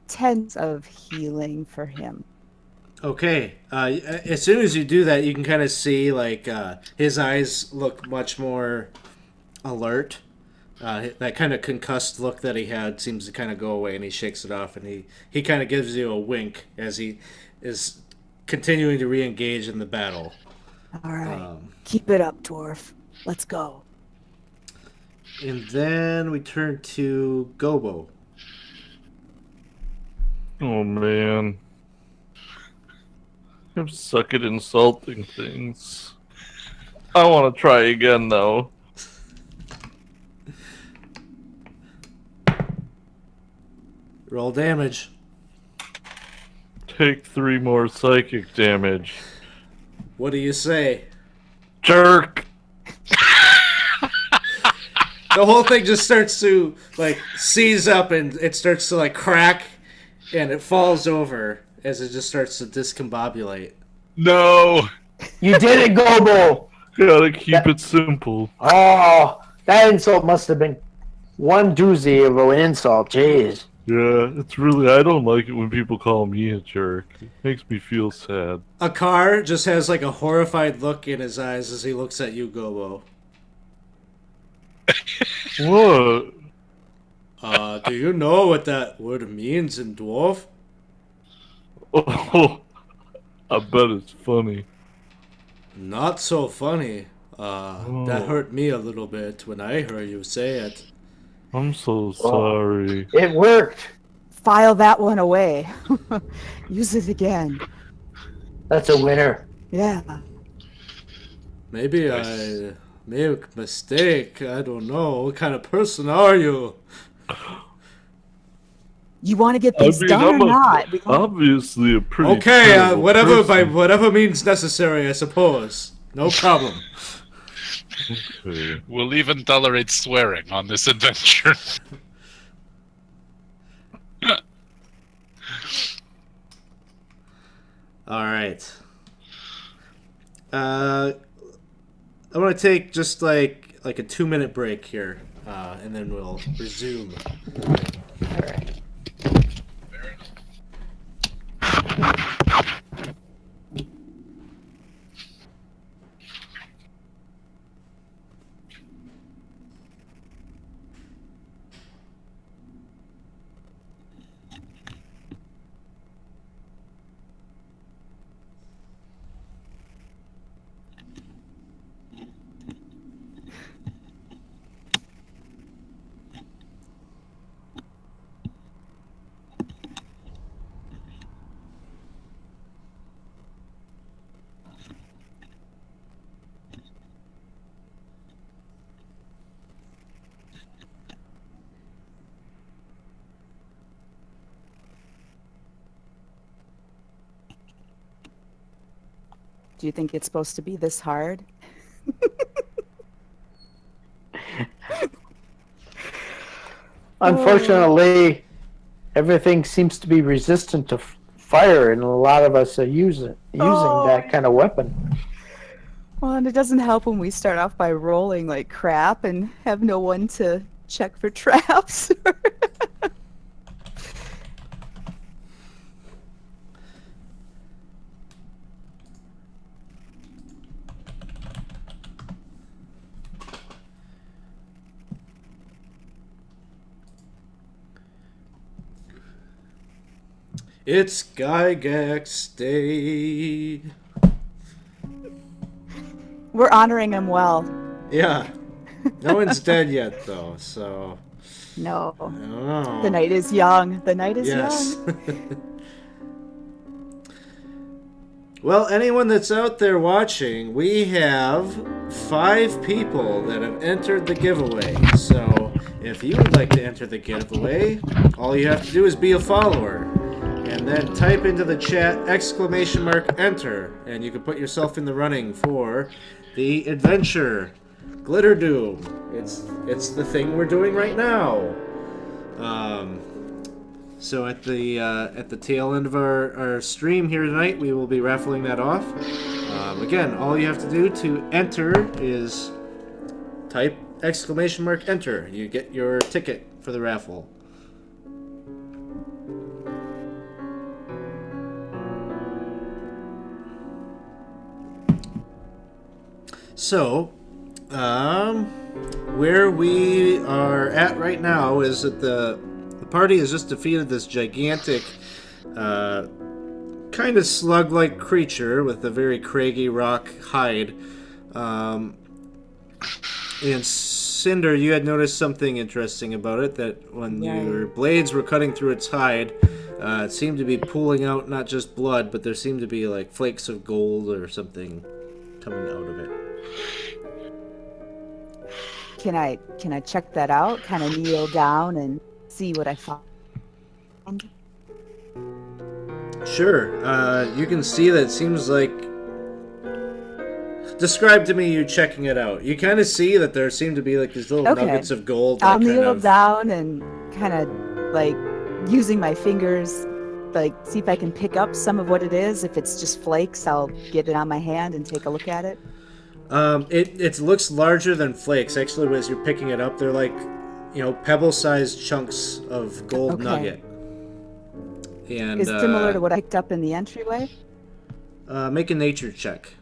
[SPEAKER 3] 10 of healing for him.
[SPEAKER 1] Okay. As soon as you do that, you can kind of see like his eyes look much more alert. That kind of concussed look that he had seems to kind of go away, and he shakes it off, and he kind of gives you a wink as he is continuing to re-engage in the battle.
[SPEAKER 3] All right. Keep it up, dwarf. Let's go.
[SPEAKER 1] And then we turn to Gobo.
[SPEAKER 4] Oh man. I'm suck at insulting things. I want to try again though.
[SPEAKER 1] Roll damage.
[SPEAKER 4] Take 3 more psychic damage.
[SPEAKER 1] What do you say?
[SPEAKER 4] Jerk!
[SPEAKER 1] The whole thing just starts to like seize up, and it starts to like crack, and it falls over as it just starts to discombobulate.
[SPEAKER 2] No!
[SPEAKER 5] You did it, Gobo!
[SPEAKER 4] Gotta keep it simple.
[SPEAKER 5] Oh, that insult must have been one doozy of an insult. Jeez.
[SPEAKER 4] Yeah, it's really, I don't like it when people call me a jerk. It makes me feel sad.
[SPEAKER 1] Akar just has like a horrified look in his eyes as he looks at you, Gobo.
[SPEAKER 4] What?
[SPEAKER 1] Do you know what that word means in dwarf?
[SPEAKER 4] Oh, I bet it's funny.
[SPEAKER 1] Not so funny. That hurt me a little bit when I heard you say it.
[SPEAKER 4] I'm so sorry.
[SPEAKER 5] It worked.
[SPEAKER 3] File that one away. Use it again.
[SPEAKER 5] That's a winner.
[SPEAKER 3] Yeah.
[SPEAKER 1] Maybe I made a mistake. I don't know. What kind of person are you?
[SPEAKER 3] You want to get this done
[SPEAKER 4] I'm
[SPEAKER 3] or not?
[SPEAKER 4] obviously a pretty
[SPEAKER 1] Okay,
[SPEAKER 4] terrible
[SPEAKER 1] whatever by
[SPEAKER 4] person.
[SPEAKER 1] whatever means necessary, I suppose. No problem.
[SPEAKER 4] Okay.
[SPEAKER 2] We'll even tolerate swearing on this adventure.
[SPEAKER 1] All right. I want to take just like a 2-minute break here, and then we'll resume.
[SPEAKER 5] All right.
[SPEAKER 3] Do you think it's supposed to be this hard?
[SPEAKER 5] Unfortunately, everything seems to be resistant to fire, and a lot of us are using that kind of weapon.
[SPEAKER 3] Well, and it doesn't help when we start off by rolling like crap and have no one to check for traps.
[SPEAKER 1] It's Gygax Day.
[SPEAKER 3] We're honoring him well.
[SPEAKER 1] Yeah. No one's dead yet, though, so
[SPEAKER 3] No.
[SPEAKER 1] I don't know.
[SPEAKER 3] The night is young. The night is
[SPEAKER 1] Yes.
[SPEAKER 3] young.
[SPEAKER 1] Well, anyone that's out there watching, we have 5 people that have entered the giveaway. So, if you would like to enter the giveaway, all you have to do is be a follower. And then type into the chat !enter, and you can put yourself in the running for the adventure, Glitterdoom. It's the thing we're doing right now. So at the tail end of our stream here tonight, we will be raffling that off. Again, all you have to do to enter is type !enter. You get your ticket for the raffle. So, where we are at right now is that the party has just defeated this gigantic, kind of slug-like creature with a very craggy rock hide. And Cinder, you had noticed something interesting about it, that when your blades were cutting through its hide, it seemed to be pulling out not just blood, but there seemed to be like flakes of gold or something coming out of it.
[SPEAKER 3] Can I check that out? Kind of kneel down and see what I find?
[SPEAKER 1] Sure. You can see that it seems like... Describe to me you checking it out. You kind of see that there seem to be like these little nuggets of gold.
[SPEAKER 3] I'll kneel down and kind of like using my fingers, like see if I can pick up some of what it is. If it's just flakes, I'll get it on my hand and take a look at it.
[SPEAKER 1] It looks larger than flakes. Actually, as you're picking it up, they're like, pebble-sized chunks of gold nugget. And
[SPEAKER 3] is it similar to what I picked up in the entryway?
[SPEAKER 1] Make a nature check.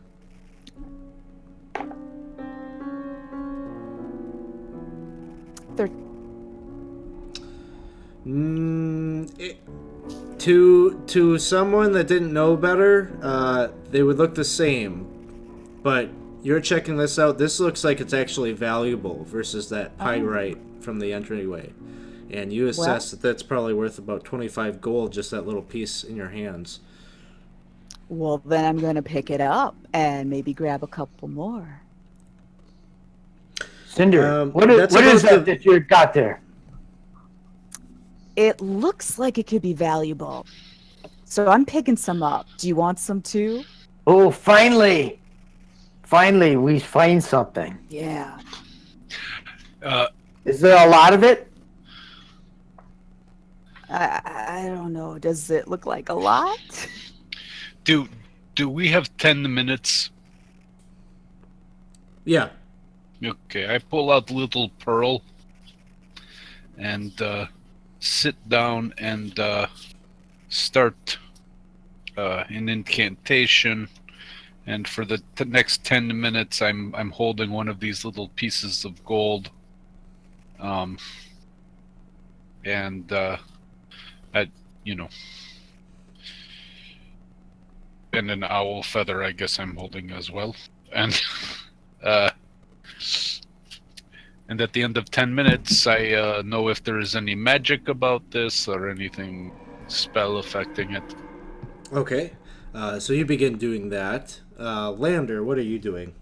[SPEAKER 1] To someone that didn't know better, they would look the same. But you're checking this out. This looks like it's actually valuable versus that pyrite from the entryway. And you assess that that's probably worth about 25 gold, just that little piece in your hands.
[SPEAKER 3] Well, then I'm going to pick it up and maybe grab a couple more.
[SPEAKER 5] Cinder, what is that you got there?
[SPEAKER 3] It looks like it could be valuable. So I'm picking some up. Do you want some too?
[SPEAKER 5] Oh, finally! Finally, we find something.
[SPEAKER 3] Yeah.
[SPEAKER 5] Is there a lot of it?
[SPEAKER 3] I don't know. Does it look like a lot?
[SPEAKER 2] Do we have 10 minutes?
[SPEAKER 1] Yeah.
[SPEAKER 2] Okay, I pull out little pearl and sit down and start an incantation. And for the next 10 minutes, I'm holding one of these little pieces of gold. And an owl feather, I guess I'm holding as well. And and at the end of 10 minutes, I know if there is any magic about this or anything spell affecting it.
[SPEAKER 1] Okay. So you begin doing that. Lander, what are you doing?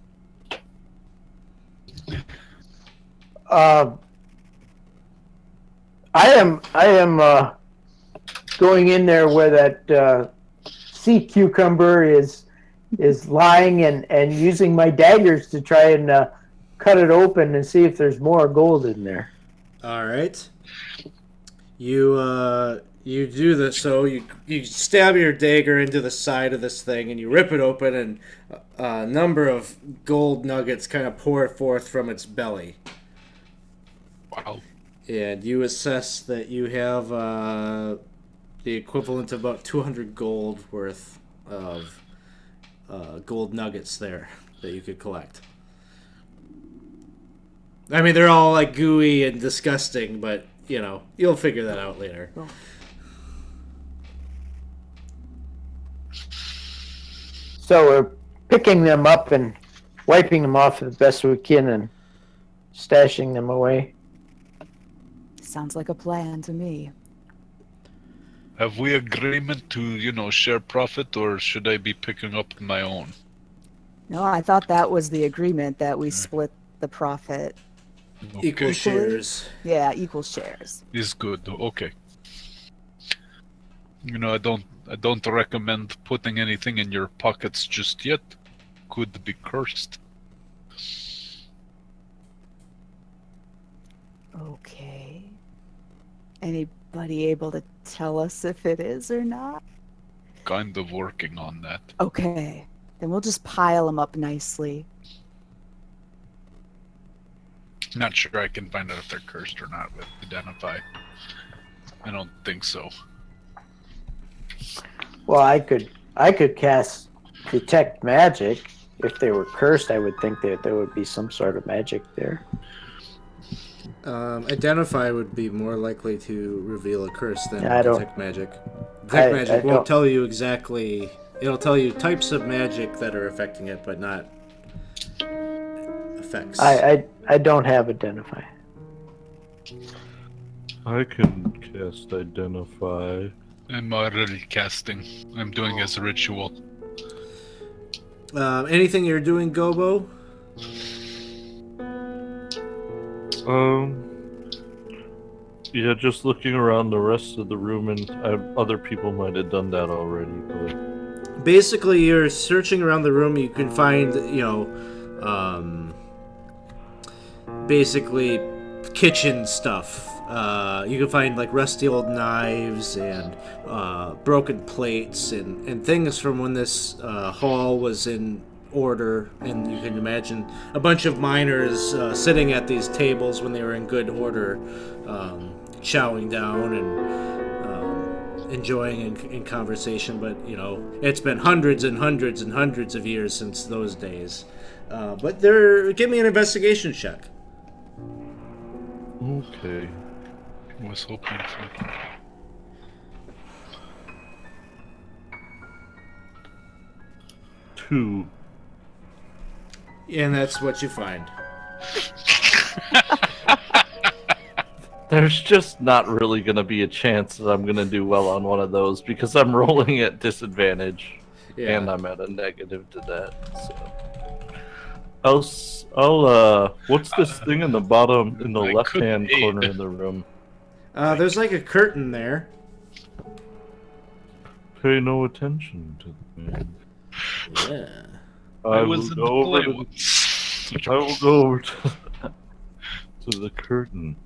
[SPEAKER 5] I am going in there where that sea cucumber is lying and using my daggers to try and cut it open and see if there's more gold in there.
[SPEAKER 1] All right. You do this, so you stab your dagger into the side of this thing and you rip it open, and a number of gold nuggets kind of pour forth from its belly.
[SPEAKER 2] Wow.
[SPEAKER 1] And you assess that you have the equivalent of about 200 gold worth of gold nuggets there that you could collect. I mean, they're all like gooey and disgusting, but you'll figure that out later.
[SPEAKER 3] Oh.
[SPEAKER 5] So we're picking them up and wiping them off the best we can and stashing them away.
[SPEAKER 3] Sounds like a plan to me.
[SPEAKER 2] Have we agreement to, share profit, or should I be picking up my own?
[SPEAKER 3] No, I thought that was the agreement, that we split the profit.
[SPEAKER 2] Okay.
[SPEAKER 1] Equal shares.
[SPEAKER 3] Yeah, equal shares.
[SPEAKER 2] Is good. Okay. I don't recommend putting anything in your pockets just yet. Could be cursed.
[SPEAKER 3] Okay. Anybody able to tell us if it is or not?
[SPEAKER 2] Kind of working on that.
[SPEAKER 3] Okay. Then we'll just pile them up nicely.
[SPEAKER 2] Not sure I can find out if they're cursed or not with Identify. I don't think so.
[SPEAKER 5] Well, I could cast Detect Magic. if they were cursed, I would think that there would be some sort of magic there.
[SPEAKER 1] Identify would be more likely to reveal a curse than
[SPEAKER 5] Yeah, I don't-
[SPEAKER 1] detect magic. Detect magic
[SPEAKER 5] I
[SPEAKER 1] won't
[SPEAKER 5] don't-
[SPEAKER 1] tell you exactly. It'll tell you types of magic that are affecting it, but not effects.
[SPEAKER 5] I don't have identify.
[SPEAKER 4] I can cast Identify.
[SPEAKER 2] I'm already casting. I'm doing as a ritual.
[SPEAKER 1] Anything you're doing, Gobo?
[SPEAKER 4] Yeah, just looking around the rest of the room, and other people might have done that already, but...
[SPEAKER 1] Basically, you're searching around the room. You can find, basically kitchen stuff. You can find like rusty old knives and broken plates and things from when this hall was in order. And you can imagine a bunch of miners sitting at these tables when they were in good order, chowing down and enjoying in conversation. But it's been hundreds and hundreds and hundreds of years since those days. But give me an investigation check.
[SPEAKER 4] Okay.
[SPEAKER 2] I was hoping for...
[SPEAKER 4] 2.
[SPEAKER 1] And that's what you find.
[SPEAKER 4] There's just not really going to be a chance that I'm going to do well on one of those because I'm rolling at disadvantage.
[SPEAKER 1] Yeah.
[SPEAKER 4] And I'm at a negative to that, so... what's this thing in the bottom, in the
[SPEAKER 2] I
[SPEAKER 4] left-hand
[SPEAKER 2] could aid.
[SPEAKER 4] corner of the room?
[SPEAKER 1] There's like a curtain there.
[SPEAKER 4] Pay no attention to the man.
[SPEAKER 1] Yeah.
[SPEAKER 4] I will
[SPEAKER 2] was in
[SPEAKER 4] go
[SPEAKER 2] the
[SPEAKER 4] over
[SPEAKER 2] play
[SPEAKER 4] to
[SPEAKER 2] once.
[SPEAKER 4] I will go over to the curtain.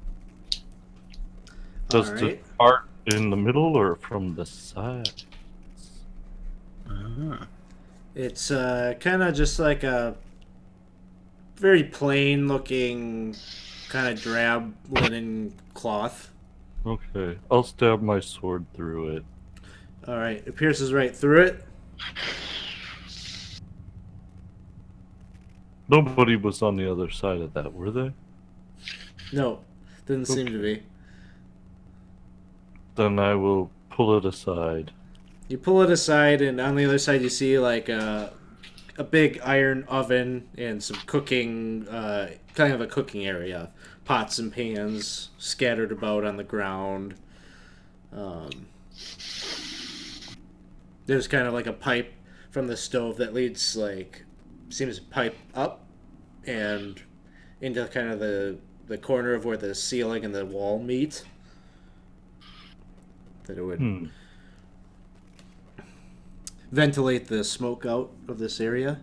[SPEAKER 4] Does the
[SPEAKER 1] Alright.
[SPEAKER 4] part in the middle or from the side?
[SPEAKER 1] It's kind of just like a very plain looking kind of drab linen cloth.
[SPEAKER 4] Okay, I'll stab my sword through it.
[SPEAKER 1] Alright, it pierces right through it.
[SPEAKER 4] Nobody was on the other side of that, were they?
[SPEAKER 1] No, didn't seem to be.
[SPEAKER 4] Then I will pull it aside.
[SPEAKER 1] You pull it aside, and on the other side you see like a big iron oven and some cooking, kind of a cooking area. Pots and pans scattered about on the ground. There's kind of like a pipe from the stove that leads seems to pipe up and into kind of the corner of where the ceiling and the wall meet. That it would ventilate the smoke out of this area.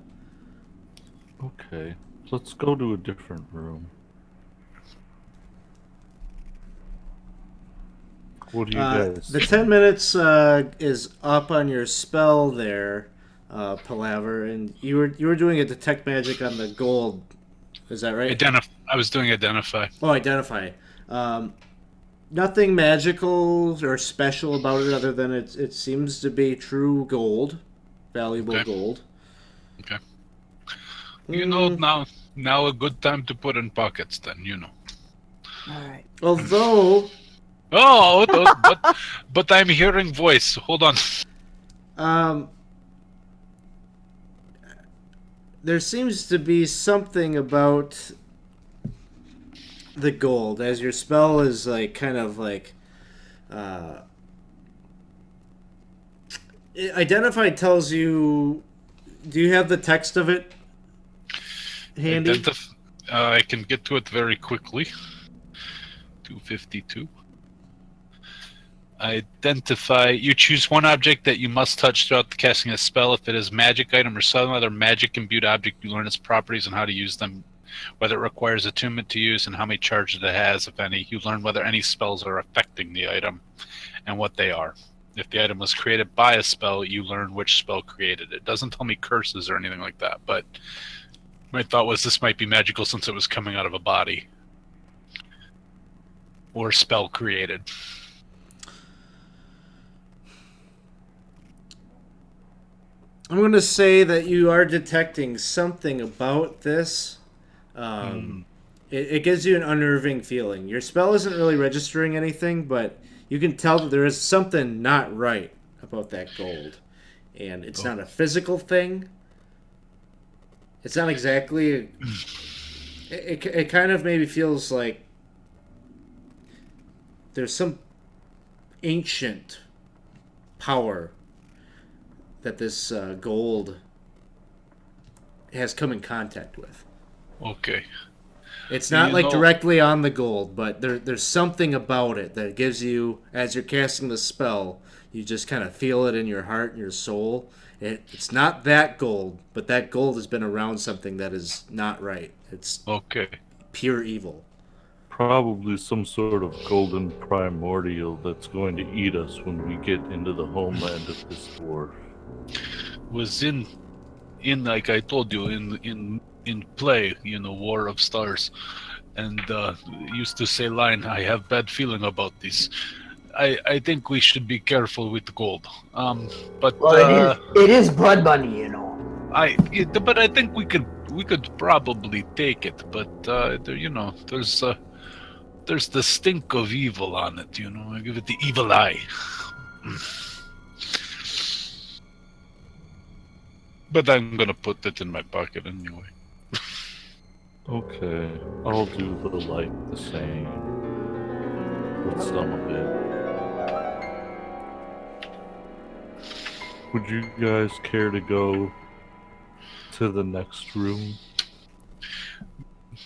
[SPEAKER 4] Okay, let's go to a different room. What do you guys?
[SPEAKER 1] The 10 minutes is up on your spell there, Palaver, and you were doing a detect magic on the gold. Is that right?
[SPEAKER 2] I was doing identify.
[SPEAKER 1] Oh, identify. Nothing magical or special about it other than it seems to be true gold, valuable gold.
[SPEAKER 2] Okay. Now a good time to put in pockets then,
[SPEAKER 3] All right.
[SPEAKER 1] Although,
[SPEAKER 2] but I'm hearing voice. Hold on.
[SPEAKER 1] there seems to be something about the gold, as your spell is Identified tells you. Do you have the text of it handy?
[SPEAKER 2] I can get to it very quickly. 252. Identify. You choose one object that you must touch throughout the casting of a spell. If it is a magic item or some other magic imbued object, you learn its properties and how to use them, whether it requires attunement to use and how many charges it has, if any. You learn whether any spells are affecting the item and what they are. If the item was created by a spell, you learn which spell created it. It doesn't tell me curses or anything like that, but my thought was this might be magical since it was coming out of a body. Or spell created.
[SPEAKER 1] I'm going to say that you are detecting something about this. It gives you an unnerving feeling. Your spell isn't really registering anything, but you can tell that there is something not right about that gold. And it's not a physical thing. It's not exactly... It kind of maybe feels like there's some ancient power that this gold has come in contact with.
[SPEAKER 2] Okay.
[SPEAKER 1] It's not like directly on the gold, but there's something about it that gives you, as you're casting the spell, you just kind of feel it in your heart and your soul. It's not that gold, but that gold has been around something that is not right. It's
[SPEAKER 2] Okay.
[SPEAKER 1] pure evil.
[SPEAKER 4] Probably some sort of golden primordial that's going to eat us when we get into the homeland of this dwarf.
[SPEAKER 2] Was in like I told you in play, War of Stars, and used to say line, I have bad feeling about this. I think we should be careful with gold. But
[SPEAKER 5] Well, it is blood money, you know.
[SPEAKER 2] But I think we could probably take it. But there's the stink of evil on it. I give it the evil eye. But I'm gonna put it in my pocket anyway.
[SPEAKER 4] Okay, I'll do the same. With some of it. Would you guys care to go to the next room?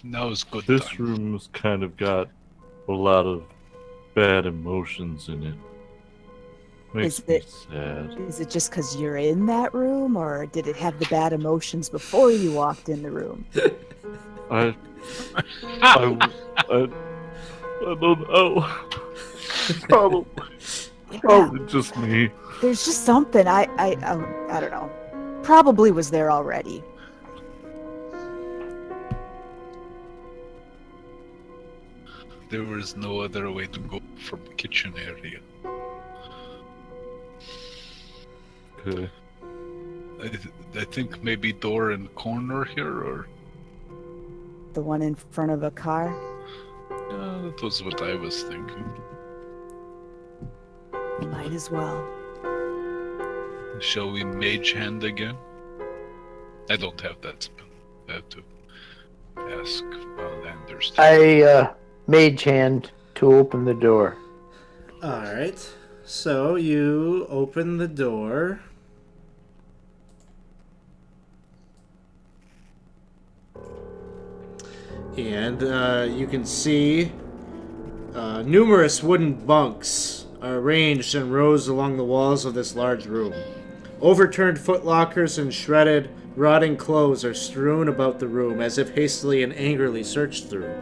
[SPEAKER 2] Now's good
[SPEAKER 4] This
[SPEAKER 2] time.
[SPEAKER 4] room's kind of got a lot of bad emotions in it. Makes me sad.
[SPEAKER 3] Is it just because you're in that room, or did it have the bad emotions before you walked in the room?
[SPEAKER 4] I don't know. Probably just me.
[SPEAKER 3] There's just something I don't know. Probably was there already.
[SPEAKER 2] There was no other way to go from the kitchen area.
[SPEAKER 4] Okay.
[SPEAKER 2] I think maybe door in corner here, or
[SPEAKER 3] The one in front of a car?
[SPEAKER 2] that was what I was thinking.
[SPEAKER 3] Might as well.
[SPEAKER 2] Shall we mage hand again? I don't have that spell. I have to ask Landers.
[SPEAKER 5] I mage hand to open the door.
[SPEAKER 1] Alright. So you open the door. And you can see numerous wooden bunks are arranged in rows along the walls of this large room. Overturned footlockers and shredded, rotting clothes are strewn about the room as if hastily and angrily searched through.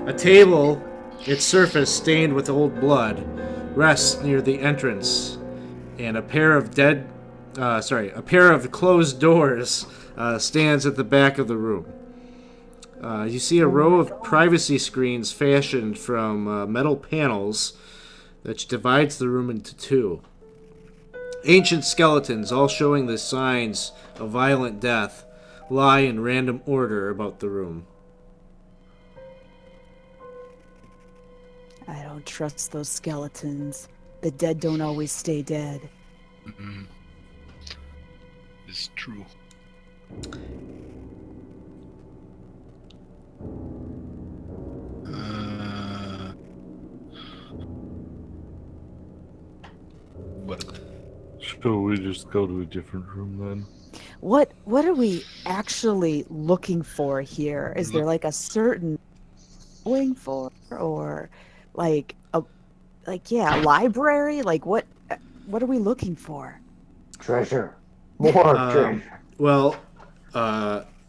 [SPEAKER 1] A table, its surface stained with old blood, rests near the entrance, and a pair of closed doors stands at the back of the room. You see a row of privacy screens fashioned from metal panels that divides the room into two. Ancient skeletons, all showing the signs of violent death, lie in random order about the room.
[SPEAKER 3] I don't trust those skeletons. The dead don't always stay dead.
[SPEAKER 2] Mm-hmm. It's true. What?
[SPEAKER 4] Shall we just go to a different room then?
[SPEAKER 3] What are we actually looking for here? Is there like a certain going for, or like a library? Like what are we looking for?
[SPEAKER 5] Treasure. More treasure.
[SPEAKER 1] Well,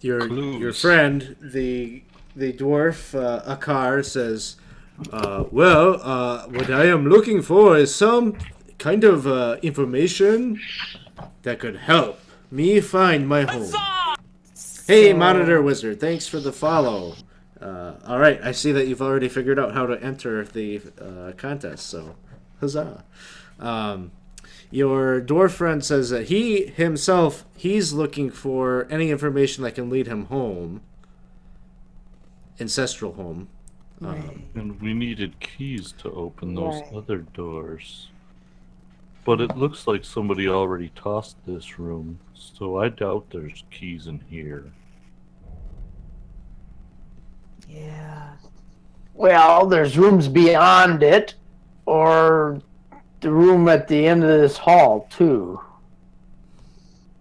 [SPEAKER 1] your friend, the dwarf Akar, says, what I am looking for is some kind of information that could help me find my home. Hey, Monitor Wizard, thanks for the follow. All right, I see that you've already figured out how to enter the contest, so huzzah. Your dwarf friend says that he's looking for any information that can lead him home. Ancestral home.
[SPEAKER 3] Right.
[SPEAKER 4] And we needed keys to open those
[SPEAKER 3] Right.
[SPEAKER 4] other doors. But it looks like somebody already tossed this room, so I doubt there's keys in here.
[SPEAKER 3] Yeah.
[SPEAKER 5] Well, there's rooms beyond it, or the room at the end of this hall, too.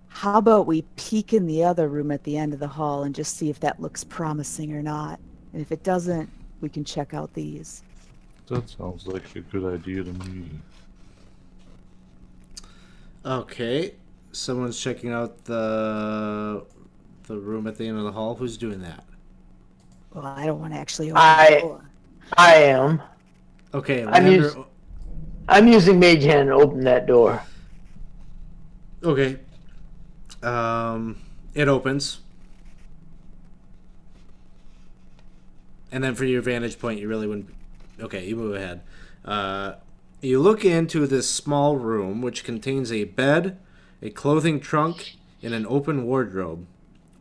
[SPEAKER 3] How about we peek in the other room at the end of the hall and just see if that looks promising or not? And if it doesn't, we can check out these.
[SPEAKER 4] That sounds like a good idea to me.
[SPEAKER 1] Okay. Someone's checking out the room at the end of the hall. Who's doing that?
[SPEAKER 3] Well, I don't want to actually open the door.
[SPEAKER 5] I am.
[SPEAKER 1] Okay,
[SPEAKER 5] I'm using Mage Hand to open that door.
[SPEAKER 1] Okay. It opens. And then for your vantage point, you really wouldn't... Okay, you move ahead. You look into this small room, which contains a bed, a clothing trunk, and an open wardrobe,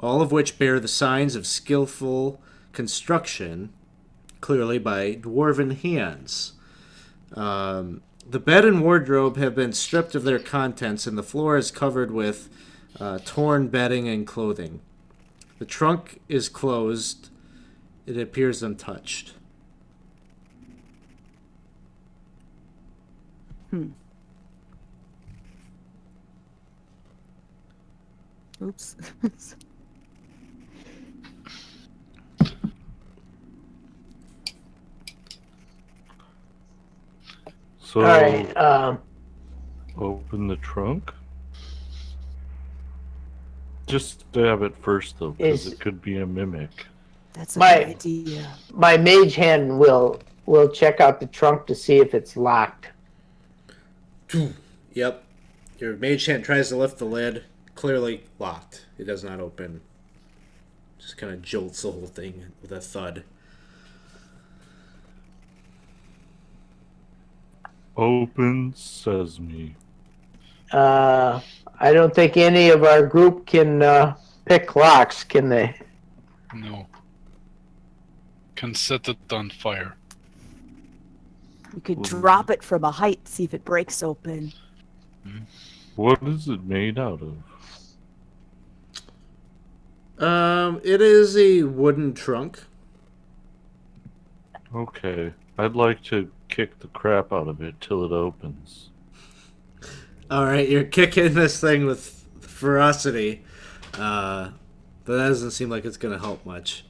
[SPEAKER 1] all of which bear the signs of skillful construction, clearly by dwarven hands. The bed and wardrobe have been stripped of their contents, and the floor is covered with torn bedding and clothing. The trunk is closed. It appears untouched.
[SPEAKER 3] Oops.
[SPEAKER 4] So,
[SPEAKER 5] All right.
[SPEAKER 4] open the trunk? Just stab it first, though, because
[SPEAKER 5] Is-
[SPEAKER 4] it could be a mimic.
[SPEAKER 3] That's a
[SPEAKER 5] My-
[SPEAKER 3] good idea.
[SPEAKER 5] My Mage Hand will check out the trunk to see if it's locked.
[SPEAKER 1] Yep. Your mage hand tries to lift the lid. Clearly locked. It does not open. Just kind of jolts the whole thing with a thud.
[SPEAKER 4] Open sesame.
[SPEAKER 5] I don't think any of our group can pick locks, can they?
[SPEAKER 2] No. Can set it on fire.
[SPEAKER 3] We could drop it from a height, see if it breaks open.
[SPEAKER 4] What is it made out of?
[SPEAKER 1] It is a wooden trunk.
[SPEAKER 4] Okay. I'd like to kick the crap out of it till it opens.
[SPEAKER 1] Alright, you're kicking this thing with ferocity. But that doesn't seem like it's going to help much.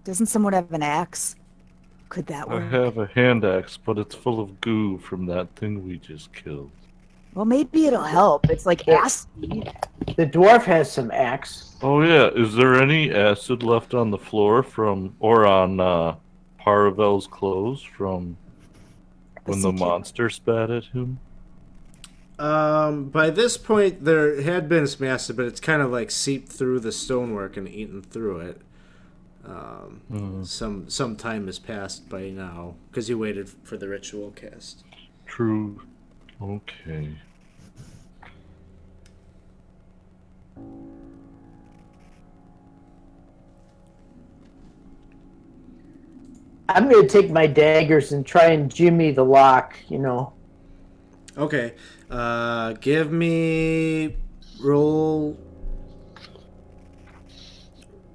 [SPEAKER 3] Doesn't someone have an axe? Could that
[SPEAKER 4] I
[SPEAKER 3] work?
[SPEAKER 4] have a hand axe, but it's full of goo from that thing we just killed.
[SPEAKER 3] Well, maybe it'll help. It's like acid.
[SPEAKER 5] The dwarf has some axe.
[SPEAKER 4] Oh yeah, is there any acid left on the floor or on Paravel's clothes from when the monster spat at him?
[SPEAKER 1] By this point, there had been some acid, but it's kind of like seeped through the stonework and eaten through it. Some time has passed by now because you waited for the ritual cast.
[SPEAKER 4] True. Okay.
[SPEAKER 5] I'm going to take my daggers and try and jimmy the lock, you know.
[SPEAKER 1] Okay. Give me roll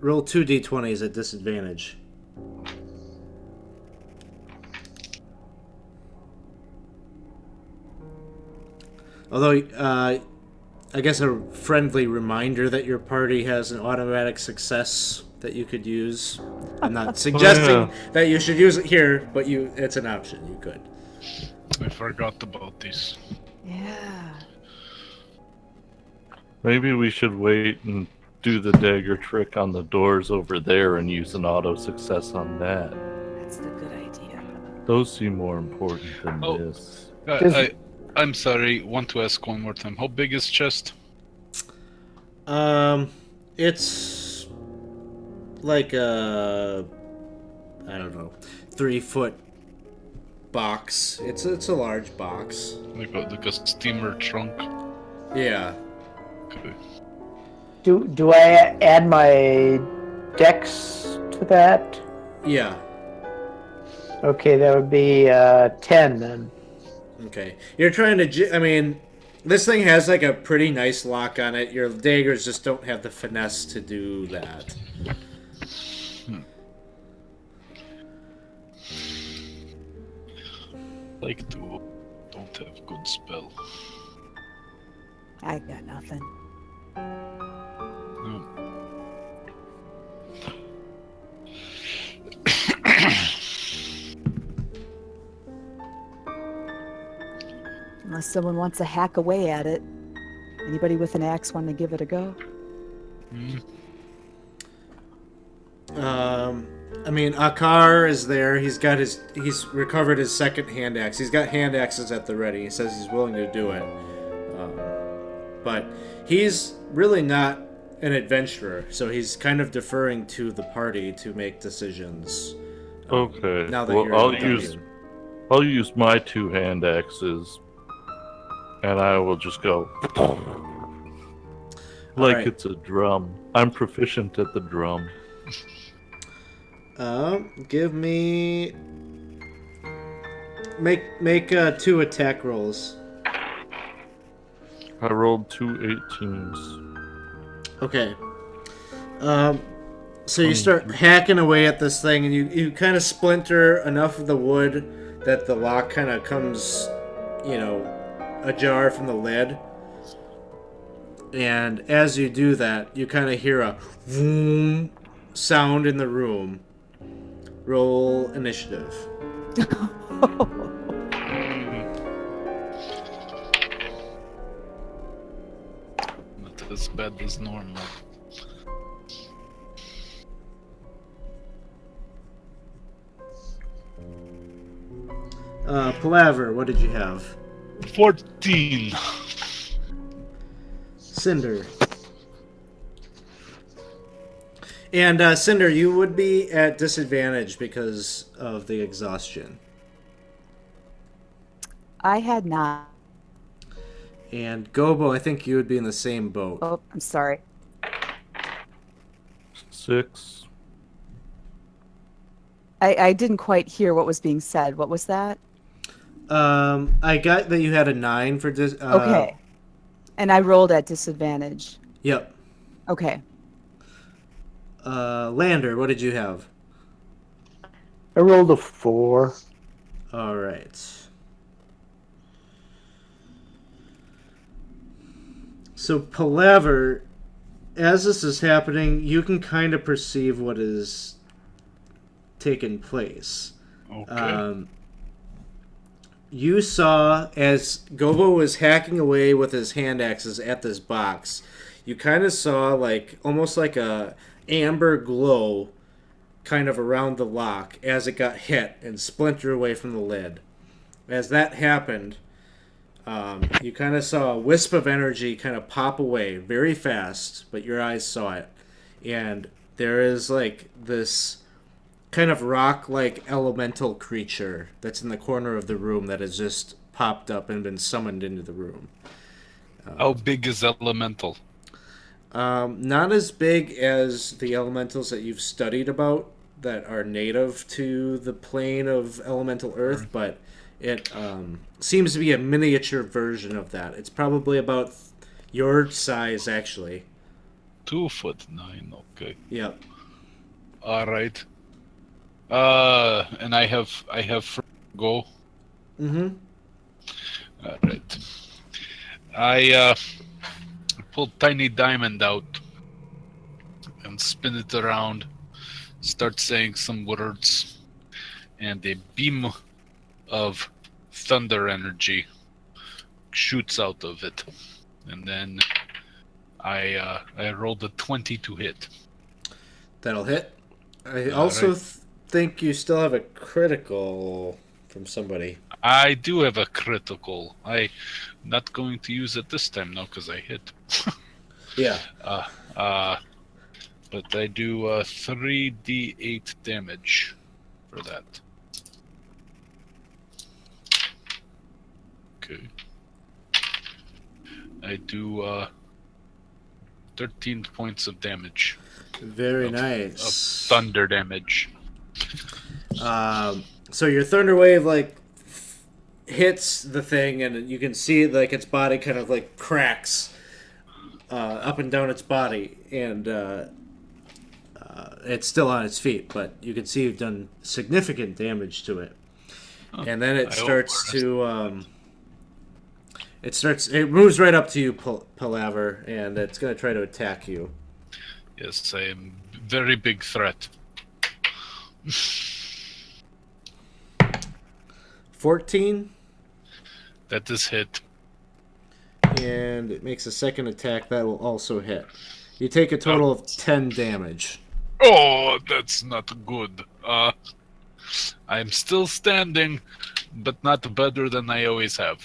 [SPEAKER 1] 2 d20s at disadvantage. Although, I guess a friendly reminder that your party has an automatic success that you could use. I'm not suggesting that you should use it here, but it's an option. You could.
[SPEAKER 2] I forgot about this.
[SPEAKER 3] Yeah.
[SPEAKER 4] Maybe we should wait and do the dagger trick on the doors over there and use an auto success on that.
[SPEAKER 3] That's a good idea.
[SPEAKER 4] Those seem more important than
[SPEAKER 2] Oh.
[SPEAKER 4] this.
[SPEAKER 2] I'm sorry, want to ask one more time. How big is chest?
[SPEAKER 1] It's like I don't know, 3 foot box. It's a large box.
[SPEAKER 2] Like a steamer trunk.
[SPEAKER 1] Yeah.
[SPEAKER 2] Okay.
[SPEAKER 5] Do I add my dex to that?
[SPEAKER 1] Yeah.
[SPEAKER 5] Okay, that would be 10 then.
[SPEAKER 1] Okay. You're trying to. I mean, this thing has like a pretty nice lock on it. Your daggers just don't have the finesse to do that.
[SPEAKER 2] Like to don't have good spell.
[SPEAKER 3] I got nothing.
[SPEAKER 2] No.
[SPEAKER 3] Unless someone wants to hack away at it. Anybody with an axe want to give it a go?
[SPEAKER 1] I mean, Akar is there. He's recovered his second hand axe. He's got hand axes at the ready. He says he's willing to do it. But he's really not an adventurer, so he's kind of deferring to the party to make decisions.
[SPEAKER 4] Okay.
[SPEAKER 1] Now that
[SPEAKER 4] well,
[SPEAKER 1] you're
[SPEAKER 4] I'll use my 2 hand axes, and I will just go like
[SPEAKER 1] right.
[SPEAKER 4] it's a drum. I'm proficient at the drum.
[SPEAKER 1] Give me make 2 attack rolls.
[SPEAKER 4] I rolled 2 18s.
[SPEAKER 1] Okay. So you start hacking away at this thing, and you kind of splinter enough of the wood that the lock kind of comes, ajar from the lid. And as you do that, you kind of hear a vroom sound in the room. Roll initiative.
[SPEAKER 2] Not as bad as normal.
[SPEAKER 1] Palaver, what did you have?
[SPEAKER 2] 14.
[SPEAKER 1] Cinder. And Cinder, you would be at disadvantage because of the exhaustion.
[SPEAKER 3] I had not.
[SPEAKER 1] And Gobo, I think you would be in the same boat.
[SPEAKER 3] Oh, I'm sorry.
[SPEAKER 4] 6.
[SPEAKER 3] I didn't quite hear what was being said. What was that?
[SPEAKER 1] I got that you had a 9 for
[SPEAKER 3] Okay. And I rolled at disadvantage.
[SPEAKER 1] Yep.
[SPEAKER 3] Okay.
[SPEAKER 1] Lander, what did you have?
[SPEAKER 5] I rolled a 4.
[SPEAKER 1] All right. So Palaver, as this is happening, you can kind of perceive what is taking place.
[SPEAKER 2] Okay.
[SPEAKER 1] You saw as Gobo was hacking away with his hand axes at this box, you kind of saw almost like a amber glow kind of around the lock as it got hit and splintered away from the lid. As that happened, you kind of saw a wisp of energy kind of pop away very fast, but your eyes saw it. And there is this kind of rock-like elemental creature that's in the corner of the room that has just popped up and been summoned into the room.
[SPEAKER 2] How big is elemental?
[SPEAKER 1] Not as big as the elementals that you've studied about that are native to the plane of elemental earth, but it seems to be a miniature version of that. It's probably about your size, actually.
[SPEAKER 2] 2'9", okay.
[SPEAKER 1] Yep.
[SPEAKER 2] All right. And I have go.
[SPEAKER 1] Mm-hmm.
[SPEAKER 2] All right. I pull tiny diamond out and spin it around. Start saying some words, and a beam of thunder energy shoots out of it. And then I rolled a 20 to hit.
[SPEAKER 1] That'll hit. I also
[SPEAKER 2] right.
[SPEAKER 1] think you still have a critical from somebody.
[SPEAKER 2] I do have a critical. I'm not going to use it this time now because I hit.
[SPEAKER 1] Yeah.
[SPEAKER 2] But I do 3d8 damage for that. Okay. I do 13 points of damage.
[SPEAKER 1] Very
[SPEAKER 2] Of
[SPEAKER 1] nice.
[SPEAKER 2] thunder damage.
[SPEAKER 1] So your thunder wave like hits the thing, and you can see like its body kind of like cracks up and down its body, and it's still on its feet, but you can see you've done significant damage to it. And then it starts to it moves right up to you, Palaver, and it's going to try to attack you.
[SPEAKER 2] Yes, I am very big threat.
[SPEAKER 1] 14,
[SPEAKER 2] That is hit.
[SPEAKER 1] and it makes a second attack that will also hit. You take a total of 10 damage.
[SPEAKER 2] Oh, that's not good. I'm still standing, but not better than I always have.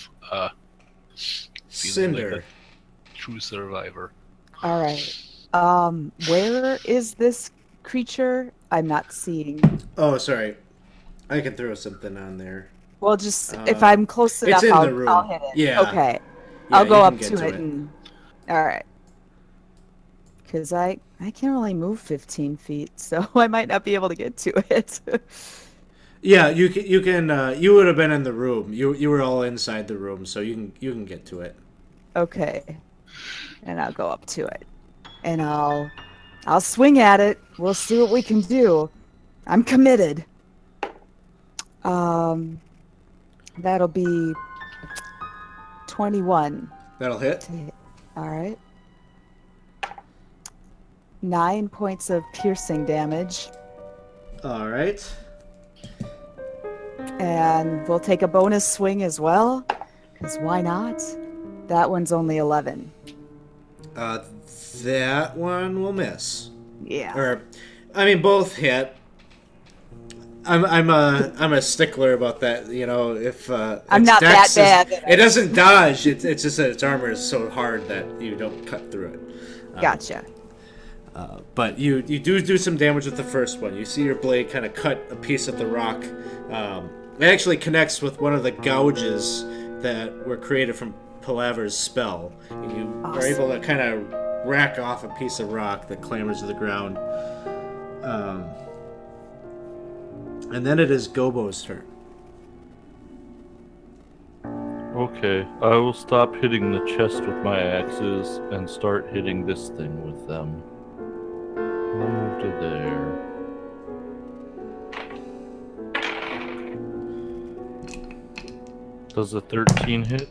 [SPEAKER 1] Cinder.
[SPEAKER 2] Like a true survivor.
[SPEAKER 3] All right. Where is this creature? I'm not seeing.
[SPEAKER 1] Oh, sorry. I can throw something on there.
[SPEAKER 3] Well, just if I'm close enough,
[SPEAKER 1] in
[SPEAKER 3] I'll,
[SPEAKER 1] the room.
[SPEAKER 3] I'll hit it.
[SPEAKER 1] Yeah.
[SPEAKER 3] Okay.
[SPEAKER 1] Yeah,
[SPEAKER 3] I'll go
[SPEAKER 1] you
[SPEAKER 3] up
[SPEAKER 1] can
[SPEAKER 3] to
[SPEAKER 1] get
[SPEAKER 3] it and. All right. Because I can't really move 15 feet, so I might not be able to get to it.
[SPEAKER 1] Yeah, you can. You would have been in the room. You were all inside the room, so you can get to it.
[SPEAKER 3] Okay. And I'll go up to it, and I'll swing at it. We'll see what we can do. I'm committed. That'll be 21.
[SPEAKER 1] That'll hit.
[SPEAKER 3] All right. 9 points of piercing damage.
[SPEAKER 1] All right.
[SPEAKER 3] And we'll take a bonus swing as well, because why not? That one's only 11.
[SPEAKER 1] That one will miss.
[SPEAKER 3] Yeah.
[SPEAKER 1] Or, I mean, both hit. I'm a stickler about that. You know, if
[SPEAKER 3] I'm
[SPEAKER 1] its
[SPEAKER 3] not
[SPEAKER 1] dex
[SPEAKER 3] that bad.
[SPEAKER 1] it doesn't dodge. It's just that its armor is so hard that you don't cut through it.
[SPEAKER 3] Gotcha.
[SPEAKER 1] But you do some damage with the first one. You see your blade kind of cut a piece of the rock. It actually connects with one of the gouges that were created from Palaver's spell. And you are able to kind of rack off a piece of rock that clambers to the ground. And then it is Gobo's turn.
[SPEAKER 4] Okay, I will stop hitting the chest with my axes and start hitting this thing with them. We'll move to there. Does a 13 hit?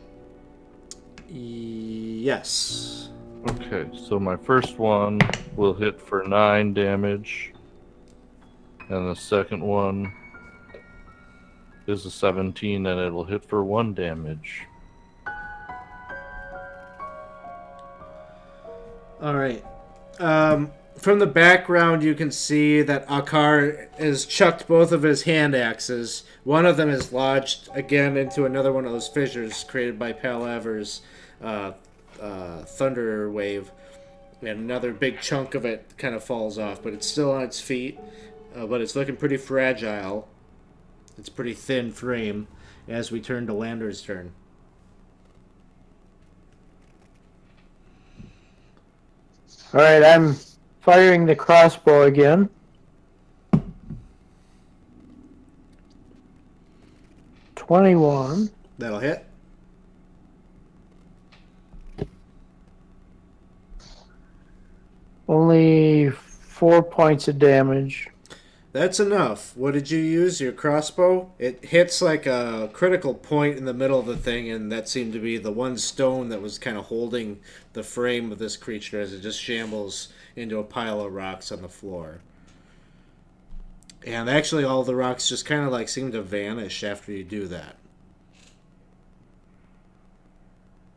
[SPEAKER 1] Yes.
[SPEAKER 4] Okay, so my first one will hit for 9 damage. And the second one is a 17, and it'll hit for 1 damage.
[SPEAKER 1] All right. From the background, you can see that Akar has chucked both of his hand axes. One of them is lodged again into another one of those fissures created by Palaver's thunder wave, and another big chunk of it kind of falls off, but it's still on its feet. But it's looking pretty fragile. It's pretty thin frame as we turn to Lander's turn.
[SPEAKER 5] All right, I'm firing the crossbow again. $21.
[SPEAKER 1] That'll hit.
[SPEAKER 5] Only 4 points of damage.
[SPEAKER 1] That's enough. What did you use? Your crossbow? It hits like a critical point in the middle of the thing, and that seemed to be the one stone that was kind of holding the frame of this creature as it just shambles into a pile of rocks on the floor. And actually all the rocks just kind of like seem to vanish after you do that.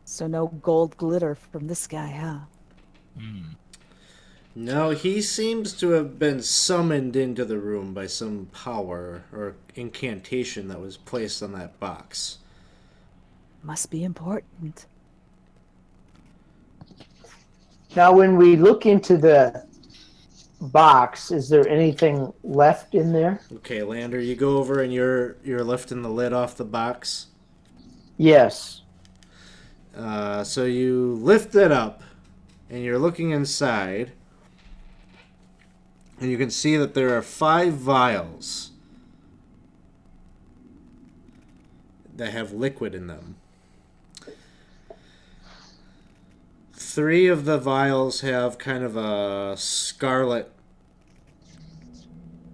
[SPEAKER 3] So no gold glitter from this guy, huh?
[SPEAKER 1] No, he seems to have been summoned into the room by some power or incantation that was placed on that box.
[SPEAKER 3] Must be important.
[SPEAKER 5] Now, when we look into the box, is there anything left in there?
[SPEAKER 1] Okay, Lander, you go over and you're lifting the lid off the box.
[SPEAKER 5] Yes.
[SPEAKER 1] So you lift it up, and you're looking inside, and you can see that there are 5 vials that have liquid in them. 3 of the vials have kind of a scarlet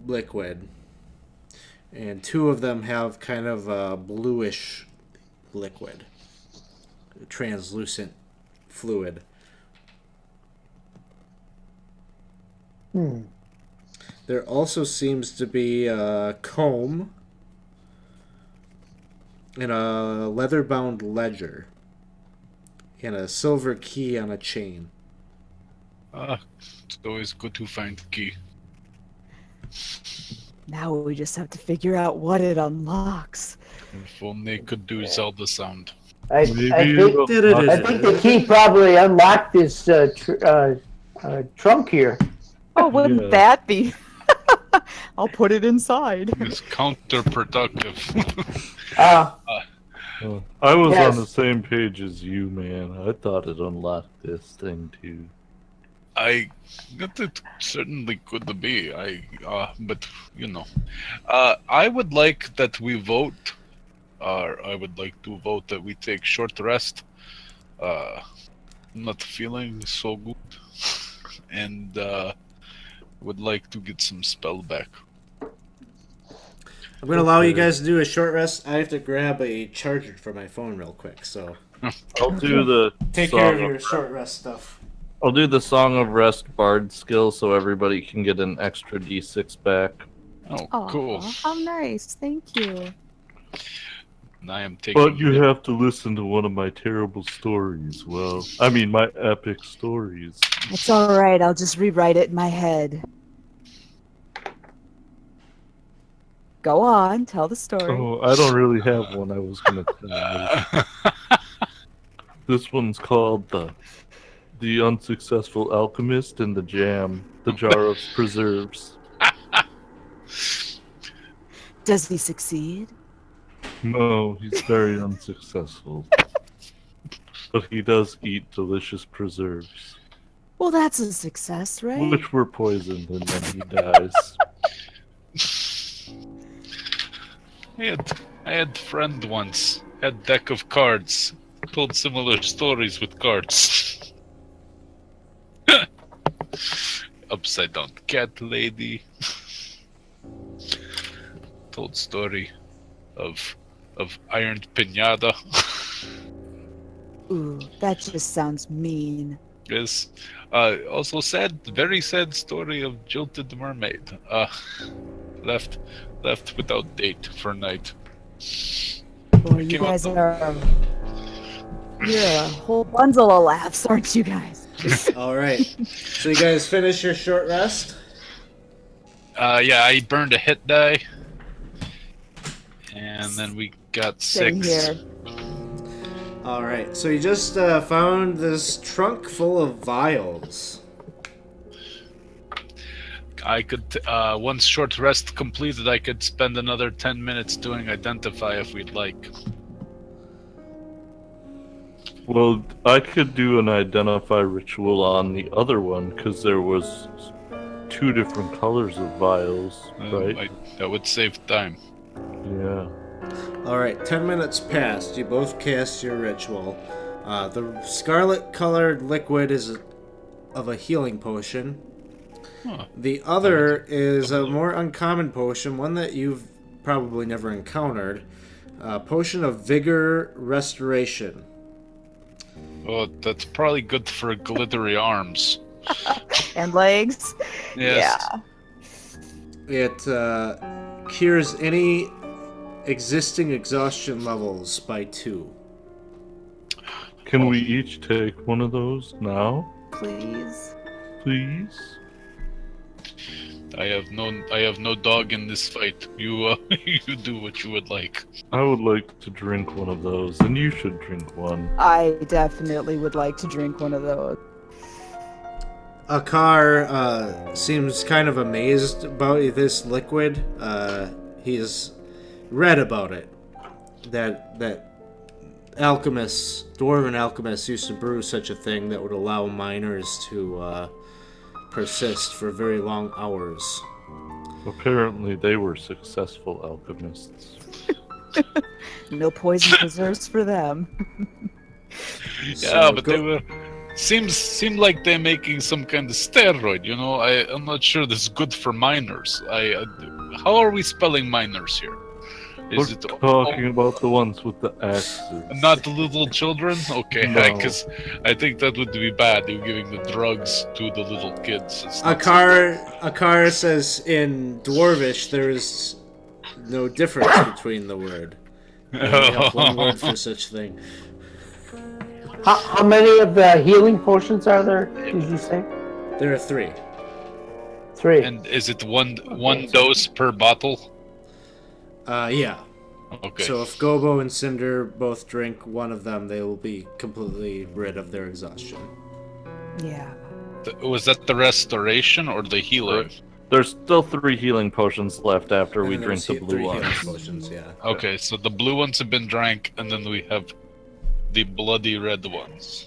[SPEAKER 1] liquid, and 2 of them have kind of a bluish liquid, translucent fluid. There also seems to be a comb and a leather-bound ledger and a silver key on a chain.
[SPEAKER 2] It's always good to find key.
[SPEAKER 3] Now we just have to figure out what it unlocks.
[SPEAKER 2] If only I could do Zelda sound.
[SPEAKER 5] I think the key probably unlocked this trunk here.
[SPEAKER 3] Oh, wouldn't that be? I'll put it inside.
[SPEAKER 2] It's counterproductive.
[SPEAKER 4] I was
[SPEAKER 5] Yes.
[SPEAKER 4] on the same page as you, man. I thought it unlocked this thing too.
[SPEAKER 2] It certainly could be. But you know, I would like that we vote. I would like to vote that we take short rest. I'm not feeling so good, and would like to get some spell back.
[SPEAKER 1] I'm going to allow you guys to do a short rest. I have to grab a charger for my phone real quick, so
[SPEAKER 4] I'll do the
[SPEAKER 1] take
[SPEAKER 4] Song
[SPEAKER 1] care of
[SPEAKER 4] of
[SPEAKER 1] your
[SPEAKER 4] Rest.
[SPEAKER 1] short rest stuff.
[SPEAKER 4] I'll do the Song of Rest Bard skill so everybody can get an extra D6 back.
[SPEAKER 2] Oh,
[SPEAKER 3] Aw,
[SPEAKER 2] cool.
[SPEAKER 3] how nice. Thank you.
[SPEAKER 2] And I am taking.
[SPEAKER 4] But you have to listen to one of my terrible stories. Well, I mean my epic stories.
[SPEAKER 3] It's all right. I'll just rewrite it in my head. Go on. Tell the story.
[SPEAKER 4] Oh, I don't really have one I was gonna tell. This one's called the Unsuccessful Alchemist and the Jam, the Jar of Preserves.
[SPEAKER 3] Does he succeed?
[SPEAKER 4] No, he's very unsuccessful. But he does eat delicious preserves,
[SPEAKER 3] Well, that's a success, right?
[SPEAKER 4] which were poisoned, and then he dies.
[SPEAKER 2] I had friend once. Had deck of cards. Told similar stories with cards. Upside down cat lady. Told story of ironed pinata.
[SPEAKER 3] Ooh, that just sounds mean.
[SPEAKER 2] Yes. Also very sad story of jilted mermaid. Left without date for night.
[SPEAKER 3] Boy, you
[SPEAKER 2] Came up
[SPEAKER 3] guys
[SPEAKER 2] the-
[SPEAKER 3] are... You're a whole bundle of laughs, aren't you guys?
[SPEAKER 1] All right. So you guys finish your short rest?
[SPEAKER 2] Yeah, I burned a hit die. And then we got
[SPEAKER 3] Same
[SPEAKER 2] 6.
[SPEAKER 3] here.
[SPEAKER 1] All right. So you just found this trunk full of vials.
[SPEAKER 2] I could, once short rest completed, I could spend another 10 minutes doing identify if we'd like.
[SPEAKER 4] Well, I could do an identify ritual on the other one, because there was 2 different colors of vials, right?
[SPEAKER 2] That would save time.
[SPEAKER 4] Yeah.
[SPEAKER 1] All right. 10 minutes passed. You both cast your ritual. The scarlet-colored liquid is of a healing potion.
[SPEAKER 2] Huh.
[SPEAKER 1] The other is a more uncommon potion, one that you've probably never encountered. A potion of vigor restoration.
[SPEAKER 2] Oh, that's probably good for glittery arms.
[SPEAKER 3] And legs?
[SPEAKER 2] Yes.
[SPEAKER 3] Yeah.
[SPEAKER 1] It cures any existing exhaustion levels by 2.
[SPEAKER 4] Can we each take one of those now,
[SPEAKER 3] Please.
[SPEAKER 4] please?
[SPEAKER 2] I have no dog in this fight. You you do what you would like.
[SPEAKER 4] I would like to drink one of those, and you should drink one.
[SPEAKER 3] I definitely would like to drink one of those.
[SPEAKER 1] Akar seems kind of amazed about this liquid. He's read about it. That dwarven alchemists used to brew such a thing that would allow miners to persist for very long hours.
[SPEAKER 4] Apparently, they were successful alchemists.
[SPEAKER 3] No poison preserves for them.
[SPEAKER 2] Yeah, but they were. Seemed like they're making some kind of steroid. You know, I'm not sure this is good for miners. How are we spelling miners here? Is
[SPEAKER 4] We're
[SPEAKER 2] it
[SPEAKER 4] talking about the ones with the axes.
[SPEAKER 2] not the little children? Okay,
[SPEAKER 4] No.
[SPEAKER 2] because I think that would be bad. You're giving the drugs to the little kids. It's not so good.
[SPEAKER 1] Akar says in Dwarvish there is no difference between the word. We have one word for such thing.
[SPEAKER 5] How many of the healing potions are there, did you say?
[SPEAKER 1] There are 3.
[SPEAKER 5] 3.
[SPEAKER 2] And is it one dose per bottle?
[SPEAKER 1] Yeah.
[SPEAKER 2] Okay.
[SPEAKER 1] So if Gobo and Cinder both drink one of them, they will be completely rid of their exhaustion.
[SPEAKER 3] Yeah.
[SPEAKER 2] Was that the restoration or the healing?
[SPEAKER 4] There's still 3 healing potions left after
[SPEAKER 1] And
[SPEAKER 4] we
[SPEAKER 1] then
[SPEAKER 4] drink
[SPEAKER 1] there's
[SPEAKER 4] the
[SPEAKER 1] 3
[SPEAKER 4] blue
[SPEAKER 1] healing
[SPEAKER 4] ones.
[SPEAKER 1] potions, yeah.
[SPEAKER 2] Okay, so the blue ones have been drank, and then we have the bloody red ones.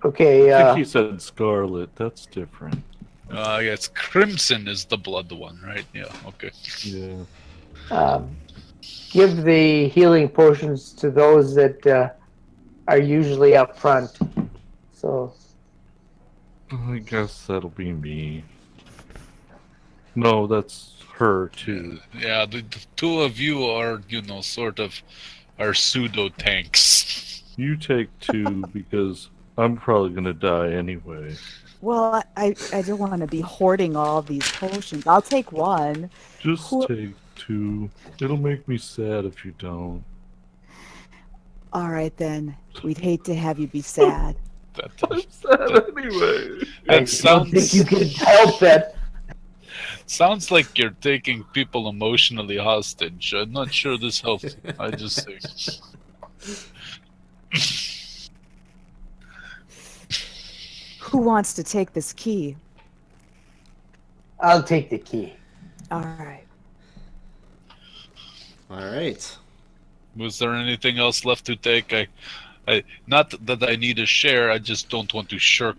[SPEAKER 5] Okay,
[SPEAKER 4] I think he said scarlet. That's different.
[SPEAKER 2] Yes, crimson is the blood one, right? Yeah. Okay.
[SPEAKER 4] Yeah.
[SPEAKER 5] give the healing potions to those that are usually up front. So,
[SPEAKER 4] I guess that'll be me. No, that's her too.
[SPEAKER 2] Yeah, the 2 of you are, sort of, are pseudo tanks.
[SPEAKER 4] You take 2 because I'm probably gonna die anyway.
[SPEAKER 3] Well, I don't want to be hoarding all these potions. I'll take one.
[SPEAKER 4] Just
[SPEAKER 3] Who-
[SPEAKER 4] take 2. It'll make me sad if you don't.
[SPEAKER 3] All right, then. We'd hate to have you be sad.
[SPEAKER 4] I'm sad anyway.
[SPEAKER 5] I
[SPEAKER 2] That
[SPEAKER 5] don't think
[SPEAKER 2] sounds
[SPEAKER 5] you can help that.
[SPEAKER 2] sounds like you're taking people emotionally hostage. I'm not sure this helps. I just think.
[SPEAKER 3] Who wants to take this key?
[SPEAKER 5] I'll take the key.
[SPEAKER 3] All right.
[SPEAKER 1] Alright.
[SPEAKER 2] Was there anything else left to take? I not that I need a share. I just don't want to shirk,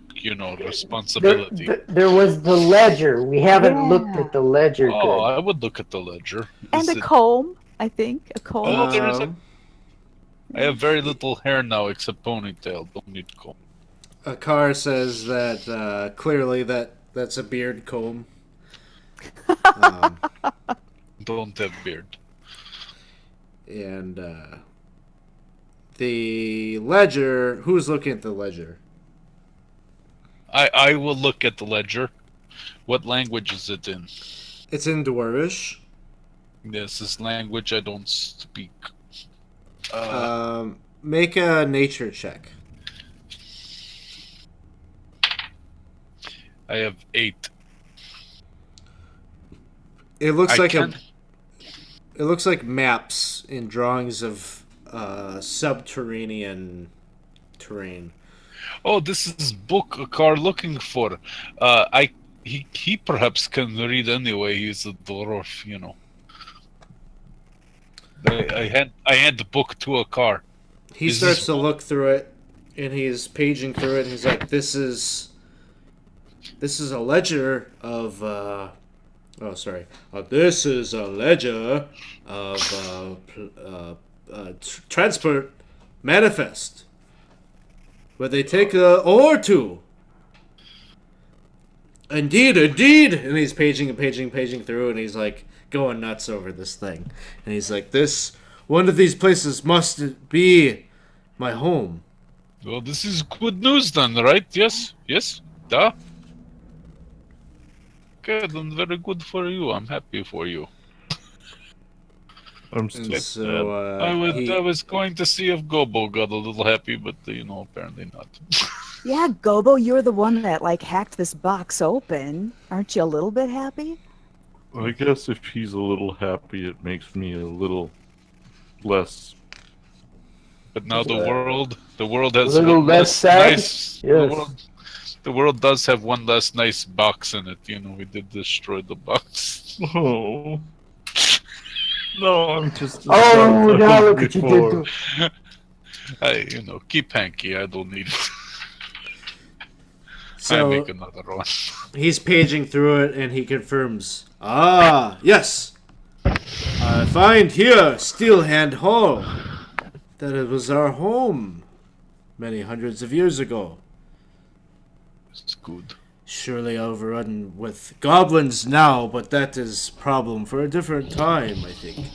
[SPEAKER 2] responsibility.
[SPEAKER 5] There was the ledger. We haven't
[SPEAKER 3] Yeah.
[SPEAKER 5] looked at the ledger
[SPEAKER 2] Oh,
[SPEAKER 5] good.
[SPEAKER 2] I would look at the ledger.
[SPEAKER 3] And
[SPEAKER 2] Is
[SPEAKER 3] a
[SPEAKER 2] it-
[SPEAKER 3] comb, I think. A comb.
[SPEAKER 2] Oh, there is a.
[SPEAKER 1] Um,
[SPEAKER 2] I have very little hair now, except ponytail. Don't need comb.
[SPEAKER 1] Akar says that clearly that's a beard comb.
[SPEAKER 2] Don't have beard.
[SPEAKER 1] And the ledger. Who's looking at the ledger?
[SPEAKER 2] I will look at the ledger. What language is it in?
[SPEAKER 1] It's in Dwarvish.
[SPEAKER 2] This is language I don't speak.
[SPEAKER 1] Make a nature check.
[SPEAKER 2] I have 8.
[SPEAKER 1] It looks
[SPEAKER 2] I
[SPEAKER 1] like
[SPEAKER 2] can-
[SPEAKER 1] it looks like maps and drawings of subterranean terrain.
[SPEAKER 2] Oh, this is book a car looking for. He perhaps can read anyway. He's a dwarf, I hand the book to a car.
[SPEAKER 1] He
[SPEAKER 2] Is
[SPEAKER 1] starts
[SPEAKER 2] this-
[SPEAKER 1] to look through it, and he's paging through it, and he's like, "This is a ledger of." This is a ledger of transport manifest, where they take ore to. Indeed, and he's paging through, and he's like going nuts over this thing, and he's like, one of these places must be my home.
[SPEAKER 2] Well, this is good news then, right? Yes? Duh. Okay, then very good for you. I'm happy for you.
[SPEAKER 4] I'm
[SPEAKER 1] And
[SPEAKER 4] still
[SPEAKER 1] so
[SPEAKER 2] I was going to see if Gobo got a little happy, but apparently not.
[SPEAKER 3] Yeah, Gobo, you're the one that hacked this box open. Aren't you a little bit happy?
[SPEAKER 4] I guess if he's a little happy, it makes me a little less.
[SPEAKER 2] But now the world has
[SPEAKER 5] A little
[SPEAKER 2] one
[SPEAKER 5] less sad?
[SPEAKER 2] nice.
[SPEAKER 5] Yes.
[SPEAKER 2] The world does have one less nice box in it. We did destroy the box.
[SPEAKER 4] Oh. No, I'm just. as
[SPEAKER 5] Oh,
[SPEAKER 4] sad as I
[SPEAKER 5] now
[SPEAKER 4] was
[SPEAKER 5] look what you did
[SPEAKER 4] before.
[SPEAKER 5] to
[SPEAKER 2] Keep hanky. I don't need it. I
[SPEAKER 1] So
[SPEAKER 2] make another one.
[SPEAKER 1] he's paging through it and he confirms. Ah, yes. I find here Steel Hand Hall. That it was our home many hundreds of years ago.
[SPEAKER 2] It's good.
[SPEAKER 1] Surely overrun with goblins now, but that is problem for a different time, I think.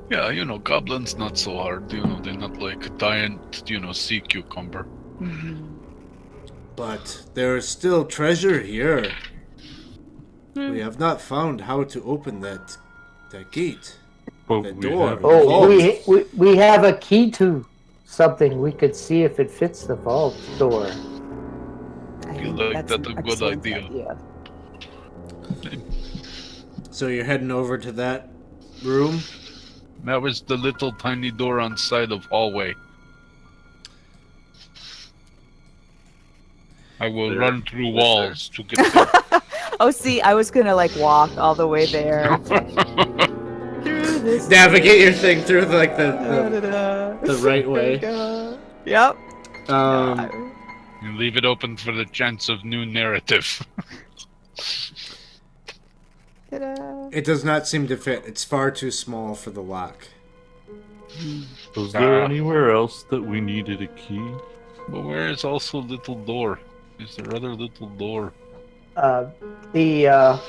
[SPEAKER 2] Yeah, goblins not so hard. They're not like giant, sea cucumber.
[SPEAKER 1] But there is still treasure here. We have not found how to open that gate.
[SPEAKER 4] But
[SPEAKER 1] The
[SPEAKER 4] we
[SPEAKER 1] door.
[SPEAKER 4] have-
[SPEAKER 5] Oh,
[SPEAKER 1] Vault.
[SPEAKER 5] we have a key to something. We could see if it fits the vault door.
[SPEAKER 3] I
[SPEAKER 2] feel
[SPEAKER 3] think
[SPEAKER 2] like
[SPEAKER 3] that's
[SPEAKER 2] that's
[SPEAKER 3] an
[SPEAKER 2] a good
[SPEAKER 3] excellent
[SPEAKER 2] idea.
[SPEAKER 1] So you're heading over to that room?
[SPEAKER 2] That was the little tiny door on side of hallway. I will
[SPEAKER 4] There.
[SPEAKER 2] run through walls to get there.
[SPEAKER 3] Oh, see, I was gonna like walk all the way there. Through this.
[SPEAKER 1] Navigate your thing through like the
[SPEAKER 3] Da-da-da.
[SPEAKER 1] right way.
[SPEAKER 3] There we go. Yep.
[SPEAKER 2] You leave it open for the chance of new narrative.
[SPEAKER 3] Ta-da.
[SPEAKER 1] It does not seem to fit. It's far too small for the lock.
[SPEAKER 4] Was there anywhere else that we needed a key?
[SPEAKER 2] But where is also little door? Is there other little door?
[SPEAKER 5] The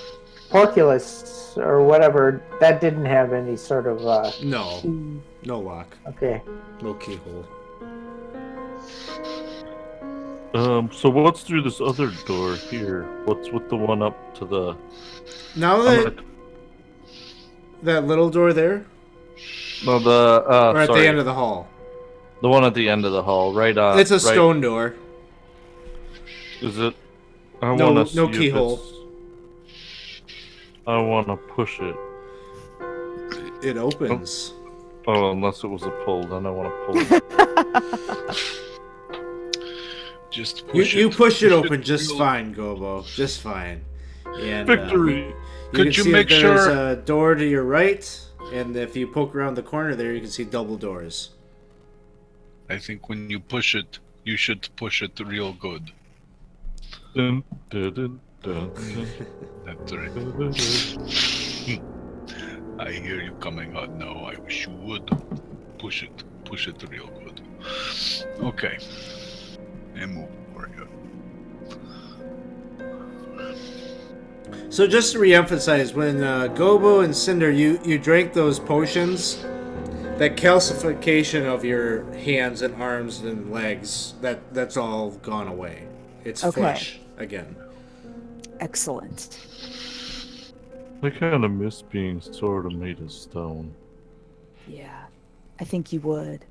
[SPEAKER 5] porculus or whatever that didn't have any sort of
[SPEAKER 1] No. No lock.
[SPEAKER 5] okay.
[SPEAKER 1] No keyhole.
[SPEAKER 4] So what's through this other door here? What's with the one up to the...
[SPEAKER 1] Now
[SPEAKER 4] I'm
[SPEAKER 1] that
[SPEAKER 4] gonna-
[SPEAKER 1] that little door there,
[SPEAKER 4] No, the
[SPEAKER 1] or at
[SPEAKER 4] sorry,
[SPEAKER 1] the end of the hall,
[SPEAKER 4] the one at the end of the hall, right?
[SPEAKER 1] it's a
[SPEAKER 4] right-
[SPEAKER 1] stone door.
[SPEAKER 4] Is it? I
[SPEAKER 1] No-
[SPEAKER 4] want to
[SPEAKER 1] no
[SPEAKER 4] see if
[SPEAKER 1] keyhole.
[SPEAKER 4] it's- I want to push it.
[SPEAKER 1] It opens.
[SPEAKER 4] Oh, unless it was a pull, then I want to pull it.
[SPEAKER 2] Just
[SPEAKER 1] You push it open just
[SPEAKER 2] real-
[SPEAKER 1] fine, Gobo. Just fine. And
[SPEAKER 4] Victory!
[SPEAKER 1] you
[SPEAKER 2] Could
[SPEAKER 1] can
[SPEAKER 2] you
[SPEAKER 1] see
[SPEAKER 2] make
[SPEAKER 1] that there's
[SPEAKER 2] sure-
[SPEAKER 1] a door to your right, and if you poke around the corner there, you can see double doors.
[SPEAKER 2] I think when you push it, you should push it real good.
[SPEAKER 4] Dun, dun, dun, dun,
[SPEAKER 2] That's right.
[SPEAKER 4] dun, dun, dun.
[SPEAKER 2] I hear you coming on now. I wish you would. Push it. Push it real good. Okay. And move over here.
[SPEAKER 1] So just to reemphasize, when Gobo and Cinder, you drank those potions, that calcification of your hands and arms and legs, that's all gone away. It's
[SPEAKER 3] Okay.
[SPEAKER 1] flesh again.
[SPEAKER 3] Excellent.
[SPEAKER 4] I kind of miss being sort of made of stone.
[SPEAKER 3] Yeah, I think you would.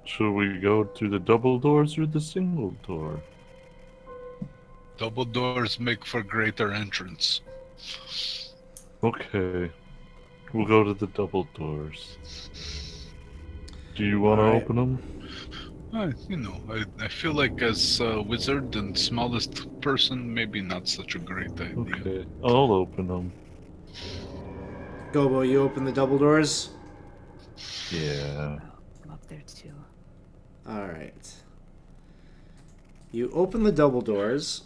[SPEAKER 4] Should we go through the double doors or the single door?
[SPEAKER 2] Double doors make for greater entrance.
[SPEAKER 4] Okay. We'll go to the double doors. Do you want to
[SPEAKER 1] Alright.
[SPEAKER 4] open them?
[SPEAKER 2] I feel like as a wizard and smallest person, maybe not such a great idea.
[SPEAKER 4] Okay, I'll open them.
[SPEAKER 1] Gobo, you open the double doors?
[SPEAKER 4] Yeah.
[SPEAKER 3] I'm up there too.
[SPEAKER 1] Alright. You open the double doors.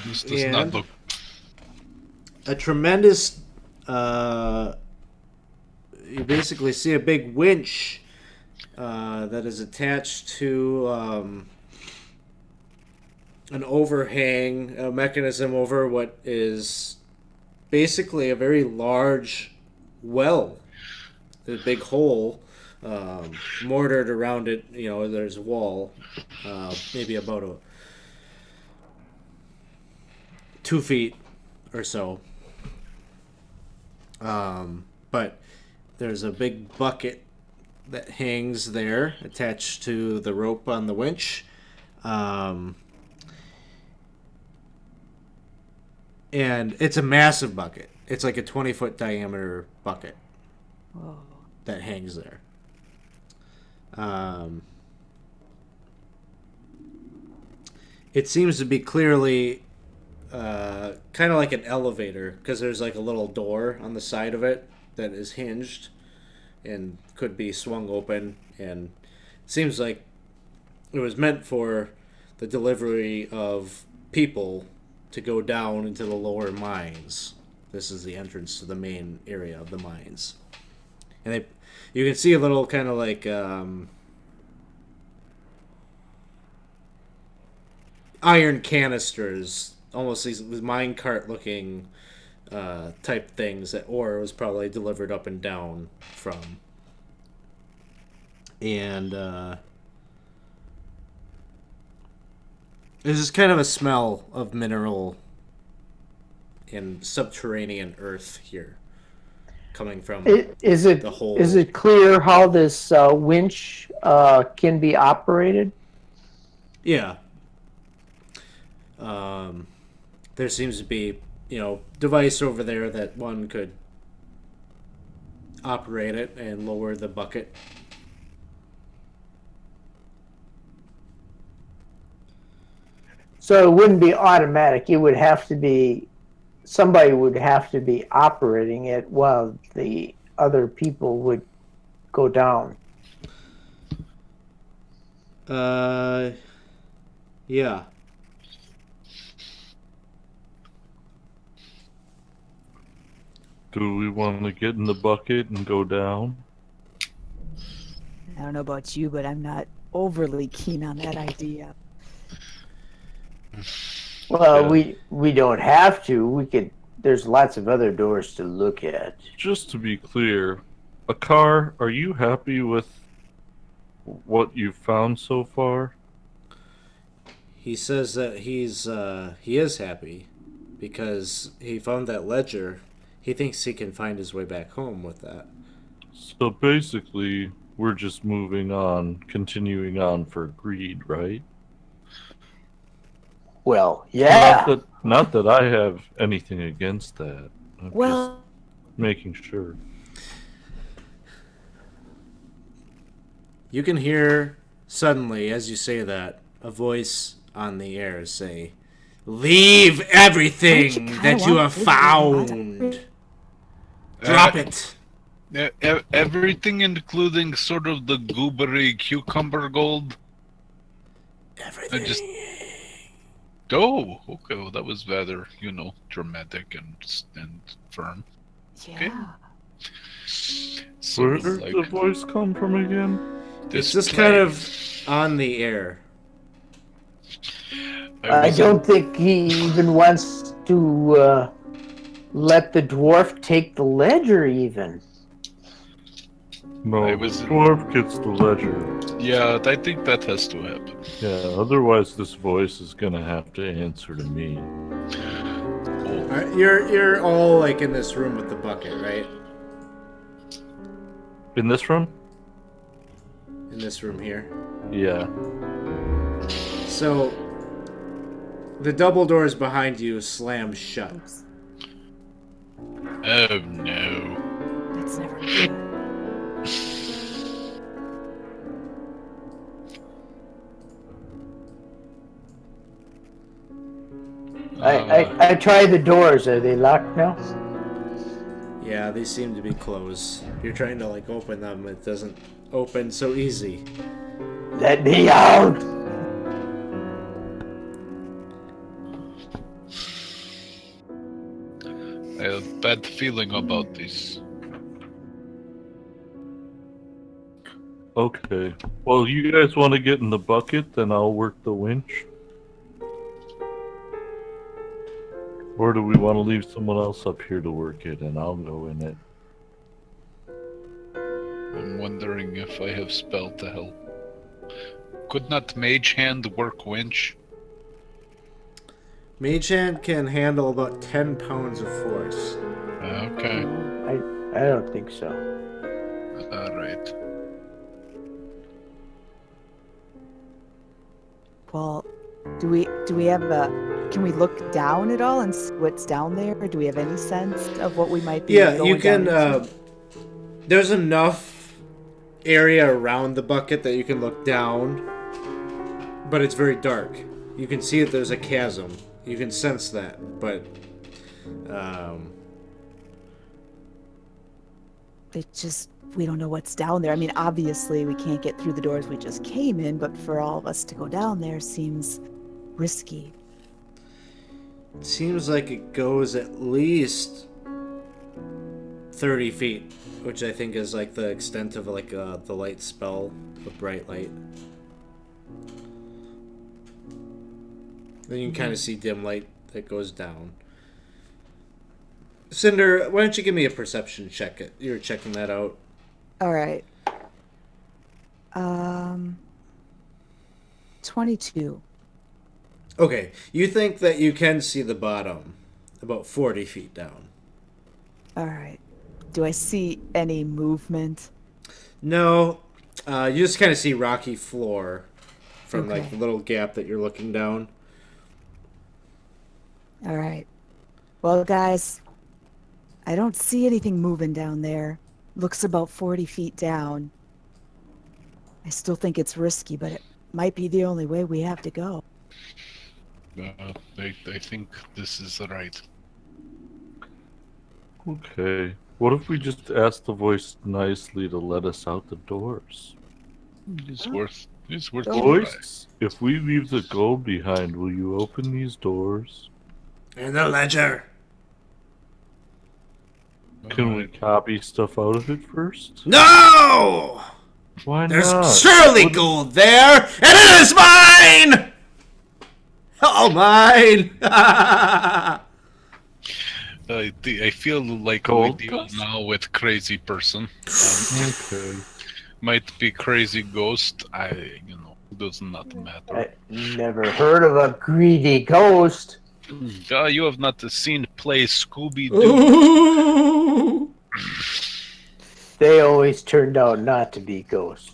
[SPEAKER 2] This does not
[SPEAKER 1] And-
[SPEAKER 2] look.
[SPEAKER 1] A tremendous you basically see a big winch that is attached to an overhang, a mechanism over what is basically a very large well. A big hole, mortared around it. There's a wall, maybe about 2 feet or so. But there's a big bucket that hangs there attached to the rope on the winch. And it's a massive bucket. It's like a 20-foot diameter bucket
[SPEAKER 3] Whoa.
[SPEAKER 1] that hangs there. It seems to be clearly kind of like an elevator, because there's like a little door on the side of it that is hinged and could be swung open, and it seems like it was meant for the delivery of people to go down into the lower mines. This is the entrance to the main area of the mines. And you can see a little kind of like iron canisters, almost these minecart looking type things that ore was probably delivered up and down from. And there's just kind of a smell of mineral and subterranean earth here, coming from
[SPEAKER 5] Is it
[SPEAKER 1] the whole.
[SPEAKER 5] is it clear how this winch can be operated?
[SPEAKER 1] Yeah. There seems to be, device over there that one could operate it and lower the bucket.
[SPEAKER 5] So it wouldn't be automatic. It would have to be somebody would have to be operating it while the other people would go down.
[SPEAKER 1] Yeah.
[SPEAKER 4] Do we want to get in the bucket and go down?
[SPEAKER 3] I don't know about you, but I'm not overly keen on that idea.
[SPEAKER 5] Well,
[SPEAKER 4] Yeah.
[SPEAKER 5] we don't have to. We could. There's lots of other doors to look at.
[SPEAKER 4] Just to be clear, Akar, are you happy with what you've found so far?
[SPEAKER 1] He says that he is happy because he found that ledger. He thinks he can find his way back home with that.
[SPEAKER 4] So basically, we're just moving on, continuing on for greed, right?
[SPEAKER 5] Well, yeah.
[SPEAKER 4] Not that I have anything against that. I'm
[SPEAKER 3] Well,
[SPEAKER 4] just making sure.
[SPEAKER 1] You can hear suddenly, as you say that, a voice on the air say, "Leave everything that you have found. Drop it."
[SPEAKER 2] Everything, including sort of the goobery cucumber gold.
[SPEAKER 1] Everything.
[SPEAKER 2] Okay, well, that was rather, dramatic and firm.
[SPEAKER 3] yeah.
[SPEAKER 2] Sort
[SPEAKER 4] Where
[SPEAKER 2] of
[SPEAKER 4] did the voice come from again?
[SPEAKER 1] It's just kind of on the air.
[SPEAKER 5] I don't think he even wants to let the dwarf take the ledger even.
[SPEAKER 4] No,
[SPEAKER 2] I
[SPEAKER 4] the
[SPEAKER 2] was-
[SPEAKER 4] dwarf gets the ledger.
[SPEAKER 2] Yeah, I think that has to happen.
[SPEAKER 4] Yeah, otherwise this voice is gonna have to answer to me.
[SPEAKER 1] Alright, you're all like in this room with the bucket, right?
[SPEAKER 4] In this room?
[SPEAKER 1] In this room here.
[SPEAKER 4] Yeah.
[SPEAKER 1] So the double doors behind you slam shut.
[SPEAKER 3] Oops.
[SPEAKER 2] Oh no.
[SPEAKER 3] That's never good.
[SPEAKER 5] I tried the doors. Are they locked now?
[SPEAKER 1] Yeah, they seem to be closed. You're trying to like open them, it doesn't open so easy.
[SPEAKER 5] Let me out!
[SPEAKER 2] I have a bad feeling about this.
[SPEAKER 4] Okay. Well, you guys want to get in the bucket, then I'll work the winch. Or do we want to leave someone else up here to work it, and I'll go in it?
[SPEAKER 2] I'm wondering if I have spell to help. Could not Mage Hand work winch?
[SPEAKER 1] Mage Hand can handle about 10 pounds of force.
[SPEAKER 2] Okay.
[SPEAKER 5] I don't think so.
[SPEAKER 2] Alright.
[SPEAKER 3] Well, do we have can we look down at all and see what's down there? Or do we have any sense of what we might be
[SPEAKER 1] Yeah,
[SPEAKER 3] going
[SPEAKER 1] you can.
[SPEAKER 3] down into?
[SPEAKER 1] There's enough area around the bucket that you can look down, but it's very dark. You can see that there's a chasm You can sense that, but
[SPEAKER 3] we don't know what's down there. I mean, obviously we can't get through the doors we just came in, but for all of us to go down there seems risky.
[SPEAKER 1] it seems like it goes at least 30 feet, which I think is like the extent of like the light spell, the bright light. Then you can kind of see dim light that goes down. Cinder, why don't you give me a perception check? You're checking that out.
[SPEAKER 3] All right. 22.
[SPEAKER 1] Okay, you think that you can see the bottom, about 40 feet down.
[SPEAKER 3] All right. Do I see any movement?
[SPEAKER 1] No, you just kind of see rocky floor from like
[SPEAKER 3] Okay.
[SPEAKER 1] the little gap that you're looking down.
[SPEAKER 3] All right. Well, guys, I don't see anything moving down there. Looks about 40 feet down. I still think it's risky, but it might be the only way we have to go.
[SPEAKER 2] I think this is right.
[SPEAKER 4] Okay. What if we just ask the voice nicely to let us out the doors?
[SPEAKER 2] It's worth a try.
[SPEAKER 4] Voice, if we leave the gold behind, will you open these doors?
[SPEAKER 1] In the ledger.
[SPEAKER 4] Can we copy stuff out of it first?
[SPEAKER 1] No!
[SPEAKER 4] Why
[SPEAKER 1] There's
[SPEAKER 4] not?
[SPEAKER 1] surely gold there, and it is mine! All mine!
[SPEAKER 2] I feel like
[SPEAKER 4] Gold
[SPEAKER 2] we deal
[SPEAKER 4] dust?
[SPEAKER 2] now with crazy person.
[SPEAKER 4] Okay.
[SPEAKER 2] Might be crazy ghost. Does not matter.
[SPEAKER 5] I never heard of a greedy ghost.
[SPEAKER 2] You have not seen play Scooby Doo.
[SPEAKER 1] Ooh.
[SPEAKER 5] They always turned out not to be ghosts.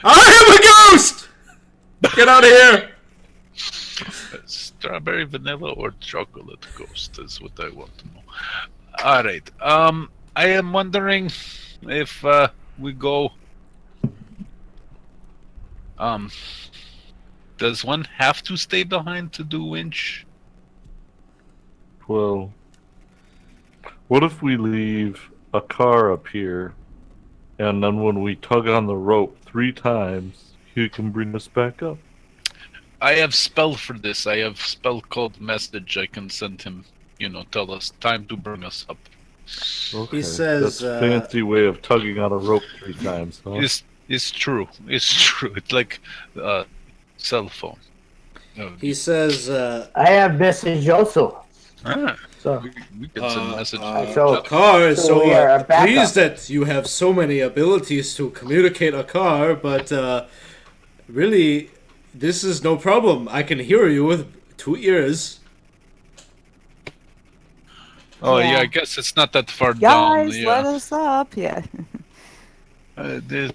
[SPEAKER 1] I am a ghost! Get out of here!
[SPEAKER 2] Strawberry vanilla or chocolate ghost is what I want to know. All right. I am wondering if we go. Does one have to stay behind to do winch?
[SPEAKER 4] Well, what if we leave a car up here, and then when we tug on the rope 3 times, he can bring us back up?
[SPEAKER 2] I have spell for this. I have spell called message. I can send him. Tell us time to bring us up.
[SPEAKER 4] Okay.
[SPEAKER 1] He says,
[SPEAKER 4] That's a fancy way of tugging on a rope 3 times, huh?
[SPEAKER 2] It's true. It's true. It's like cell phone.
[SPEAKER 1] he says,
[SPEAKER 5] I have message also. So
[SPEAKER 2] we can send message.
[SPEAKER 5] So-
[SPEAKER 1] car is
[SPEAKER 5] so
[SPEAKER 1] so
[SPEAKER 5] we are a backup.
[SPEAKER 1] pleased that you have so many abilities to communicate a car, but really, this is no problem. I can hear you with 2 ears.
[SPEAKER 2] Oh
[SPEAKER 3] Yeah.
[SPEAKER 2] yeah, I guess it's not that far down.
[SPEAKER 3] Guys,
[SPEAKER 2] Yeah.
[SPEAKER 3] let us up. Yeah.
[SPEAKER 2] I guess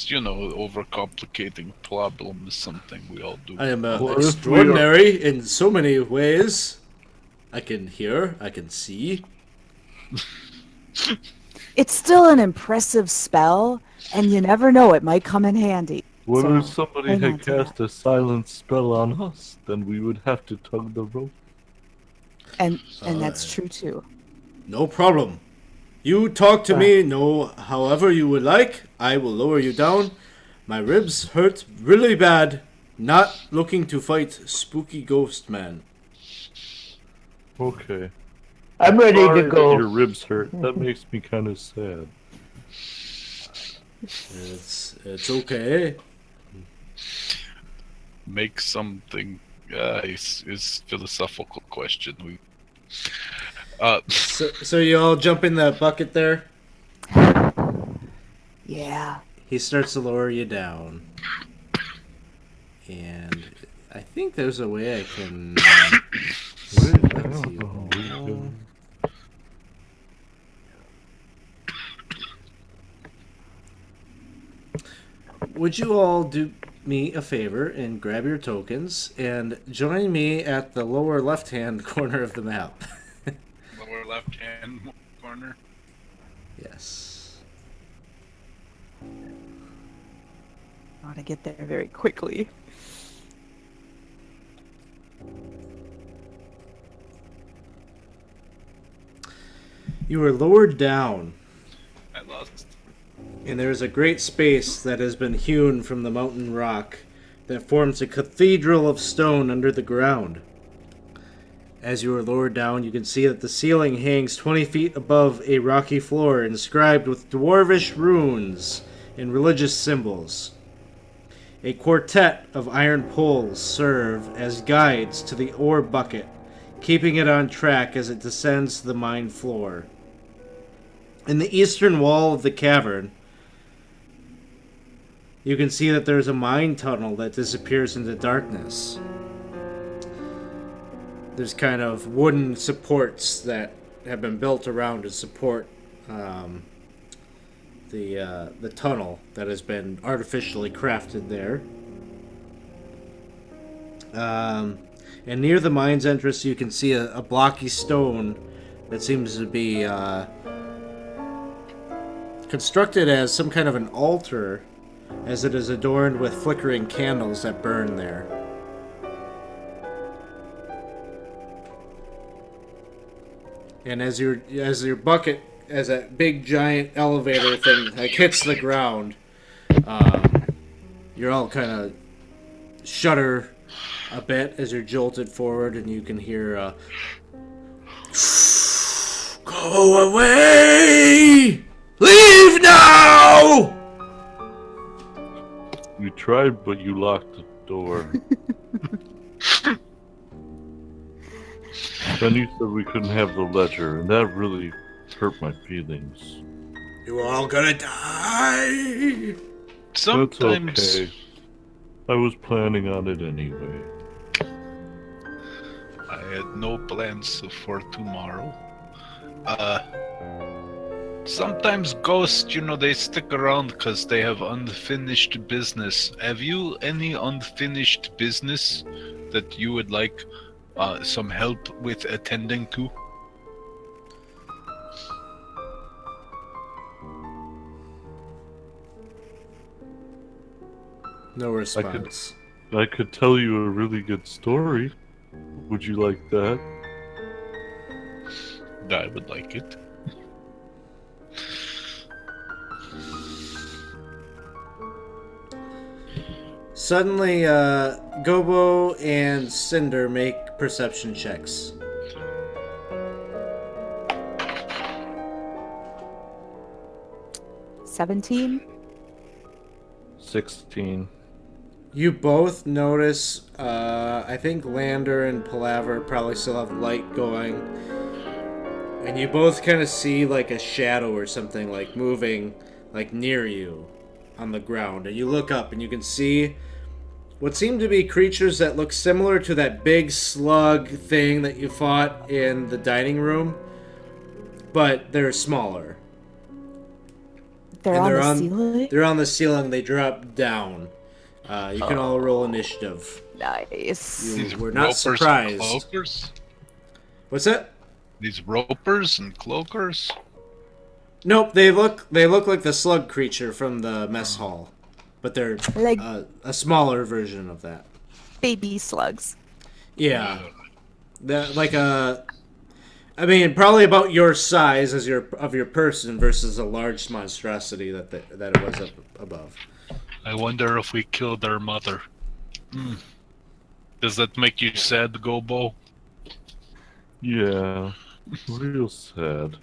[SPEAKER 2] overcomplicating problem is something we all do.
[SPEAKER 1] I am
[SPEAKER 4] What if we are-
[SPEAKER 1] extraordinary in so many ways. I can hear, I can see.
[SPEAKER 3] It's still an impressive spell, and you never know, it might come in handy.
[SPEAKER 4] What
[SPEAKER 3] So,
[SPEAKER 4] if somebody
[SPEAKER 3] hang on
[SPEAKER 4] had
[SPEAKER 3] to that.
[SPEAKER 4] cast a silent spell on us? Then we would have to tug the rope.
[SPEAKER 3] And that's true too.
[SPEAKER 1] No problem. You talk to me however you would like. I will lower you down. My ribs hurt really bad. Not looking to fight spooky ghost man.
[SPEAKER 4] Okay.
[SPEAKER 5] I'm ready
[SPEAKER 4] Sorry
[SPEAKER 5] to
[SPEAKER 4] that
[SPEAKER 5] go.
[SPEAKER 4] your ribs hurt. That makes me kind of sad.
[SPEAKER 1] It's okay.
[SPEAKER 2] Make something. Is philosophical question.
[SPEAKER 1] So you all jump in that bucket there.
[SPEAKER 3] Yeah.
[SPEAKER 1] He starts to lower you down. And I think there's a way I can select you all. Would you all do me a favor and grab your tokens and join me at the lower left-hand corner of the map?
[SPEAKER 2] Lower left hand corner.
[SPEAKER 1] Yes.
[SPEAKER 3] I want to get there very quickly.
[SPEAKER 1] You are lowered down,
[SPEAKER 2] I lost.
[SPEAKER 1] and there is a great space that has been hewn from the mountain rock that forms a cathedral of stone under the ground. As you are lowered down, you can see that the ceiling hangs 20 feet above a rocky floor inscribed with dwarvish runes and religious symbols. A quartet of iron poles serve as guides to the ore bucket, keeping it on track as it descends to the mine floor. In the eastern wall of the cavern, you can see that there's a mine tunnel that disappears into darkness. There's kind of wooden supports that have been built around to support the tunnel that has been artificially crafted there. And near the mine's entrance, you can see a blocky stone that seems to be constructed as some kind of an altar, as it is adorned with flickering candles that burn there. And as your bucket, as that big giant elevator thing like hits the ground, you're all kind of shudder a bit as you're jolted forward, and you can hear "Go away! Leave now!"
[SPEAKER 4] We tried, but you locked the door. Then you said we couldn't have the ledger, and that really hurt my feelings.
[SPEAKER 1] You all gonna die.
[SPEAKER 2] Sometimes.
[SPEAKER 4] That's okay. I was planning on it anyway.
[SPEAKER 2] I had no plans for tomorrow. Sometimes ghosts, they stick around because they have unfinished business. Have you any unfinished business that you would like some help with attending to?
[SPEAKER 1] No response.
[SPEAKER 4] I could tell you a really good story. Would you like that?
[SPEAKER 2] I would like it.
[SPEAKER 1] Suddenly, Gobo and Cinder make perception checks.
[SPEAKER 3] $17.
[SPEAKER 4] 16.
[SPEAKER 1] You both notice, I think Lander and Palaver probably still have light going. And you both kind of see like a shadow or something like moving like near you on the ground. And you look up and you can see what seem to be creatures that look similar to that big slug thing that you fought in the dining room. But they're smaller.
[SPEAKER 3] They're
[SPEAKER 1] And
[SPEAKER 3] on the ceiling?
[SPEAKER 1] They're on the ceiling. They drop down. You can all roll initiative.
[SPEAKER 3] Nice.
[SPEAKER 1] You were not
[SPEAKER 2] ropers and
[SPEAKER 1] surprised.
[SPEAKER 2] cloakers?
[SPEAKER 1] What's that?
[SPEAKER 2] These ropers and cloakers?
[SPEAKER 1] Nope, they look like the slug creature from the mess hall, but they're
[SPEAKER 3] Like
[SPEAKER 1] a smaller version of that.
[SPEAKER 3] baby slugs.
[SPEAKER 1] Yeah, probably about your size as your person versus a large monstrosity that it was up above.
[SPEAKER 2] I wonder if we killed our mother. Does that make you sad, Gobo?
[SPEAKER 4] Yeah, real sad.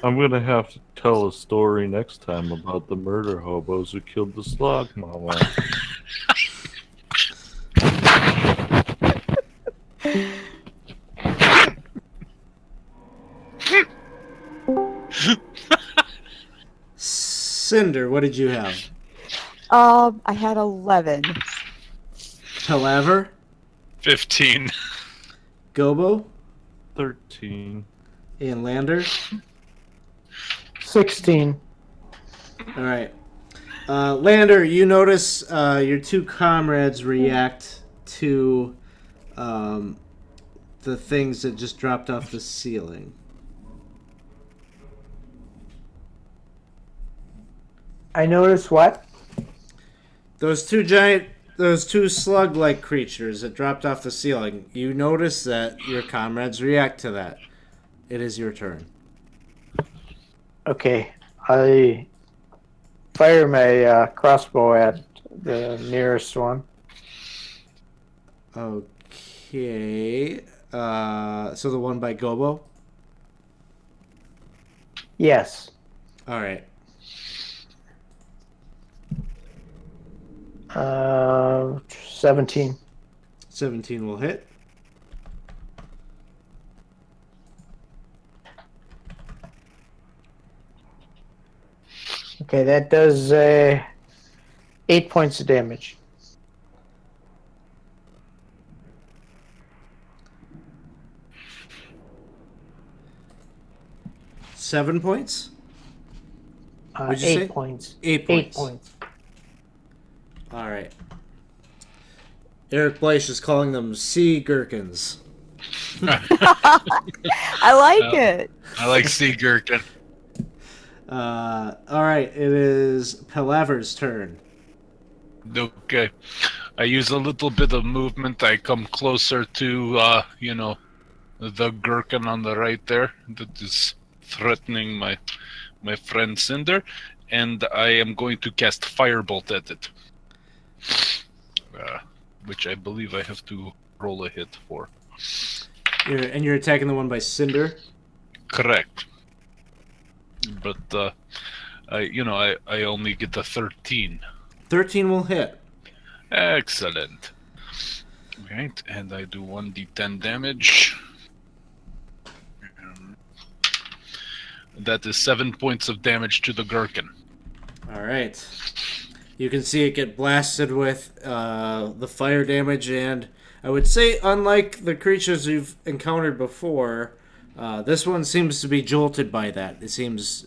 [SPEAKER 4] I'm gonna have to tell a story next time about the murder hobos who killed the slog mama.
[SPEAKER 1] Cinder, what did you have?
[SPEAKER 3] I had 11.
[SPEAKER 1] Palaver,
[SPEAKER 2] 15.
[SPEAKER 1] Gobo,
[SPEAKER 4] 13.
[SPEAKER 1] and Lander.
[SPEAKER 5] 16.
[SPEAKER 1] All right. Lander, you notice your two comrades react to the things that just dropped off the ceiling.
[SPEAKER 5] I noticed what?
[SPEAKER 1] Those two slug-like creatures that dropped off the ceiling. You notice that your comrades react to that. It is your turn.
[SPEAKER 5] Okay, I fire my crossbow at the nearest one.
[SPEAKER 1] Okay. So the one by Gobo?
[SPEAKER 5] Yes.
[SPEAKER 1] All right.
[SPEAKER 5] 17.
[SPEAKER 1] 17 will hit.
[SPEAKER 5] Okay, that does 8 points of damage.
[SPEAKER 1] Seven points? What'd you
[SPEAKER 5] 8
[SPEAKER 1] say?
[SPEAKER 5] points.
[SPEAKER 1] 8
[SPEAKER 5] 8
[SPEAKER 1] points.
[SPEAKER 5] points.
[SPEAKER 1] All right. Eric Bleish is calling them sea gherkins.
[SPEAKER 3] I like it.
[SPEAKER 2] I like sea gherkin.
[SPEAKER 1] All right. It is Palaver's turn.
[SPEAKER 2] Okay. I use a little bit of movement. I come closer to, the gherkin on the right there that is threatening my friend Cinder, and I am going to cast Firebolt at it, which I believe I have to roll a hit for.
[SPEAKER 1] You're attacking the one by Cinder?
[SPEAKER 2] Correct. But, I only get a 13.
[SPEAKER 1] 13 will hit.
[SPEAKER 2] Excellent. Right, and I do 1d10 damage. That is 7 points of damage to the gherkin.
[SPEAKER 1] All right. You can see it get blasted with the fire damage, and I would say, unlike the creatures you've encountered before, this one seems to be jolted by that. It seems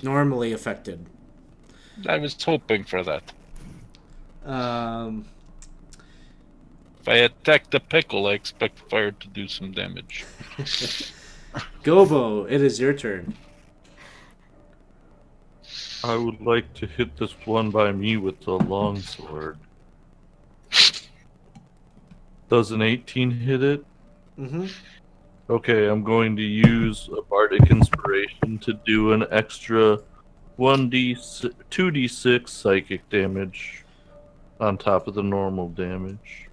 [SPEAKER 1] normally affected.
[SPEAKER 2] I was hoping for that.
[SPEAKER 1] Um,
[SPEAKER 2] If I attack the pickle, I expect fire to do some damage.
[SPEAKER 1] Gobo, it is your turn.
[SPEAKER 4] I would like to hit this one by me with the longsword. Does an 18 hit it?
[SPEAKER 1] Mm-hmm.
[SPEAKER 4] Okay, I'm going to use a bardic inspiration to do an extra 2d6 psychic damage on top of the normal damage.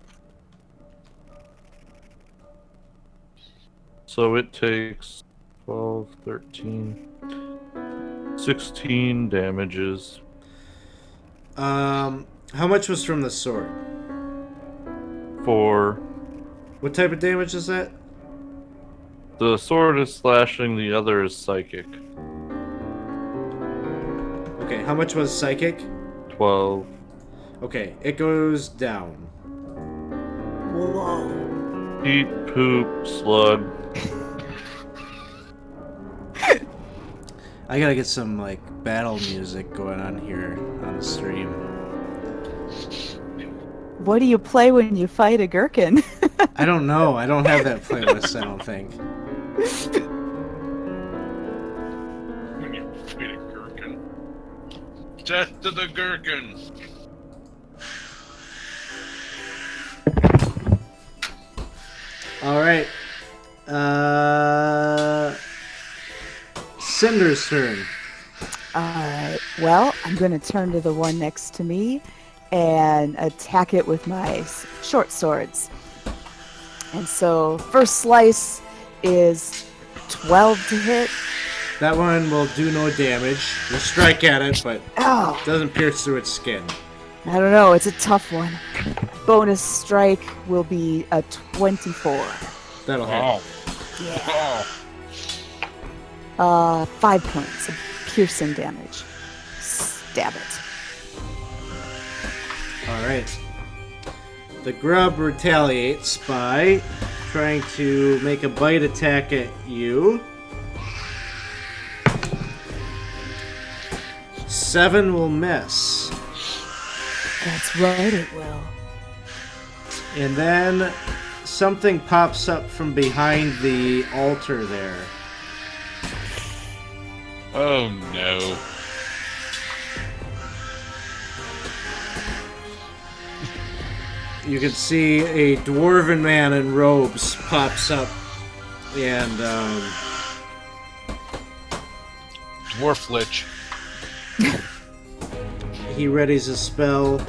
[SPEAKER 4] So it takes 12, 13, 16 damages.
[SPEAKER 1] How much was from the sword?
[SPEAKER 4] 4.
[SPEAKER 1] What type of damage is that?
[SPEAKER 4] The sword is slashing, the other is psychic.
[SPEAKER 1] Okay, how much was psychic?
[SPEAKER 4] 12.
[SPEAKER 1] Okay, it goes down.
[SPEAKER 3] Whoa.
[SPEAKER 4] Eat, poop, slug.
[SPEAKER 1] I gotta get some, battle music going on here on the stream.
[SPEAKER 3] What do you play when you fight a gherkin?
[SPEAKER 1] I don't know. I don't have that playlist, I don't think.
[SPEAKER 2] When you fight a gherkin. Death to the gherkin!
[SPEAKER 1] Alright. Cinders Turn.
[SPEAKER 3] Alright, well, I'm going to turn to the one next to me and attack it with my short swords. And so, first slice is 12 to hit.
[SPEAKER 1] That one will do no damage. You'll strike at it, but
[SPEAKER 3] Oh,
[SPEAKER 1] doesn't pierce through its skin.
[SPEAKER 3] I don't know, it's a tough one. Bonus strike will be a 24.
[SPEAKER 1] That'll hit.
[SPEAKER 2] Oh.
[SPEAKER 3] Yeah.
[SPEAKER 2] Oh.
[SPEAKER 3] 5 points of piercing damage. Stab it.
[SPEAKER 1] Alright. The grub retaliates by trying to make a bite attack at you. 7 will miss.
[SPEAKER 3] That's right, it will.
[SPEAKER 1] And then something pops up from behind the altar there.
[SPEAKER 2] Oh no.
[SPEAKER 1] You can see a dwarven man in robes pops up and
[SPEAKER 2] Dwarf Lich.
[SPEAKER 1] He readies a spell.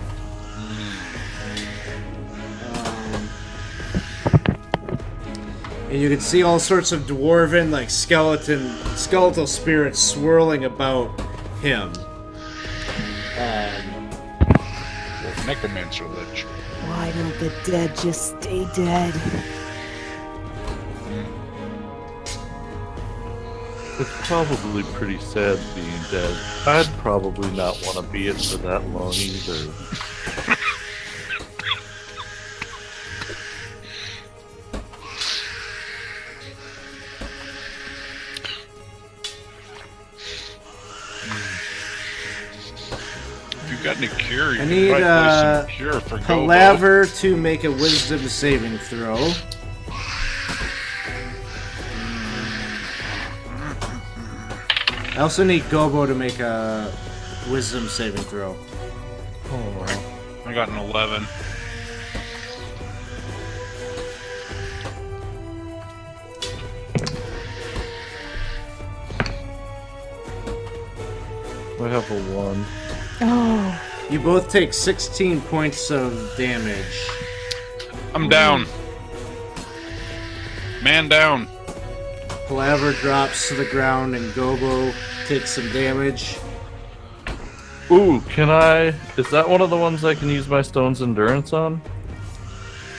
[SPEAKER 1] And you can see all sorts of dwarven, like skeletal spirits swirling about him.
[SPEAKER 2] Necromancer Lich.
[SPEAKER 3] Why don't the dead just stay dead?
[SPEAKER 4] It's probably pretty sad being dead. I'd probably not want to be it for that long either.
[SPEAKER 2] If you've got any cure, you
[SPEAKER 1] I
[SPEAKER 2] can
[SPEAKER 1] need
[SPEAKER 2] probably play some cure for Gobo.
[SPEAKER 1] Palaver to make a wisdom saving throw. I also need Gobo to make a wisdom saving throw.
[SPEAKER 4] Oh,
[SPEAKER 2] I got an 11.
[SPEAKER 4] I have a 1.
[SPEAKER 3] Oh,
[SPEAKER 1] You both take 16 points of damage.
[SPEAKER 2] I'm down. Man down.
[SPEAKER 1] Palaver drops to the ground and Gobo takes some damage.
[SPEAKER 4] Ooh, can I... Is that one of the ones I can use my Stone's Endurance on?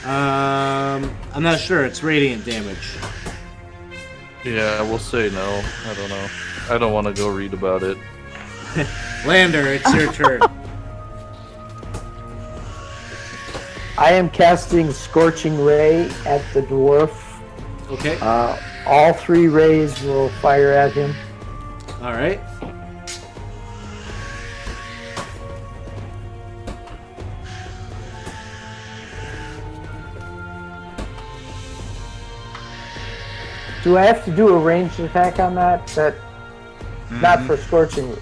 [SPEAKER 1] I'm not sure. It's radiant damage.
[SPEAKER 4] Yeah, we'll say no. I don't know. I don't want to go read about it.
[SPEAKER 1] Lander, it's your turn.
[SPEAKER 5] I am casting Scorching Ray at the dwarf.
[SPEAKER 1] Okay.
[SPEAKER 5] All 3 rays will fire at him.
[SPEAKER 1] All right.
[SPEAKER 5] Do I have to do a ranged attack on that? Not for Scorching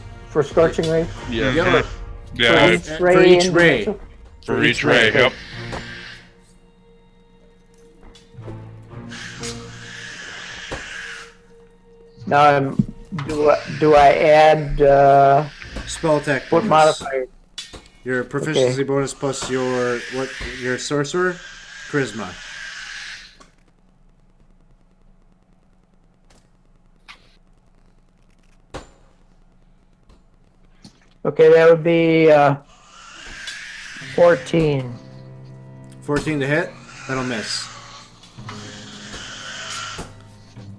[SPEAKER 5] Ray?
[SPEAKER 4] Yeah.
[SPEAKER 1] Yep.
[SPEAKER 2] Yeah,
[SPEAKER 1] For each ray.
[SPEAKER 2] for each ray. Yep.
[SPEAKER 5] Now, do I add
[SPEAKER 1] Spell attack
[SPEAKER 5] what
[SPEAKER 1] bonus.
[SPEAKER 5] modifier?
[SPEAKER 1] Your proficiency bonus plus your sorcerer charisma.
[SPEAKER 5] Okay, that would be 14.
[SPEAKER 1] 14 to hit. That'll miss.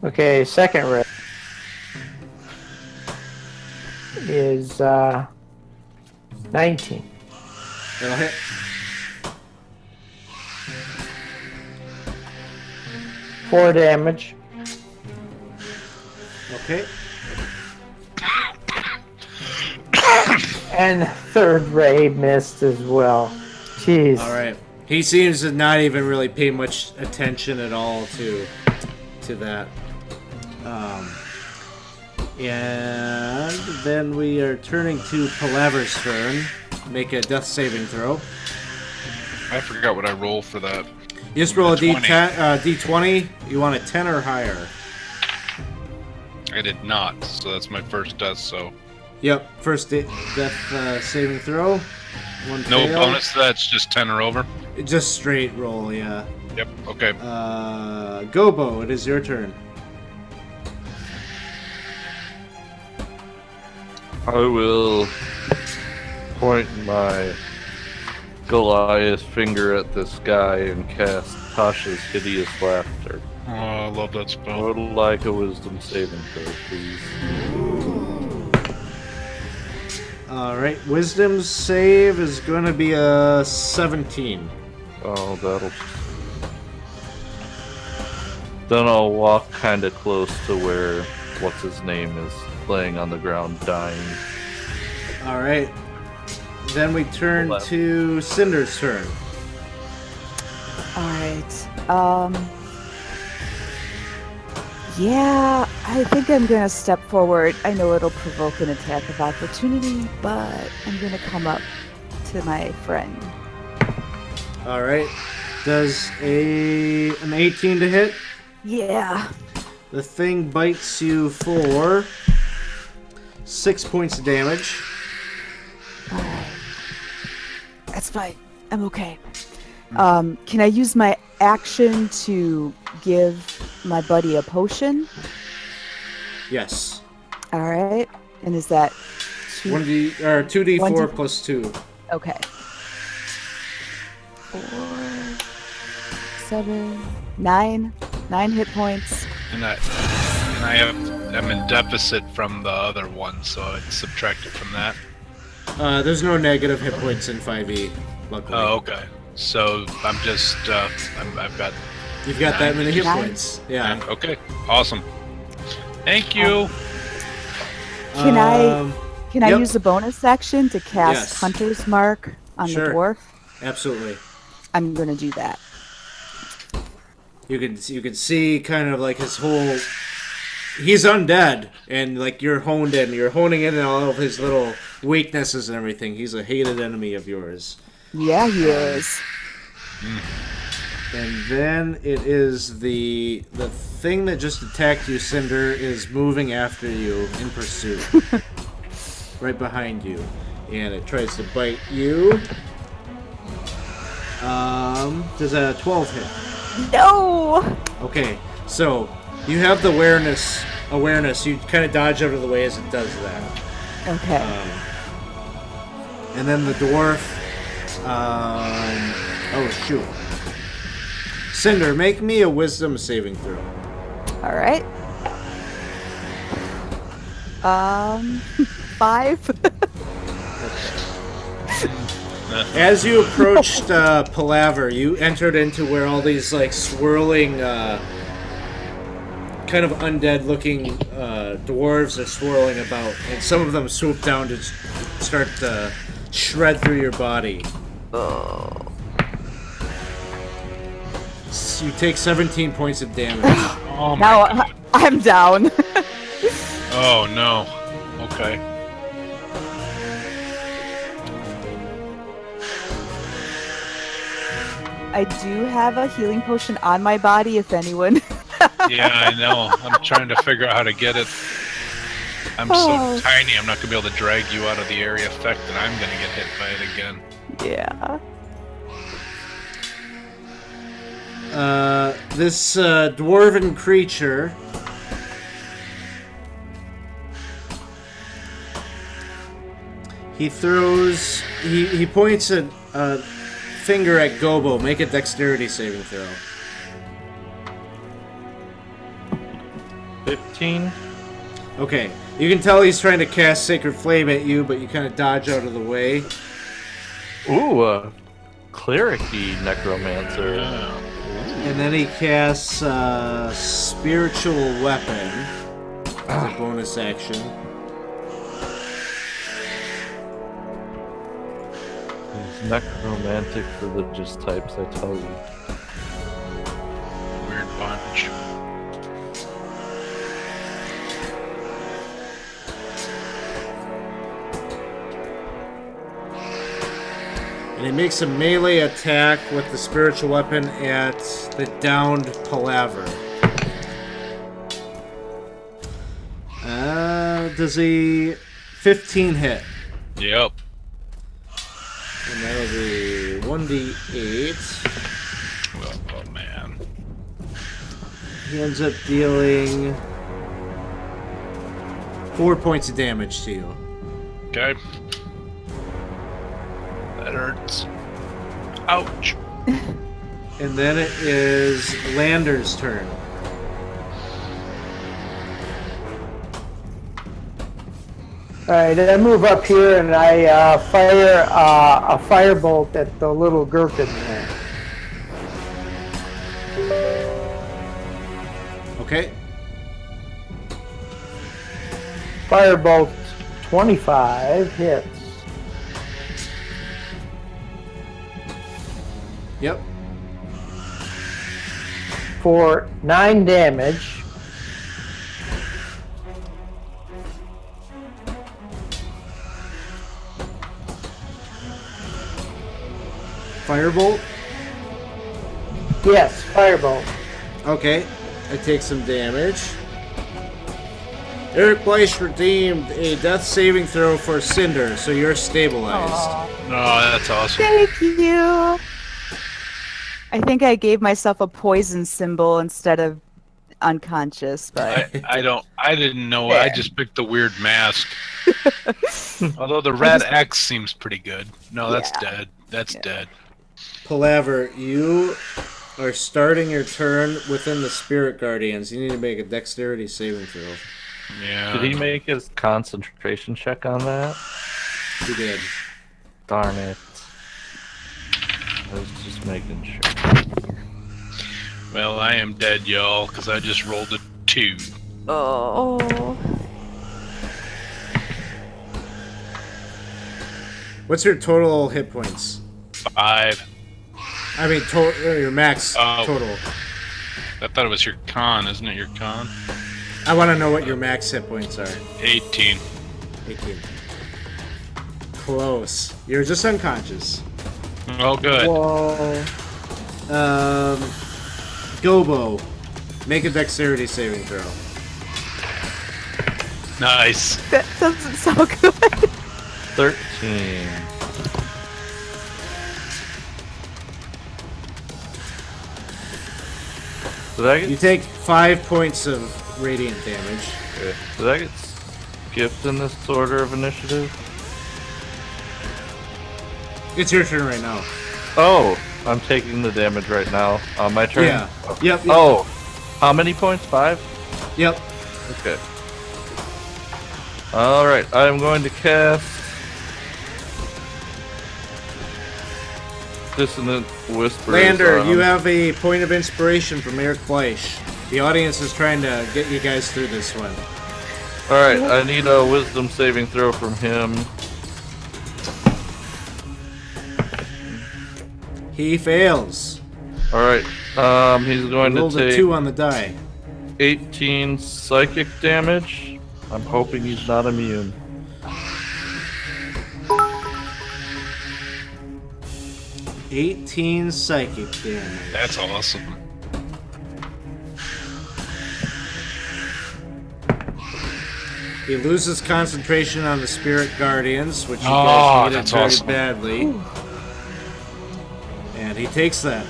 [SPEAKER 5] Okay, second ray is 19.
[SPEAKER 1] That'll hit.
[SPEAKER 5] Four damage.
[SPEAKER 1] Okay.
[SPEAKER 5] And third ray missed as well. Jeez.
[SPEAKER 1] All right. He seems to not even really pay much attention at all to that. And then we are turning to Palaver's turn. Make a death saving throw.
[SPEAKER 2] I forgot what I roll for that.
[SPEAKER 1] You just roll a
[SPEAKER 2] 20.
[SPEAKER 1] D20. You want a 10 or higher?
[SPEAKER 2] I did not, so that's my first death, so...
[SPEAKER 1] Yep. First death saving throw. One
[SPEAKER 2] No
[SPEAKER 1] fail.
[SPEAKER 2] bonus to that, it's just 10 or over?
[SPEAKER 1] Just straight roll, yeah.
[SPEAKER 2] Yep, okay.
[SPEAKER 1] Gobo, it is your turn.
[SPEAKER 4] I will point my Goliath finger at this guy and cast Tasha's Hideous Laughter.
[SPEAKER 2] Oh, I love that
[SPEAKER 4] I
[SPEAKER 2] spell.
[SPEAKER 4] would like a wisdom saving throw, please.
[SPEAKER 1] Alright, wisdom save is going to be a 17.
[SPEAKER 4] Oh, that'll... Then I'll walk kind of close to where what's-his-name is laying on the ground dying.
[SPEAKER 1] Alright. Then we turn
[SPEAKER 4] 11.
[SPEAKER 1] to Cinders' turn.
[SPEAKER 3] alright. Yeah, I think I'm gonna step forward. I know it'll provoke an attack of opportunity, but I'm gonna come up to my friend.
[SPEAKER 1] Alright. Does an 18 to hit?
[SPEAKER 3] Yeah.
[SPEAKER 1] The thing bites you for 6 points of damage.
[SPEAKER 3] Alright. That's fine. I'm okay. Can I use my action to give my buddy a potion?
[SPEAKER 1] Yes.
[SPEAKER 3] Alright. And is that
[SPEAKER 1] 2d4
[SPEAKER 3] 1d4
[SPEAKER 1] plus 2.
[SPEAKER 3] Okay. 4, 7, 9. 9 hit points.
[SPEAKER 2] I'm in deficit from the other one, so it's subtracted from that.
[SPEAKER 1] There's no negative hit points in 5e, luckily.
[SPEAKER 2] Oh, okay. So I'm just I've got.
[SPEAKER 1] You've got
[SPEAKER 2] 9.
[SPEAKER 1] that many hit
[SPEAKER 3] 9.
[SPEAKER 1] points. Yeah.
[SPEAKER 2] Okay. Awesome. Thank you.
[SPEAKER 3] Can I
[SPEAKER 1] Yep.
[SPEAKER 3] use a bonus action to cast
[SPEAKER 1] Yes.
[SPEAKER 3] Hunter's Mark on
[SPEAKER 1] Sure.
[SPEAKER 3] the dwarf?
[SPEAKER 1] Absolutely.
[SPEAKER 3] I'm gonna do that.
[SPEAKER 1] You can see kind of like his whole. He's undead, and like you're honing in on all of his little weaknesses and everything. He's a hated enemy of yours.
[SPEAKER 3] Yeah, he is.
[SPEAKER 1] And then it is the thing that just attacked you, Cinder, is moving after you in pursuit, right behind you, and it tries to bite you. Does a 12 hit?
[SPEAKER 3] No.
[SPEAKER 1] Okay, so you have the awareness. You kind of dodge out of the way as it does that.
[SPEAKER 3] Okay.
[SPEAKER 1] And then the dwarf. Oh shoot! Cinder, make me a wisdom saving throw.
[SPEAKER 3] All right. 5.
[SPEAKER 1] As you approached Palaver, you entered into where all these like swirling, kind of undead-looking dwarves are swirling about, and some of them swoop down to start to shred through your body. You take 17 points of damage.
[SPEAKER 2] Oh my
[SPEAKER 3] Now
[SPEAKER 2] God.
[SPEAKER 3] I'm down.
[SPEAKER 2] Oh no. Okay.
[SPEAKER 3] I do have a healing potion on my body if anyone.
[SPEAKER 2] Yeah, I know. I'm trying to figure out how to get it. I'm so tiny, I'm not gonna be able to drag you out of the area effect, and I'm gonna get hit by it again.
[SPEAKER 3] Yeah.
[SPEAKER 1] This dwarven creature he points a finger at Gobo. Make a dexterity saving throw.
[SPEAKER 4] 15.
[SPEAKER 1] Okay, you can tell he's trying to cast Sacred Flame at you, but you kind of dodge out of the way.
[SPEAKER 4] Ooh, a cleric-y necromancer.
[SPEAKER 1] And then he casts Spiritual Weapon as a bonus action.
[SPEAKER 4] These necromantic religious types, I tell you.
[SPEAKER 2] Weird bunch.
[SPEAKER 1] And he makes a melee attack with the spiritual weapon at the downed Palaver. Does a 15 hit?
[SPEAKER 2] Yep.
[SPEAKER 1] And that'll be 1d8.
[SPEAKER 2] Oh man.
[SPEAKER 1] He ends up dealing 4 points of damage to you.
[SPEAKER 2] Okay. That hurts. Ouch.
[SPEAKER 1] And then it is Lander's turn.
[SPEAKER 5] All right, I move up here and I fire a firebolt at the little gherkin there.
[SPEAKER 1] Okay.
[SPEAKER 5] Firebolt 25 hits.
[SPEAKER 1] Yep.
[SPEAKER 5] For 9 damage.
[SPEAKER 1] Firebolt.
[SPEAKER 5] Yes, firebolt.
[SPEAKER 1] Okay. I take some damage. Eric Bleish redeemed a death saving throw for Cinder, so you're stabilized.
[SPEAKER 3] Aw,
[SPEAKER 2] Oh, that's awesome.
[SPEAKER 3] thank you. I think I gave myself a poison symbol instead of unconscious, but
[SPEAKER 2] I didn't know. I just picked the weird mask. Although the red X seems pretty good. No, that's dead. That's dead.
[SPEAKER 1] Palaver, you are starting your turn within the Spirit Guardians. You need to make a dexterity saving throw.
[SPEAKER 2] Yeah.
[SPEAKER 4] Did he make his concentration check on that?
[SPEAKER 1] He did.
[SPEAKER 4] Darn it. I was just making sure.
[SPEAKER 2] Well, I am dead, y'all, because I just rolled a 2.
[SPEAKER 3] oh,
[SPEAKER 1] What's your total hit points?
[SPEAKER 2] 5.
[SPEAKER 1] I mean, your max total.
[SPEAKER 2] I thought it was your con, isn't it your con?
[SPEAKER 1] I want to know what your max hit points are.
[SPEAKER 2] 18.
[SPEAKER 1] 18. Close. You're just unconscious.
[SPEAKER 2] Oh, good.
[SPEAKER 5] Whoa.
[SPEAKER 1] Gobo, make a dexterity saving throw.
[SPEAKER 2] Nice.
[SPEAKER 3] that doesn't sound good.
[SPEAKER 4] 13. Did I
[SPEAKER 1] You
[SPEAKER 4] get,
[SPEAKER 1] take 5 points of radiant damage.
[SPEAKER 4] did I get skipped in this order of initiative?
[SPEAKER 1] It's your turn right now.
[SPEAKER 4] Oh, I'm taking the damage right now. On my turn?
[SPEAKER 1] Yeah. Yep.
[SPEAKER 4] Oh, how many points? 5?
[SPEAKER 1] Yep.
[SPEAKER 4] Okay. Alright, I'm going to cast Dissonant Whisper.
[SPEAKER 1] Lander, you have a point of inspiration from Eric Bleish. The audience is trying to get you guys through this one.
[SPEAKER 4] Alright, I need a wisdom saving throw from him.
[SPEAKER 1] He fails.
[SPEAKER 4] Alright, he's going to
[SPEAKER 1] Rolled a
[SPEAKER 4] take
[SPEAKER 1] 2 on the die.
[SPEAKER 4] 18 psychic damage. I'm hoping he's not immune.
[SPEAKER 1] "18 psychic damage.
[SPEAKER 2] That's awesome.
[SPEAKER 1] He loses concentration on the Spirit Guardians, which you
[SPEAKER 2] Oh,
[SPEAKER 1] guys needed
[SPEAKER 2] that's
[SPEAKER 1] very
[SPEAKER 2] awesome.
[SPEAKER 1] badly. And he takes that.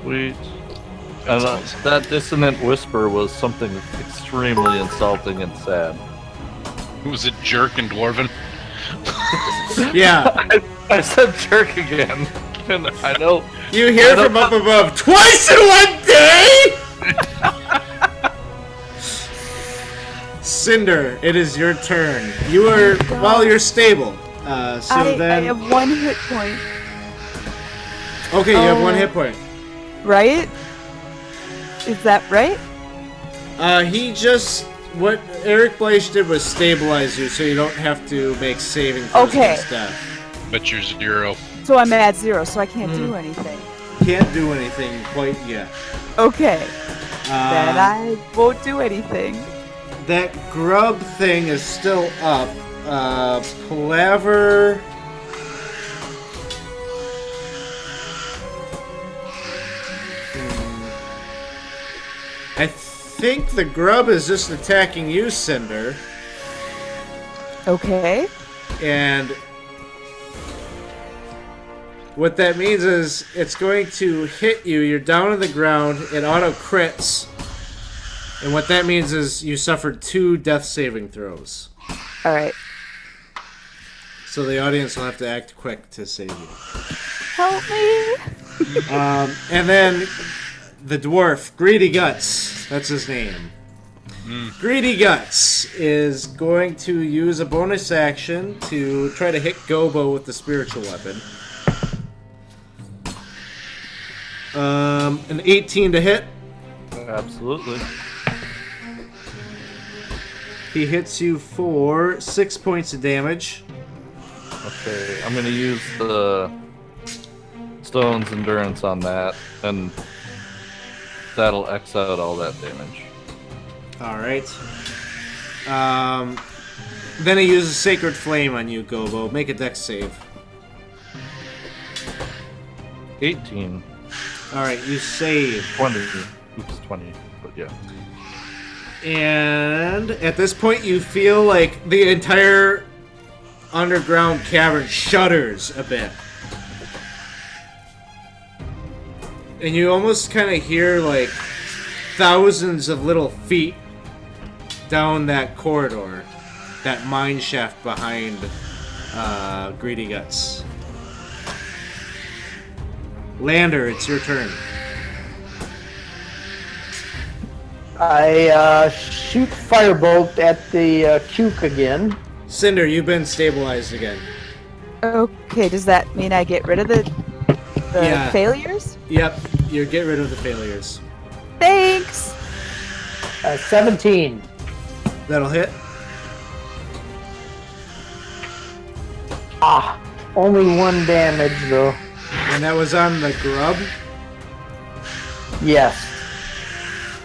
[SPEAKER 4] Sweet.
[SPEAKER 2] That's
[SPEAKER 4] And
[SPEAKER 2] awesome.
[SPEAKER 4] that dissonant whisper was something extremely insulting and sad.
[SPEAKER 2] Was it jerk and dwarven?
[SPEAKER 1] Yeah.
[SPEAKER 4] I said jerk again. And I know.
[SPEAKER 1] You hear from up above, twice in one day? Cinder, it is your turn. You are, well, you're stable. So
[SPEAKER 3] I
[SPEAKER 1] then,
[SPEAKER 3] have 1 hit point,
[SPEAKER 1] okay, you have 1
[SPEAKER 3] Oh.
[SPEAKER 1] hit point.
[SPEAKER 3] right? Is that right?
[SPEAKER 1] What Eric Bleish did was stabilize you, so you don't have to make saving throws
[SPEAKER 3] Okay.
[SPEAKER 1] against death.
[SPEAKER 2] But you're 0.
[SPEAKER 3] So I'm at 0, so I can't do anything.
[SPEAKER 1] Can't do anything quite yet.
[SPEAKER 3] Okay, then
[SPEAKER 1] Um,
[SPEAKER 3] I won't do anything.
[SPEAKER 1] That grub thing is still up. Palaver. I think the grub is just attacking you, Cinder.
[SPEAKER 3] Okay.
[SPEAKER 1] And what that means is it's going to hit you. You're down on the ground. It auto crits. And what that means is you suffered 2 death saving throws.
[SPEAKER 3] All right.
[SPEAKER 1] So the audience will have to act quick to save you.
[SPEAKER 3] Help me.
[SPEAKER 1] And then the dwarf, Greedy Guts, that's his name. Greedy Guts is going to use a bonus action to try to hit Gobo with the spiritual weapon. An 18 to hit.
[SPEAKER 4] Absolutely.
[SPEAKER 1] He hits you for 6 points of damage.
[SPEAKER 4] Okay, I'm gonna use the Stone's Endurance on that, and that'll X out all that damage.
[SPEAKER 1] Alright. Then he uses Sacred Flame on you, Gobo. Make a dex save.
[SPEAKER 4] 18.
[SPEAKER 1] Alright, you save.
[SPEAKER 4] 20. Oops, 20. But yeah.
[SPEAKER 1] And at this point, you feel like the entire underground cavern shudders a bit. And you almost kind of hear like thousands of little feet down that corridor, that mine shaft behind Greedy Guts. Lander, it's your turn.
[SPEAKER 5] I shoot firebolt at the cuke again.
[SPEAKER 1] Cinder, you've been stabilized again.
[SPEAKER 3] Okay, does that mean I get rid of the
[SPEAKER 1] Yeah.
[SPEAKER 3] failures?
[SPEAKER 1] Yep, you get rid of the failures.
[SPEAKER 3] Thanks!
[SPEAKER 5] 17.
[SPEAKER 1] That'll hit.
[SPEAKER 5] Ah, only 1 damage though.
[SPEAKER 1] And that was on the grub.
[SPEAKER 5] Yes.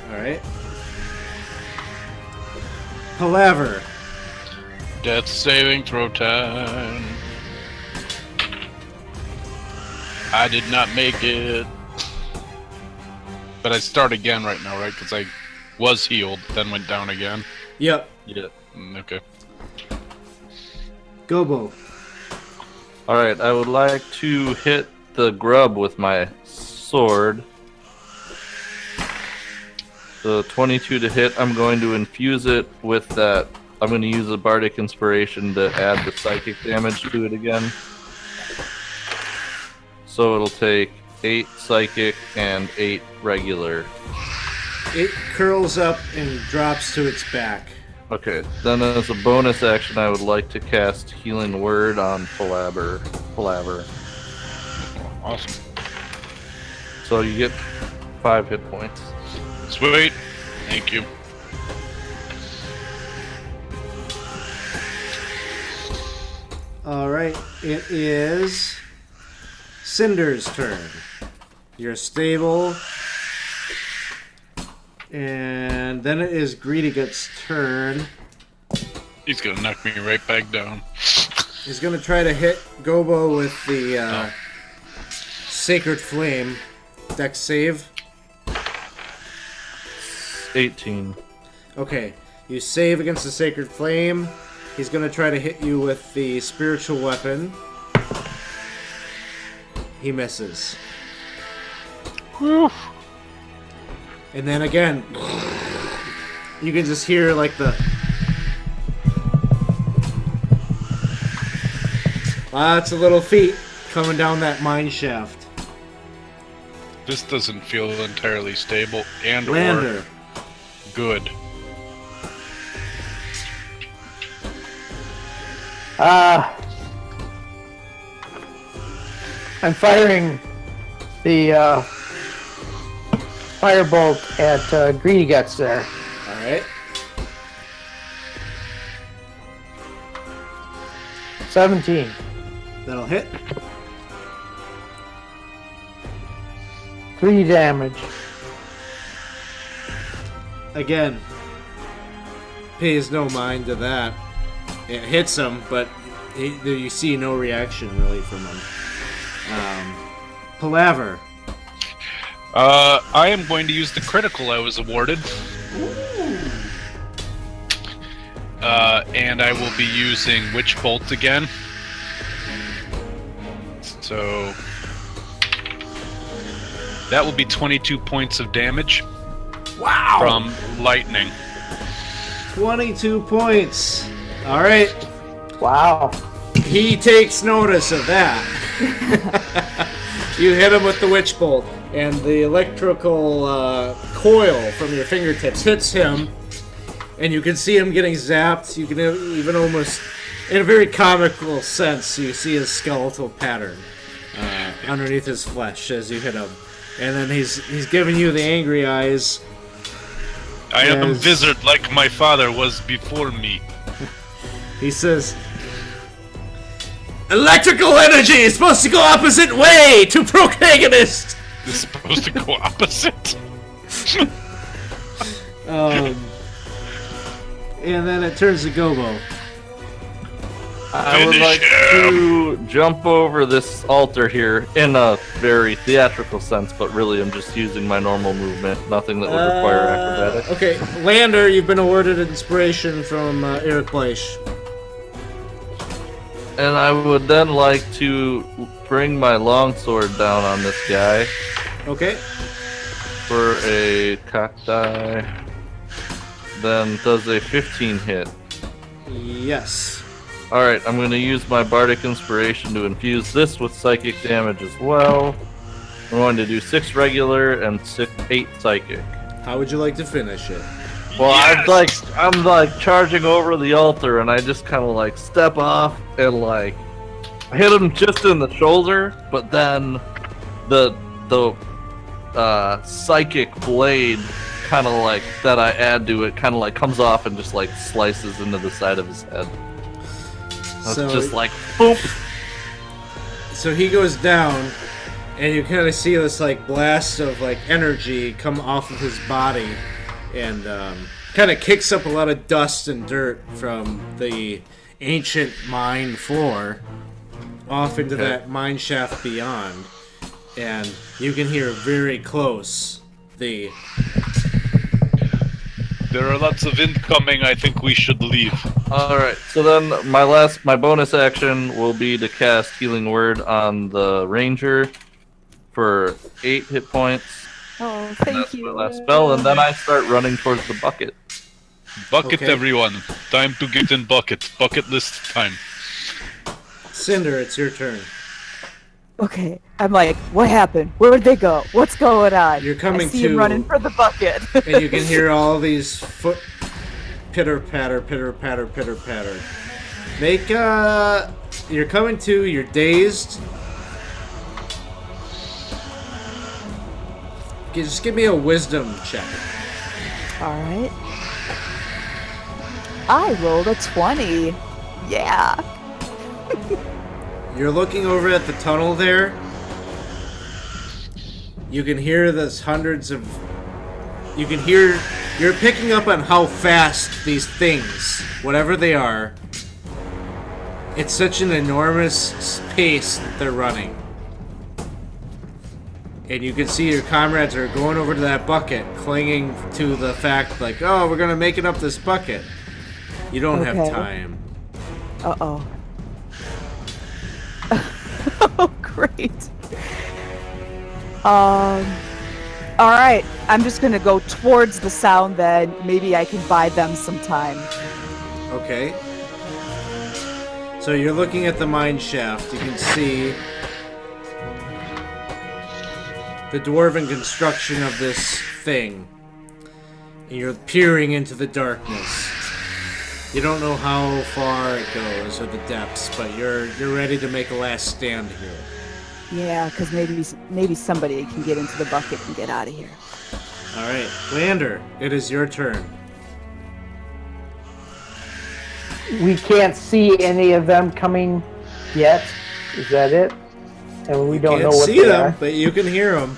[SPEAKER 1] Alright. Palaver.
[SPEAKER 2] Death saving throw time. I did not make it. But I start again right now, right? Because I was healed, then went down again.
[SPEAKER 1] Yep.
[SPEAKER 2] Yeah. Okay.
[SPEAKER 1] Gobo.
[SPEAKER 4] Alright, I would like to hit the grub with my sword. The 22 to hit, I'm going to infuse it with that. I'm going to use a Bardic Inspiration to add the psychic damage to it again. So it'll take 8 psychic and 8 regular.
[SPEAKER 1] It curls up and drops to its back.
[SPEAKER 4] Okay, then as a bonus action, I would like to cast Healing Word on Palaver.
[SPEAKER 2] Awesome.
[SPEAKER 4] So you get 5 hit points.
[SPEAKER 2] Sweet. Thank you.
[SPEAKER 1] Alright, it is Cinder's turn. You're stable. And then it is Greedy Gut's turn.
[SPEAKER 2] He's gonna knock me right back down.
[SPEAKER 1] He's gonna try to hit Gobo with the Sacred Flame. Dex save.
[SPEAKER 4] 18.
[SPEAKER 1] Okay, you save against the Sacred Flame. He's gonna try to hit you with the Spiritual Weapon. He misses.
[SPEAKER 2] Whew.
[SPEAKER 1] And then again, you can just hear like the lots of little feet coming down that mine shaft.
[SPEAKER 2] This doesn't feel entirely stable and
[SPEAKER 1] Lander.
[SPEAKER 2] or good.
[SPEAKER 5] I'm firing the firebolt at Greedy Guts there.
[SPEAKER 1] Alright.
[SPEAKER 5] 17.
[SPEAKER 1] That'll hit.
[SPEAKER 5] 3 damage.
[SPEAKER 1] Again, pays no mind to that. It hits him, but you see no reaction really from him. Palaver.
[SPEAKER 2] I am going to use the critical I was awarded. And I will be using Witch Bolt again. So that will be 22 points of damage.
[SPEAKER 1] Wow!
[SPEAKER 2] From lightning.
[SPEAKER 1] 22 points. Alright.
[SPEAKER 5] Wow.
[SPEAKER 1] He takes notice of that. You hit him with the Witch Bolt, and the electrical coil from your fingertips hits him, and you can see him getting zapped. You can even almost, in a very comical sense, you see his skeletal pattern underneath his flesh as you hit him. And then he's giving you the angry eyes.
[SPEAKER 2] I am a
[SPEAKER 1] Yes.
[SPEAKER 2] wizard like my father was before me.
[SPEAKER 1] He says, "Electrical energy is supposed to go opposite way to protagonist."
[SPEAKER 2] It's supposed to go opposite.
[SPEAKER 1] And then it turns to Gobo.
[SPEAKER 4] I would like to jump over this altar here in a very theatrical sense, but really I'm just using my normal movement, nothing that would require acrobatics.
[SPEAKER 1] Okay, Lander, you've been awarded inspiration from Eric Bleish.
[SPEAKER 4] And I would then like to bring my longsword down on this guy
[SPEAKER 1] Okay.
[SPEAKER 4] for a cock die. Then does a 15 hit.
[SPEAKER 1] Yes.
[SPEAKER 4] Alright, I'm going to use my Bardic Inspiration to infuse this with psychic damage as well. I'm going to do 6 regular and 8 psychic.
[SPEAKER 1] How would you like to finish it?
[SPEAKER 4] Well,
[SPEAKER 2] Yes!
[SPEAKER 4] I'm like charging over the altar, and I just kind of like step off and like hit him just in the shoulder, but then the psychic blade kind of like that I add to it kind of like comes off and just like slices into the side of his head. That's just like boop.
[SPEAKER 1] So he goes down, and you kind of see this like blast of like energy come off of his body, and kind of kicks up a lot of dust and dirt from the ancient mine floor off into that mine shaft beyond, and you can hear very close the.
[SPEAKER 2] There are lots of incoming. I think we should leave.
[SPEAKER 4] Alright, so then my bonus action will be to cast Healing Word on the Ranger for 8 hit points.
[SPEAKER 3] Oh,
[SPEAKER 4] That's
[SPEAKER 3] thank you.
[SPEAKER 4] my last spell, and then I start running towards the bucket.
[SPEAKER 2] Bucket,
[SPEAKER 1] Okay.
[SPEAKER 2] everyone. Time to get in bucket. Bucket list time.
[SPEAKER 1] Cinder, it's your turn.
[SPEAKER 3] Okay, I'm like, what happened? Where'd they go? What's going on?
[SPEAKER 1] You're coming
[SPEAKER 3] I see
[SPEAKER 1] to-
[SPEAKER 3] him running for the bucket.
[SPEAKER 1] And you can hear all these foot pitter patter, pitter patter, pitter patter. Make you're coming to, you're dazed. Just give me a wisdom check.
[SPEAKER 3] All right. I rolled a 20. Yeah.
[SPEAKER 1] You're looking over at the tunnel there. You can hear this hundreds of. You can hear. You're picking up on how fast these things, whatever they are, it's such an enormous pace that they're running. And you can see your comrades are going over to that bucket, clinging to the fact, like, oh, we're gonna make it up this bucket. You don't have
[SPEAKER 3] Okay.
[SPEAKER 1] time.
[SPEAKER 3] Uh-oh. Oh, great. All right. I'm just gonna go towards the sound then. Maybe I can buy them some time.
[SPEAKER 1] Okay. So you're looking at the mine shaft. You can see the dwarven construction of this thing. And you're peering into the darkness. You don't know how far it goes or the depths, but you're ready to make a last stand here.
[SPEAKER 3] Yeah, because maybe somebody can get into the bucket and get out of here.
[SPEAKER 1] All right, Lander, it is your turn.
[SPEAKER 5] We can't see any of them coming yet. Is that it? And we don't know
[SPEAKER 1] Can't
[SPEAKER 5] what
[SPEAKER 1] see
[SPEAKER 5] they
[SPEAKER 1] them,
[SPEAKER 5] are.
[SPEAKER 1] but you can hear them.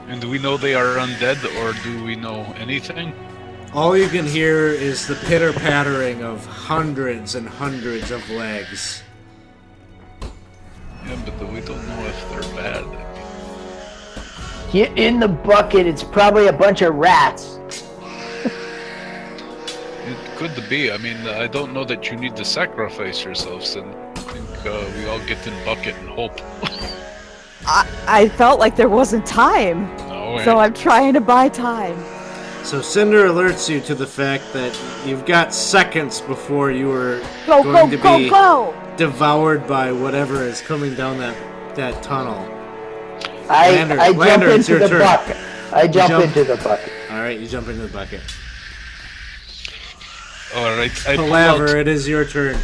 [SPEAKER 2] And do we know they are undead, or do we know anything?
[SPEAKER 1] All you can hear is the pitter-pattering of hundreds and hundreds of legs.
[SPEAKER 2] Yeah, but we don't know if they're bad.
[SPEAKER 5] Get in the bucket. It's probably a bunch of rats.
[SPEAKER 2] It could be. I mean, I don't know that you need to sacrifice yourselves, and I think we all get in bucket and hope.
[SPEAKER 3] I felt like there wasn't time,
[SPEAKER 2] No,
[SPEAKER 3] so I'm trying to buy time.
[SPEAKER 1] So Cinder alerts you to the fact that you've got seconds before you are
[SPEAKER 3] Go,
[SPEAKER 1] going
[SPEAKER 3] go,
[SPEAKER 1] to
[SPEAKER 3] go,
[SPEAKER 1] be
[SPEAKER 3] go!
[SPEAKER 1] devoured by whatever is coming down that tunnel.
[SPEAKER 5] I jump
[SPEAKER 1] Lander, it's
[SPEAKER 5] into
[SPEAKER 1] your
[SPEAKER 5] the
[SPEAKER 1] turn.
[SPEAKER 5] bucket. I jump
[SPEAKER 1] jump-
[SPEAKER 5] into the bucket.
[SPEAKER 1] All right, you jump into the bucket.
[SPEAKER 2] all right.
[SPEAKER 1] Palaver, it is your turn.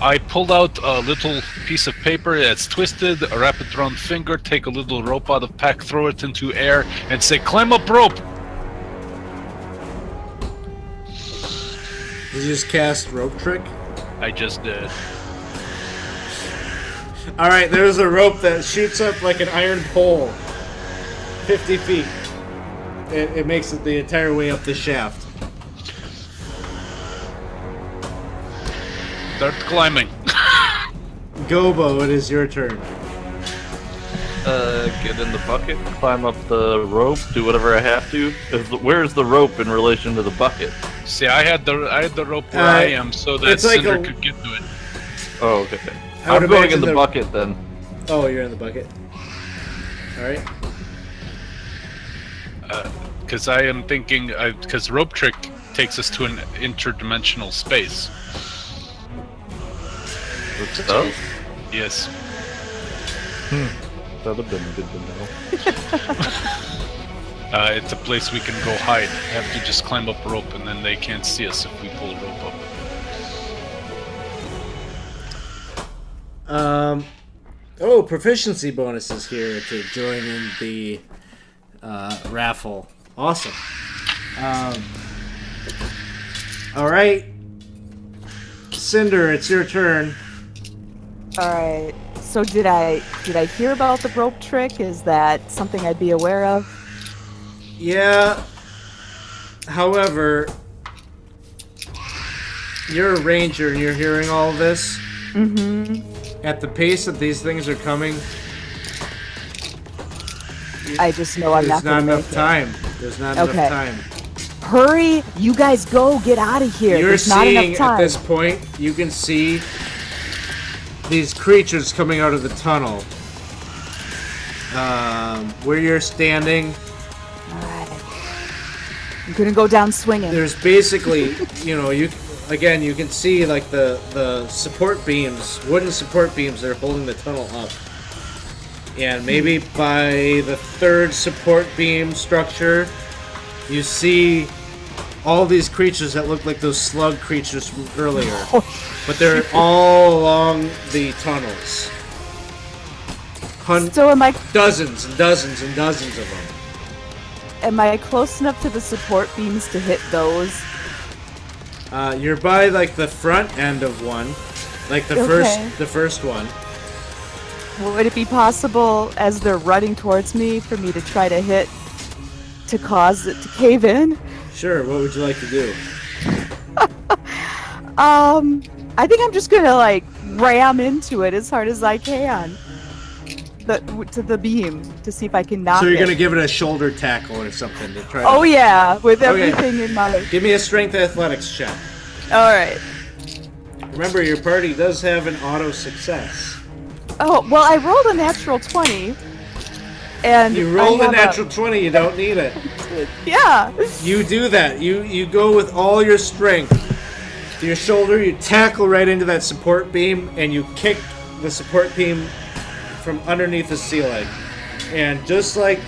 [SPEAKER 2] I pulled out a little piece of paper that's twisted, wrap it around finger, take a little rope out of pack, throw it into air, and say, "Climb up rope."
[SPEAKER 1] Did you just cast rope trick?
[SPEAKER 2] I just did.
[SPEAKER 1] All right, there's a rope that shoots up like an iron pole, 50 feet. It makes it the entire way up the shaft.
[SPEAKER 2] Start climbing.
[SPEAKER 1] Gobo, it is your turn.
[SPEAKER 4] Get in the bucket, climb up the rope, do whatever I have to. Where's the rope in relation to the bucket?
[SPEAKER 2] See, I had the rope where I am, so that
[SPEAKER 1] it's like
[SPEAKER 2] Cinder
[SPEAKER 1] a-
[SPEAKER 2] could get to it.
[SPEAKER 4] Oh, okay.
[SPEAKER 1] I would
[SPEAKER 4] I'm going in
[SPEAKER 1] imagine
[SPEAKER 4] the
[SPEAKER 1] the-
[SPEAKER 4] bucket then.
[SPEAKER 1] Oh, you're in the bucket. Alright.
[SPEAKER 2] Because I am thinking, because rope trick takes us to an interdimensional space.
[SPEAKER 4] It does?
[SPEAKER 2] Yes.
[SPEAKER 4] That'd have been good to know.
[SPEAKER 2] It's a place we can go hide. We have to just climb up a rope, and then they can't see us if we pull a rope up.
[SPEAKER 1] Proficiency bonuses here to join in the raffle. Awesome. Alright. Cinder, it's your turn.
[SPEAKER 3] All right. So did I hear about the rope trick? Is that something I'd be aware of?
[SPEAKER 1] Yeah. However, you're a ranger and you're hearing all of this.
[SPEAKER 3] Mm-hmm.
[SPEAKER 1] At the pace that these things are coming,
[SPEAKER 3] I just know I'm
[SPEAKER 1] there's
[SPEAKER 3] not going
[SPEAKER 1] not
[SPEAKER 3] to
[SPEAKER 1] enough
[SPEAKER 3] make
[SPEAKER 1] time. There's not
[SPEAKER 3] Okay.
[SPEAKER 1] enough time.
[SPEAKER 3] it. Hurry! You guys go! Get out of here!
[SPEAKER 1] You're
[SPEAKER 3] There's not
[SPEAKER 1] seeing
[SPEAKER 3] enough time.
[SPEAKER 1] at this point, you can see these creatures coming out of the tunnel. Where you're standing,
[SPEAKER 3] All right. I'm gonna go down swinging.
[SPEAKER 1] there's basically, you can see like the support beams, wooden support beams that are holding the tunnel up. And maybe by the third support beam structure, you see all these creatures that look like those slug creatures from earlier. But they're all along the tunnels.
[SPEAKER 3] So am I
[SPEAKER 1] Dozens and dozens and dozens of them.
[SPEAKER 3] close enough to the support beams to hit those?
[SPEAKER 1] You're by like the front end of one, like the
[SPEAKER 3] Okay.
[SPEAKER 1] first one.
[SPEAKER 3] Would it be possible, as they're running towards me, for me to try to hit to cause it to cave in?
[SPEAKER 1] Sure. What would you like to do?
[SPEAKER 3] I think I'm just gonna like ram into it as hard as I can. To the beam to see if I can knock
[SPEAKER 1] So you're
[SPEAKER 3] it.
[SPEAKER 1] gonna give it a shoulder tackle or something to try.
[SPEAKER 3] Oh
[SPEAKER 1] to...
[SPEAKER 3] yeah, with
[SPEAKER 1] Okay.
[SPEAKER 3] everything in my.
[SPEAKER 1] Give me a strength athletics check.
[SPEAKER 3] All right.
[SPEAKER 1] Remember, your party does have an auto success.
[SPEAKER 3] Oh well, I rolled a natural 20. And
[SPEAKER 1] You rolled
[SPEAKER 3] I
[SPEAKER 1] a
[SPEAKER 3] have
[SPEAKER 1] natural 20. You don't need it.
[SPEAKER 3] Yeah.
[SPEAKER 1] You do that. You go with all your strength to your shoulder. You tackle right into that support beam, and you kick the support beam from underneath the ceiling. And just like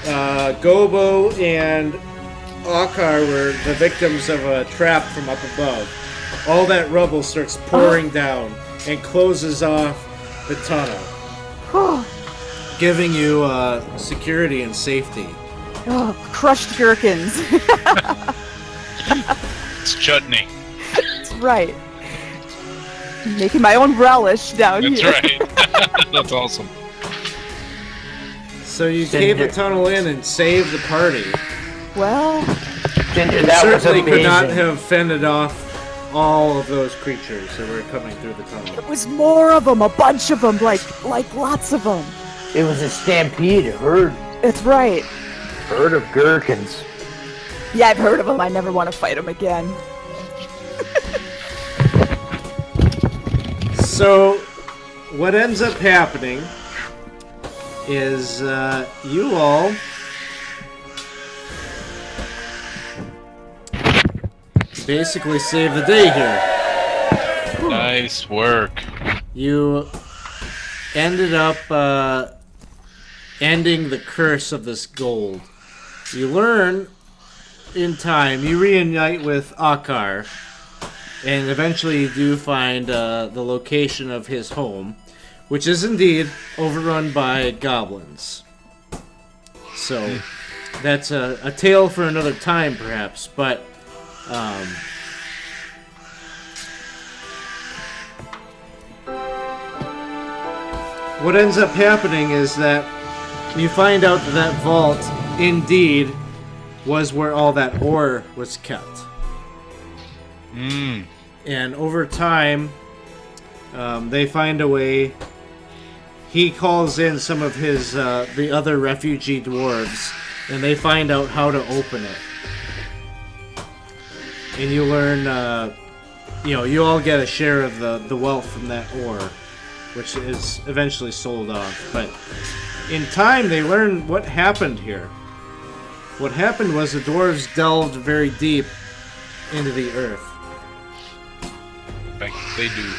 [SPEAKER 1] Gobo and Akar were the victims of a trap from up above, all that rubble starts pouring down and closes off the tunnel, giving you security and safety.
[SPEAKER 3] Oh, crushed gherkins.
[SPEAKER 2] It's chutney.
[SPEAKER 3] That's right. Making my own relish down
[SPEAKER 2] That's
[SPEAKER 3] here.
[SPEAKER 2] right. That's awesome.
[SPEAKER 1] So you cave the tunnel in and save the party.
[SPEAKER 3] Well,
[SPEAKER 5] Ginger,
[SPEAKER 1] You
[SPEAKER 5] that was
[SPEAKER 1] certainly
[SPEAKER 5] amazing.
[SPEAKER 1] could not have fended off all of those creatures that were coming through the tunnel.
[SPEAKER 3] it was more of them, a bunch of them, like lots of them.
[SPEAKER 5] It was a stampede, a herd
[SPEAKER 3] That's right.
[SPEAKER 5] of gherkins.
[SPEAKER 3] Yeah, I've heard of them. I never want to fight them again.
[SPEAKER 1] So, what ends up happening is you all basically save the day here.
[SPEAKER 2] Nice work.
[SPEAKER 1] You ended up ending the curse of this gold. You learn in time, you reunite with Akar, and eventually you do find the location of his home, which is indeed overrun by goblins. So, that's a tale for another time, perhaps, but what ends up happening is that you find out that that vault indeed was where all that ore was kept. And over time, they find a way. He calls in some of his the other refugee dwarves, and they find out how to open it. And you learn, you all get a share of the wealth from that ore, which is eventually sold off. But in time, they learn what happened here. What happened was the dwarves delved very deep into the earth.
[SPEAKER 2] In fact, they do.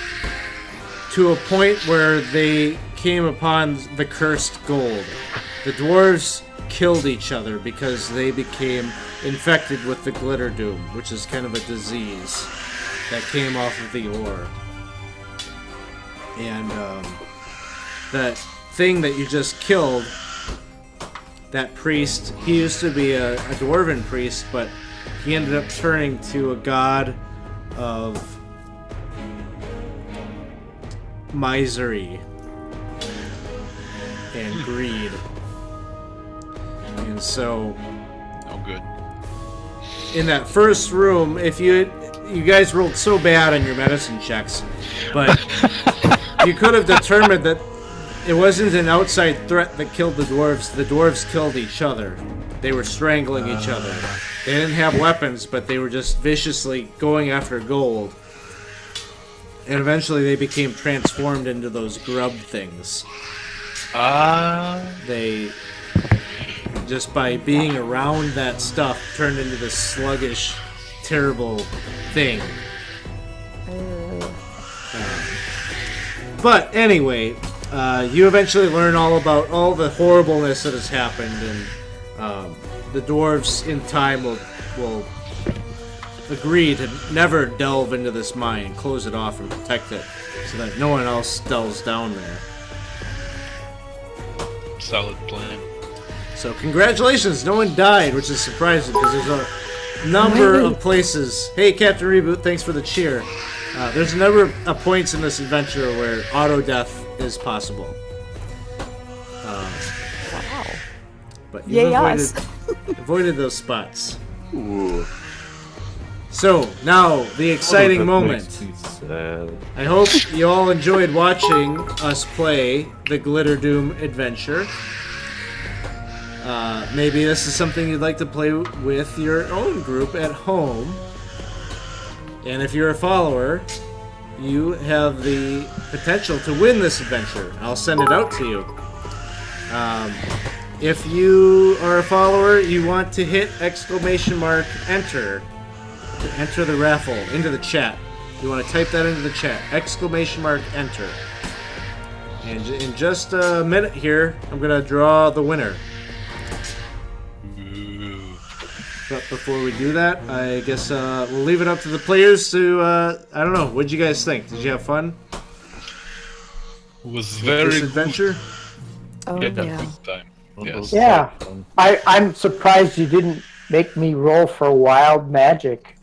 [SPEAKER 1] To a point where they came upon the cursed gold. The dwarves killed each other because they became infected with the Glitterdoom, which is kind of a disease that came off of the ore. And that thing that you just killed, that priest, he used to be a dwarven priest, but he ended up turning to a god of misery and greed. And so,
[SPEAKER 2] Oh, good.
[SPEAKER 1] in that first room, if you guys rolled so bad on your medicine checks, but you could have determined that it wasn't an outside threat that killed the dwarves. The dwarves killed each other. They were strangling each other. They didn't have weapons, but they were just viciously going after gold. And eventually they became transformed into those grub things. They, just by being around that stuff, turned into this sluggish, terrible thing. But anyway, you eventually learn all about all the horribleness that has happened, and the dwarves in time will agree to never delve into this mine, close it off and protect it, so that no one else delves down there.
[SPEAKER 2] Solid plan.
[SPEAKER 1] So congratulations, no one died, which is surprising because there's a number of places. Hey, Captain Reboot, thanks for the cheer. There's a number of points in this adventure where auto death is possible.
[SPEAKER 3] Wow.
[SPEAKER 1] But you
[SPEAKER 3] Yay, us.
[SPEAKER 1] avoided those spots.
[SPEAKER 4] Ooh.
[SPEAKER 1] So now the exciting
[SPEAKER 4] That
[SPEAKER 1] moment.
[SPEAKER 4] makes me sad.
[SPEAKER 1] I hope you all enjoyed watching us play the Glitterdoom adventure. Maybe this is something you'd like to play with your own group at home. And if you're a follower, you have the potential to win this adventure. I'll send it out to you. If you are a follower, you want to hit !enter to enter the raffle into the chat. You want to type that into the chat, !enter. And in just a minute here, I'm going to draw the winner. But before we do that, I guess we'll leave it up to the players to, I don't know, what'd you guys think? Did you have fun?
[SPEAKER 2] It was
[SPEAKER 1] with
[SPEAKER 2] very
[SPEAKER 1] this adventure?
[SPEAKER 3] Oh,
[SPEAKER 2] good.
[SPEAKER 3] yeah.
[SPEAKER 2] Good time. Yes.
[SPEAKER 5] Yeah. I'm surprised you didn't make me roll for wild magic.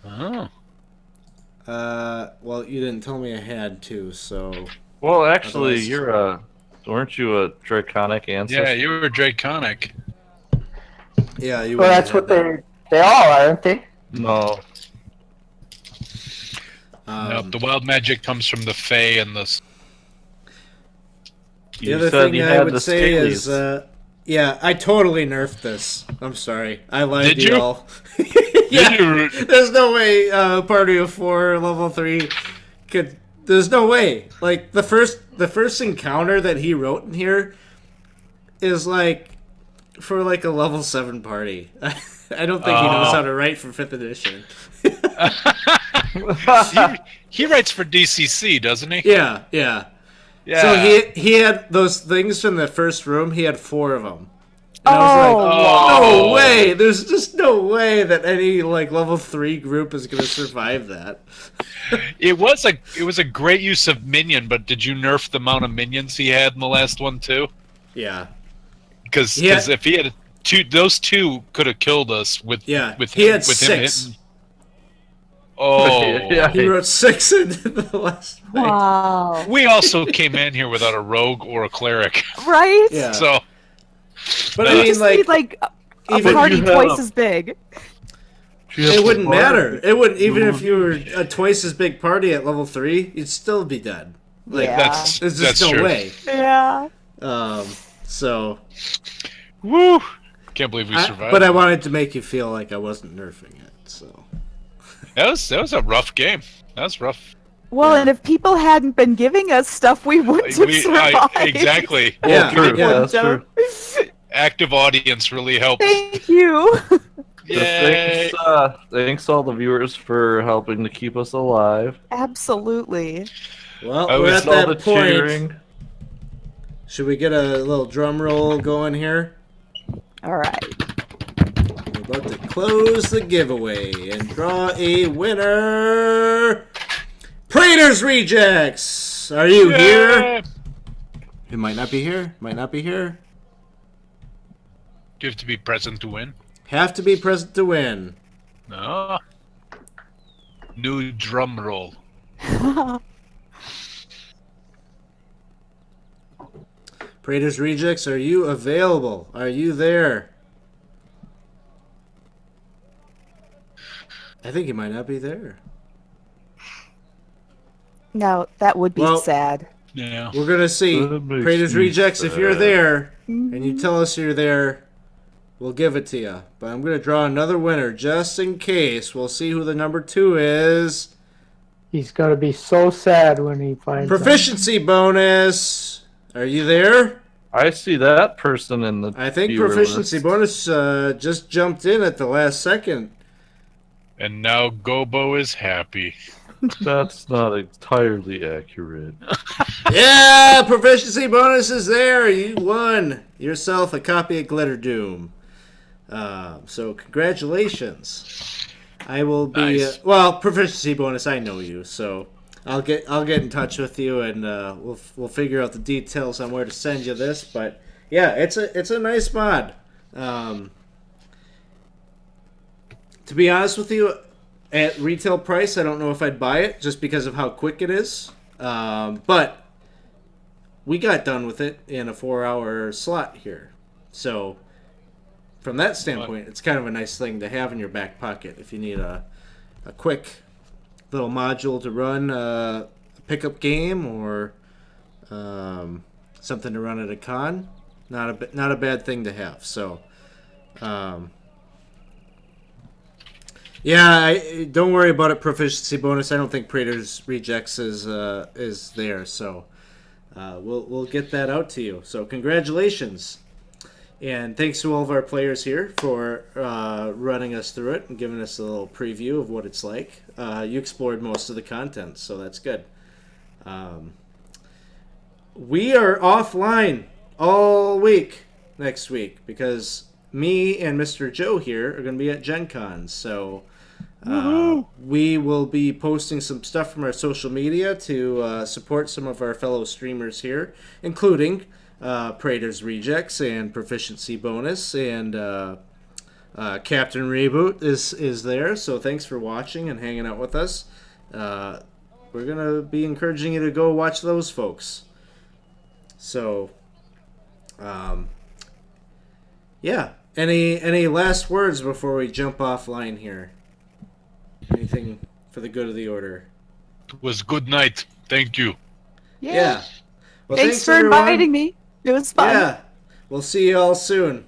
[SPEAKER 2] Oh.
[SPEAKER 1] Well, you didn't tell me I had to, so...
[SPEAKER 4] Well, actually,
[SPEAKER 1] Otherwise-
[SPEAKER 4] you're weren't you a draconic ancestor?
[SPEAKER 2] Yeah, you were draconic.
[SPEAKER 1] Yeah, you
[SPEAKER 5] Well,
[SPEAKER 1] wouldn't
[SPEAKER 5] that's
[SPEAKER 1] have
[SPEAKER 5] what
[SPEAKER 1] that.
[SPEAKER 5] they all are, aren't they?
[SPEAKER 4] No.
[SPEAKER 2] Nope, the wild magic comes from the Fae and the...
[SPEAKER 1] The
[SPEAKER 4] You
[SPEAKER 1] other
[SPEAKER 4] said
[SPEAKER 1] thing
[SPEAKER 4] you
[SPEAKER 1] I
[SPEAKER 4] had
[SPEAKER 1] would
[SPEAKER 4] the
[SPEAKER 1] say is,
[SPEAKER 4] scalies.
[SPEAKER 1] yeah, I totally nerfed this. I'm sorry. I lied
[SPEAKER 2] Did
[SPEAKER 1] to you
[SPEAKER 2] you?
[SPEAKER 1] all.
[SPEAKER 2] Did you?
[SPEAKER 1] There's no way Party of 4, level 3 could... There's no way. Like, the first encounter that he wrote in here is, like, for, like, a level 7 party. I don't think he knows how to write for 5th edition.
[SPEAKER 2] He writes for DCC, doesn't he?
[SPEAKER 1] Yeah, yeah.
[SPEAKER 2] Yeah.
[SPEAKER 1] So he had those things from the first room. He had 4 of them. And I was like,
[SPEAKER 2] Oh.
[SPEAKER 1] no way! There's just no way that any like level 3 group is gonna survive that.
[SPEAKER 2] It was a great use of minion, but did you nerf the amount of minions he had in the last one too?
[SPEAKER 1] Yeah,
[SPEAKER 2] Because
[SPEAKER 1] Yeah.
[SPEAKER 2] if he had those two could have killed us with
[SPEAKER 1] yeah.
[SPEAKER 2] with
[SPEAKER 1] He
[SPEAKER 2] him,
[SPEAKER 1] had
[SPEAKER 2] with
[SPEAKER 1] 6.
[SPEAKER 2] him hitting. Oh,
[SPEAKER 4] Yeah.
[SPEAKER 1] He wrote 6 into the last fight.
[SPEAKER 3] Wow.
[SPEAKER 2] we also came in here without a rogue or a cleric,
[SPEAKER 3] Right?
[SPEAKER 1] Yeah,
[SPEAKER 2] so
[SPEAKER 1] but
[SPEAKER 2] I
[SPEAKER 1] I
[SPEAKER 3] We
[SPEAKER 1] mean,
[SPEAKER 3] just
[SPEAKER 1] like,
[SPEAKER 3] need, like, a
[SPEAKER 1] even
[SPEAKER 3] party
[SPEAKER 4] you have-
[SPEAKER 3] twice as big.
[SPEAKER 1] It wouldn't matter. It would even if you were a twice as big party at level 3, you'd still be dead. Like
[SPEAKER 3] Yeah.
[SPEAKER 1] there's just no
[SPEAKER 2] true.
[SPEAKER 1] way.
[SPEAKER 3] Yeah.
[SPEAKER 1] So
[SPEAKER 2] Woo! Can't believe we survived.
[SPEAKER 1] but I wanted to make you feel like I wasn't nerfing it. So
[SPEAKER 2] that was a rough game. That was rough.
[SPEAKER 3] Well, and if people hadn't been giving us stuff, we wouldn't have survived.
[SPEAKER 2] Exactly.
[SPEAKER 1] yeah,
[SPEAKER 4] True.
[SPEAKER 1] yeah.
[SPEAKER 4] That's true.
[SPEAKER 2] Active audience really helped.
[SPEAKER 3] Thank you.
[SPEAKER 2] Yay!
[SPEAKER 4] Thanks all the viewers for helping to keep us alive.
[SPEAKER 3] Absolutely.
[SPEAKER 1] Well,
[SPEAKER 2] I
[SPEAKER 1] we're
[SPEAKER 2] was
[SPEAKER 1] at
[SPEAKER 4] All
[SPEAKER 1] that
[SPEAKER 4] the
[SPEAKER 1] point.
[SPEAKER 4] cheering.
[SPEAKER 1] Should we get a little drum roll going here?
[SPEAKER 3] All right.
[SPEAKER 1] We're about to close the giveaway and draw a winner. Praetor's Rejects! Are you here? It might not be here. Might not be here.
[SPEAKER 2] Do you have to be present to win?
[SPEAKER 1] Have to be present to win.
[SPEAKER 2] No. New drum roll.
[SPEAKER 1] Praetor's Rejects, are you available? Are you there? I think he might not be there.
[SPEAKER 3] No, that would be
[SPEAKER 1] Well-
[SPEAKER 3] sad.
[SPEAKER 2] Yeah.
[SPEAKER 1] We're gonna see.
[SPEAKER 4] That makes
[SPEAKER 1] Praetor's
[SPEAKER 4] me
[SPEAKER 1] Rejects, if you're
[SPEAKER 4] sad.
[SPEAKER 1] there and you tell us you're there, we'll give it to you. But I'm gonna draw another winner just in case. We'll see who the number 2 is.
[SPEAKER 5] He's gonna be so sad when he finds out.
[SPEAKER 1] Proficiency bonus. Are you there?
[SPEAKER 4] I see that person in the.
[SPEAKER 1] I think
[SPEAKER 4] viewer
[SPEAKER 1] proficiency
[SPEAKER 4] list.
[SPEAKER 1] bonus just jumped in at the last second.
[SPEAKER 2] And now Gobo is happy.
[SPEAKER 4] That's not entirely accurate.
[SPEAKER 1] Yeah, proficiency bonus is there. You won yourself a copy of Glitterdoom. So congratulations. I will be
[SPEAKER 2] Nice.
[SPEAKER 1] proficiency bonus. I know you, so I'll get in touch with you and we'll figure out the details on where to send you this. But yeah, it's a nice mod. To be honest with you, at retail price, I don't know if I'd buy it just because of how quick it is. But we got done with it in a 4-hour slot here. So from that standpoint, it's kind of a nice thing to have in your back pocket if you need a quick little module to run a pickup game or something to run at a con. Not a bad thing to have. So yeah, don't worry about it. Proficiency bonus. I don't think Praetor's Rejects is there, so we'll get that out to you. So congratulations, and thanks to all of our players here for running us through it and giving us a little preview of what it's like. You explored most of the content, so that's good. We are offline all week next week because me and Mr. Joe here are going to be at Gen Con, so we will be posting some stuff from our social media to support some of our fellow streamers here, including Praetor's Rejects and Proficiency Bonus, and Captain Reboot is there, so thanks for watching and hanging out with us. We're going to be encouraging you to go watch those folks. So, yeah. Any last words before we jump offline here? Anything for the good of the order?
[SPEAKER 2] It was good night. Thank you.
[SPEAKER 1] Yeah. Well,
[SPEAKER 3] Thanks for
[SPEAKER 1] everyone.
[SPEAKER 3] inviting me. It was fun.
[SPEAKER 1] Yeah. We'll see you all soon.